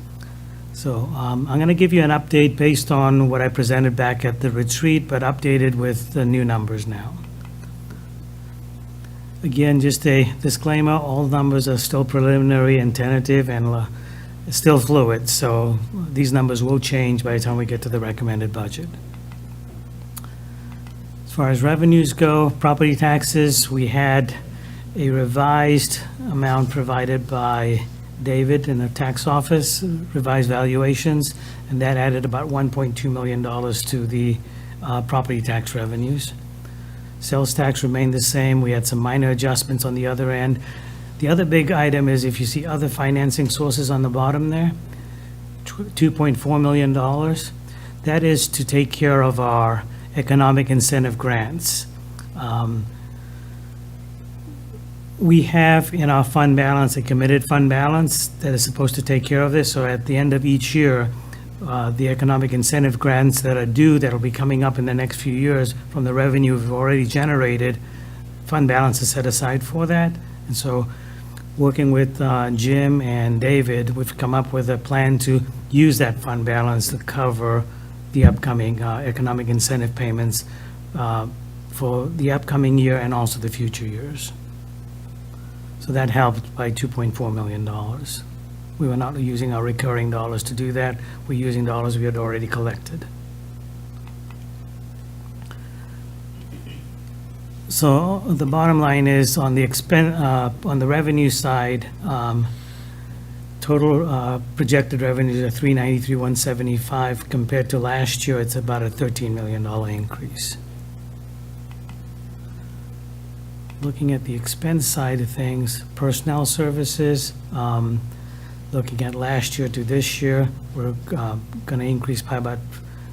So I'm going to give you an update based on what I presented back at the retreat, but updated with the new numbers now. Again, just a disclaimer, all numbers are still preliminary and tentative and still fluid, so these numbers will change by the time we get to the recommended budget. As far as revenues go, property taxes, we had a revised amount provided by David in the tax office, revised valuations, and that added about $1.2 million to the property tax revenues. Sales tax remained the same. We had some minor adjustments on the other end. The other big item is if you see other financing sources on the bottom there, $2.4 million. That is to take care of our economic incentive grants. We have in our fund balance, a committed fund balance that is supposed to take care of this. So at the end of each year, the economic incentive grants that are due, that'll be coming up in the next few years from the revenue we've already generated, fund balance is set aside for that. And so working with Jim and David, we've come up with a plan to use that fund balance to cover the upcoming economic incentive payments for the upcoming year and also the future years. So that helped by $2.4 million. We were not using our recurring dollars to do that. We're using dollars we had already collected. So the bottom line is on the on the revenue side, total projected revenues are $393,175. Compared to last year, it's about a $13 million increase. Looking at the expense side of things, personnel services, looking at last year to this year, we're going to increase by about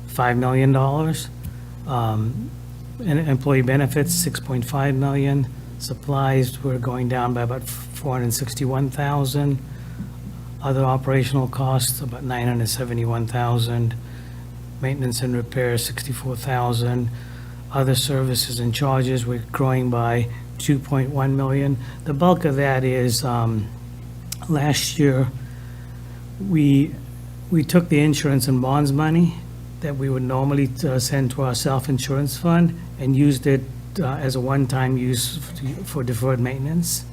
$5 million. And employee benefits, $6.5 million. Supplies, we're going down by about $461,000. Other operational costs, about $971,000. Maintenance and repairs, $64,000. Other services and charges, we're growing by $2.1 million. The bulk of that is last year, we took the insurance and bonds money that we would normally send to our self-insurance fund and used it as a one-time use for deferred maintenance.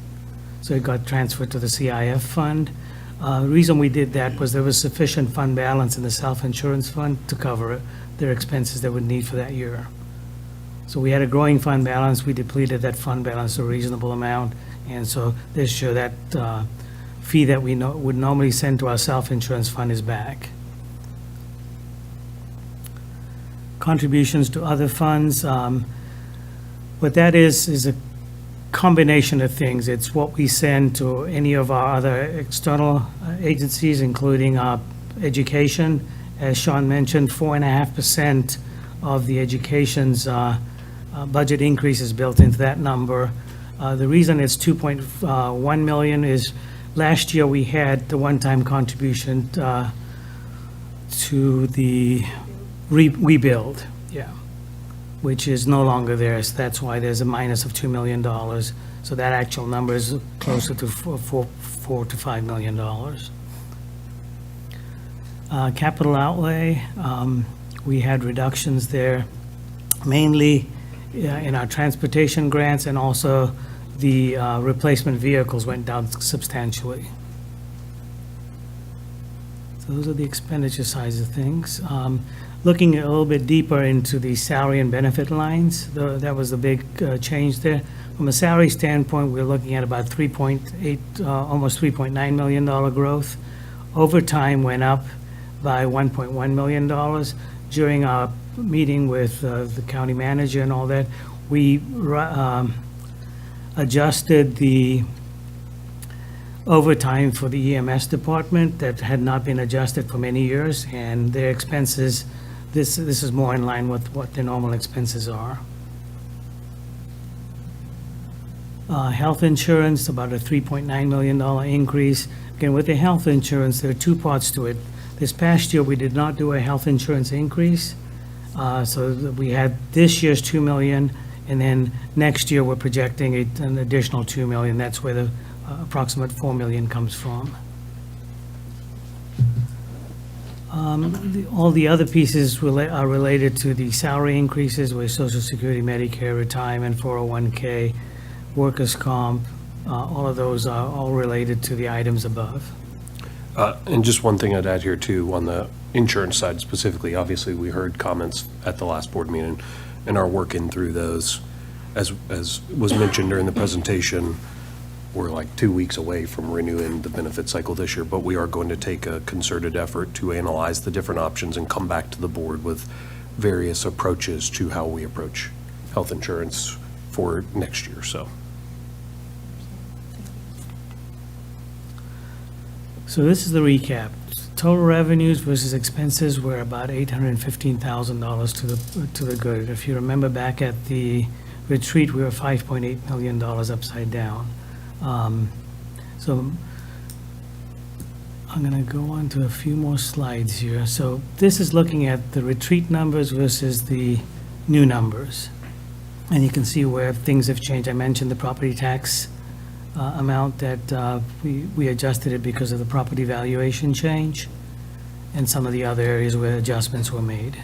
So it got transferred to the CIF fund. The reason we did that was there was sufficient fund balance in the self-insurance fund to cover their expenses they would need for that year. So we had a growing fund balance. We depleted that fund balance a reasonable amount. And so this year, that fee that we would normally send to our self-insurance fund is back. Contributions to other funds. What that is a combination of things. It's what we send to any of our other external agencies, including education. As Sean mentioned, 4.5% of the education's budget increase is built into that number. The reason it's 2.1 million is last year we had the one-time contribution to the rebuild, which is no longer there. So that's why there's a minus of $2 million. So that actual number is closer to $4 to $5 million. Capital outlay, we had reductions there, mainly in our transportation grants, and also the replacement vehicles went down substantially. So those are the expenditure sides of things. Looking a little bit deeper into the salary and benefit lines, that was the big change there. From a salary standpoint, we're looking at about 3.8, almost $3.9 million growth. Overtime went up by $1.1 million. During our meeting with the county manager and all that, we adjusted the overtime for the EMS department that had not been adjusted for many years, and their expenses, this is more in line with what their normal expenses are. Health insurance, about a $3.9 million increase. Again, with the health insurance, there are two parts to it. This past year, we did not do a health insurance increase. So we had this year's 2 million, and then next year, we're projecting an additional 2 million. That's where the approximate 4 million comes from. All the other pieces are related to the salary increases with Social Security, Medicare, retirement, 401K, workers' comp. All of those are all related to the items above. And just one thing I'd add here too, on the insurance side specifically, obviously, we heard comments at the last board meeting and are working through those. As was mentioned during the presentation, we're like 2 weeks away from renewing the benefit cycle this year, but we are going to take a concerted effort to analyze the different options and come back to the board with various approaches to how we approach health insurance for next year, so. So this is the recap. Total revenues versus expenses were about $815,000 to the good. If you remember back at the retreat, we were $5.8 million upside down. So I'm going to go on to a few more slides here. So this is looking at the retreat numbers versus the new numbers. And you can see where things have changed. I mentioned the property tax amount that we adjusted it because of the property valuation change, and some of the other areas where adjustments were made.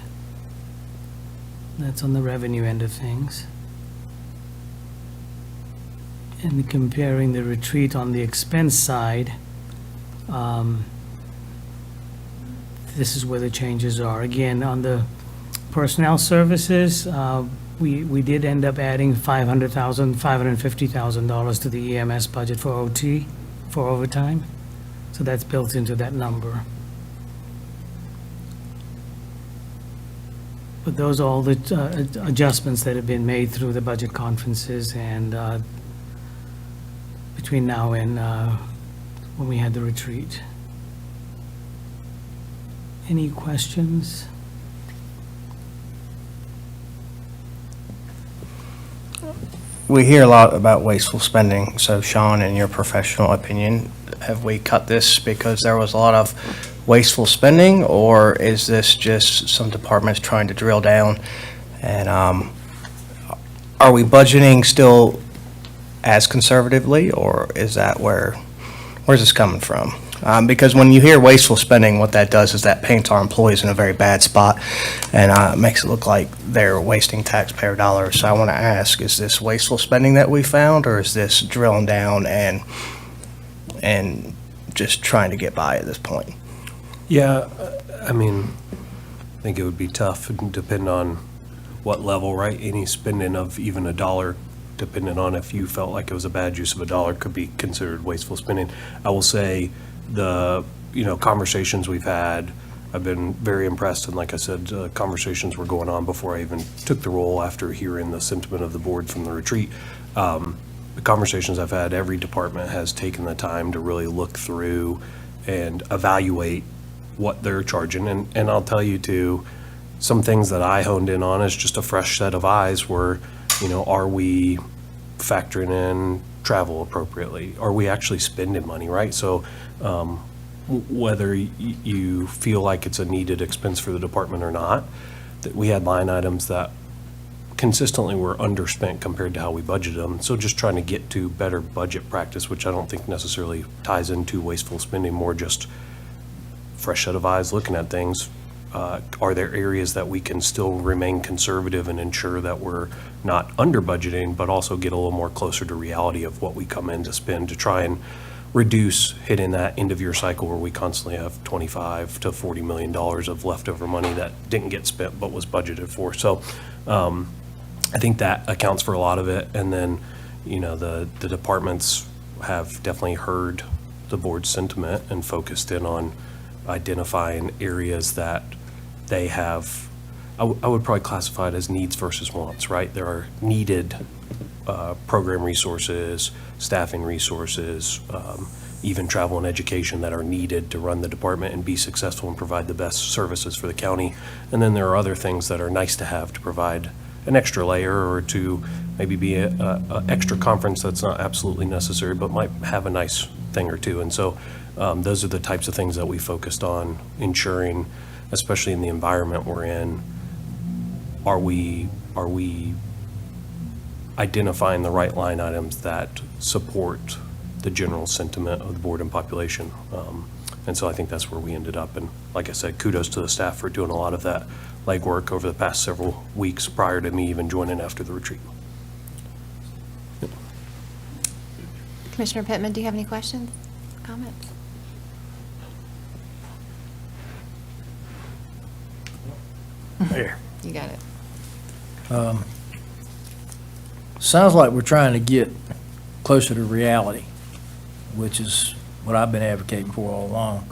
That's on the revenue end of things. And comparing the retreat on the expense side, this is where the changes are. Again, on the personnel services, we did end up adding $550,000 to the EMS budget for OT, for overtime. So that's built into that number. But those are all the adjustments that have been made through the budget conferences and between now and when we had the retreat. Any questions? We hear a lot about wasteful spending, so Sean, in your professional opinion, have we cut this because there was a lot of wasteful spending, or is this just some departments trying to drill down? And are we budgeting still as conservatively, or is that where's this coming from? Because when you hear wasteful spending, what that does is that paints our employees in a very bad spot and makes it look like they're wasting taxpayer dollars. So I want to ask, is this wasteful spending that we found, or is this drilling down and just trying to get by at this point? Yeah, I mean, I think it would be tough, depending on what level, right? Any spending of even a dollar, depending on if you felt like it was a bad use of a dollar, could be considered wasteful spending. I will say the, conversations we've had, I've been very impressed, and like I said, conversations were going on before I even took the role after hearing the sentiment of the board from the retreat. The conversations I've had, every department has taken the time to really look through and evaluate what they're charging. And I'll tell you too, some things that I honed in on as just a fresh set of eyes were, are we factoring in travel appropriately? Are we actually spending money, right? So whether you feel like it's a needed expense for the department or not, that we had line items that consistently were underspent compared to how we budgeted them. So just trying to get to better budget practice, which I don't think necessarily ties into wasteful spending, more just fresh set of eyes looking at things. Are there areas that we can still remain conservative and ensure that we're not under budgeting, but also get a little more closer to reality of what we come in to spend, to try and reduce hitting that end of year cycle where we constantly have $25 to $40 million of leftover money that didn't get spent but was budgeted for. So I think that accounts for a lot of it. And then, the departments have definitely heard the board's sentiment and focused in on identifying areas that they have. I would probably classify it as needs versus wants, right? There are needed program resources, staffing resources, even travel and education that are needed to run the department and be successful and provide the best services for the county. And then there are other things that are nice to have to provide an extra layer, or to maybe be a extra conference that's not absolutely necessary, but might have a nice thing or two. And so those are the types of things that we focused on ensuring, especially in the environment we're in. Are we identifying the right line items that support the general sentiment of the board and population? And so I think that's where we ended up. And like I said, kudos to the staff for doing a lot of that legwork over the past several weeks prior to me even joining after the retreat. Commissioner Pittman, do you have any questions, comments? There. You got it. Sounds like we're trying to get closer to reality, which is what I've been advocating for all along.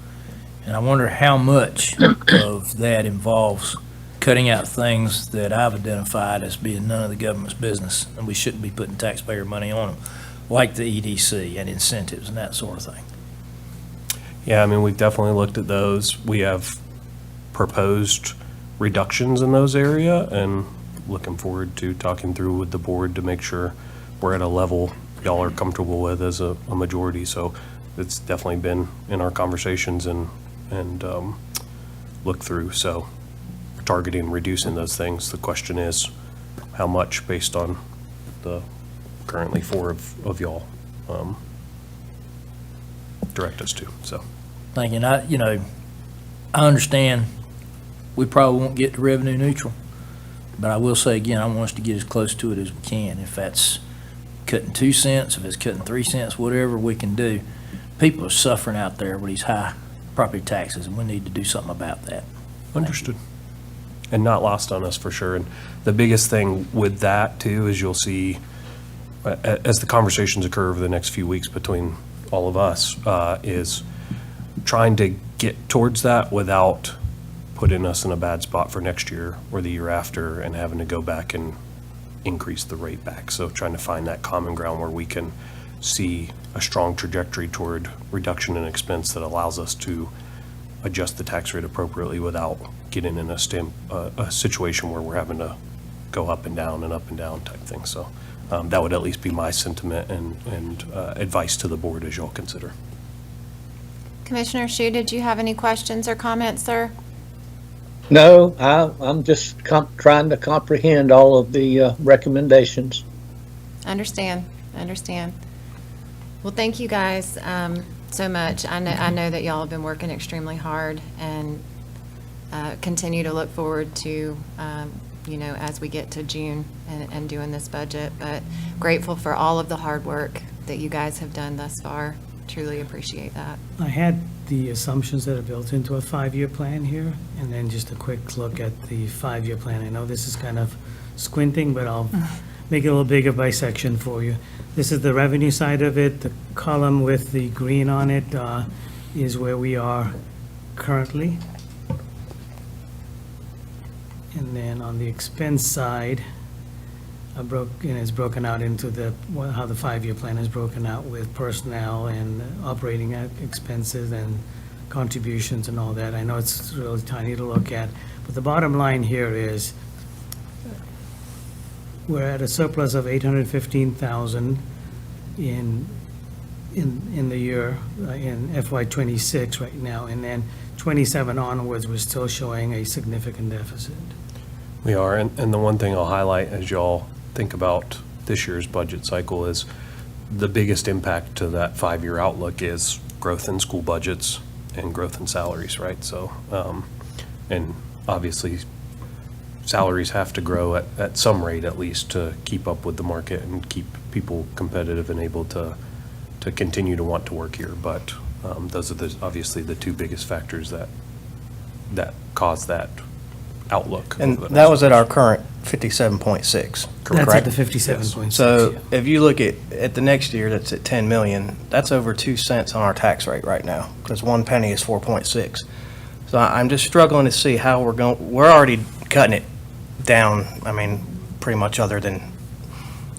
And I wonder how much of that involves cutting out things that I've identified as being none of the government's business, and we shouldn't be putting taxpayer money on them, like the EDC and incentives and that sort of thing. Yeah, I mean, we've definitely looked at those. We have proposed reductions in those area, and looking forward to talking through with the board to make sure we're at a level y'all are comfortable with as a majority. So it's definitely been in our conversations and look through. So we're targeting reducing those things. The question is how much based on the currently 4 of y'all direct us to. So Thank you. And I understand we probably won't get to revenue neutral, but I will say again, I want us to get as close to it as we can. If that's cutting 2 cents, if it's cutting 3 cents, whatever we can do. People are suffering out there with these high property taxes, and we need to do something about that. understood. And not lost on us for sure. And the biggest thing with that too is you'll see as the conversations occur over the next few weeks between all of us is trying to get towards that without putting us in a bad spot for next year or the year after and having to go back and increase the rate back. So trying to find that common ground where we can see a strong trajectory toward reduction in expense that allows us to adjust the tax rate appropriately without getting in a situation where we're having to go up and down type thing. So that would at least be my sentiment and advice to the board as y'all consider. Commissioner Shu, did you have any questions or comments, sir? No, I'm just trying to comprehend all of the recommendations. Understand. Well, thank you guys so much. I know that y'all have been working extremely hard and continue to look forward to, as we get to June and doing this budget. But grateful for all of the hard work that you guys have done thus far. Truly appreciate that. I had the assumptions that are built into a 5-year plan here, and then just a quick look at the 5-year plan. I know this is kind of squinting, but I'll make it a little bigger by section for you. This is the revenue side of it. The column with the green on it is where we are currently. And then on the expense side, it's broken out into how the 5-year plan is broken out with personnel and operating expenses and contributions and all that. I know it's really tiny to look at, but the bottom line here is we're at a surplus of $815,000 in the year, in FY '26 right now, and then '27 onwards, we're still showing a significant deficit. We are, and the one thing I'll highlight as y'all think about this year's budget cycle is the biggest impact to that 5-year outlook is growth in school budgets and growth in salaries, right? So, and obviously, salaries have to grow at some rate at least to keep up with the market and keep people competitive and able to continue to want to work here. But those are obviously the 2 biggest factors that cause that outlook. And that was at our current 57.6, correct? That's at the 57.6. So yeah. if you look at the next year, that's at 10 million, that's over 2 cents on our tax rate right now, because 1 penny is 4.6. So I'm just struggling to see how we're already cutting it down, I mean, pretty much other than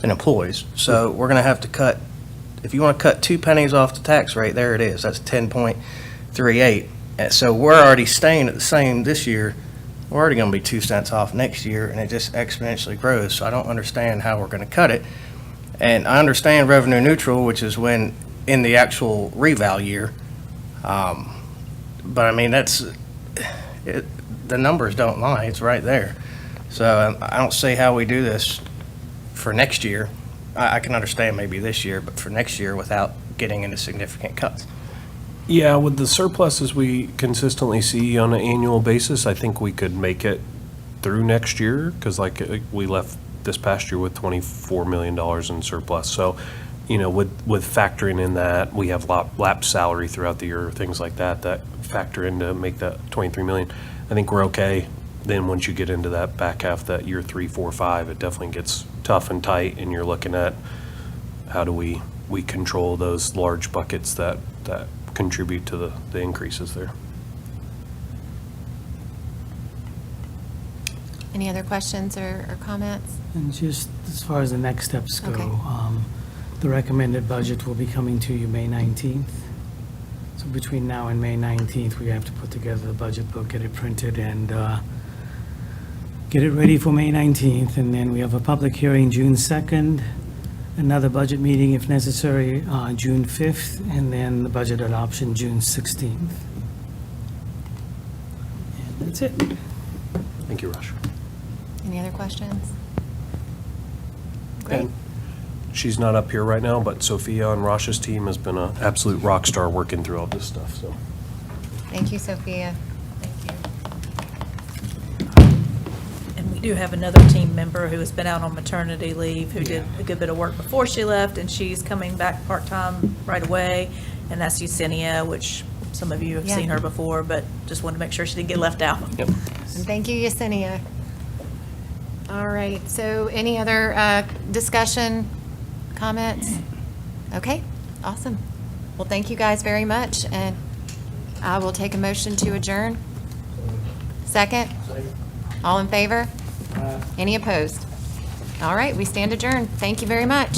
employees. So we're gonna have to cut, if you wanna cut 2 pennies off the tax rate, there it is, that's 10.38. So we're already staying at the same this year we're already gonna be 2 cents off next year, and it just exponentially grows, so I don't understand how we're gonna cut it. And I understand revenue neutral, which is when, in the actual reval year, but I mean, the numbers don't lie, it's right there. So I don't see how we do this for next year. I can understand maybe this year, but for next year without getting into significant cuts. Yeah, with the surpluses we consistently see on an annual basis, I think we could make it through next year, because like we left this past year with $24 million in surplus. So, you know, with factoring in that, we have lapsed salary throughout the year, things like that, that factor in to make that 23 million. I think we're okay. Then once you get into that back half, that year 3, 4, 5, it definitely gets tough and tight, and you're looking at how do we control those large buckets that contribute to the increases there. Any other questions or comments? And just as far as the next steps go, Okay. The recommended budget will be coming to you May 19th. So between now and May 19th, we have to put together the budget book, get it printed, and get it ready for May 19th. And then we have a public hearing June 2nd, another budget meeting if necessary, June 5th, and then the budget adoption June 16th. And that's it. Thank you, Rush. Any other questions? Great. And she's not up here right now, but Sophia on Rosh's team has been an absolute rock star working through all this stuff, so. Thank you, Sophia. And we do have another team member who has been out on maternity leave, who did a good bit of work before she left, and she's coming back part-time right away, and that's Yesenia, which some of you have Yeah. seen her before, but just wanted to make sure she didn't get left out. Yep. And thank you, Yesenia. All right, so any other discussion, comments? Okay, awesome. Well, thank you guys very much, and I will take a motion to adjourn. Second? All in favor? Any opposed? All right, we stand adjourned. Thank you very much.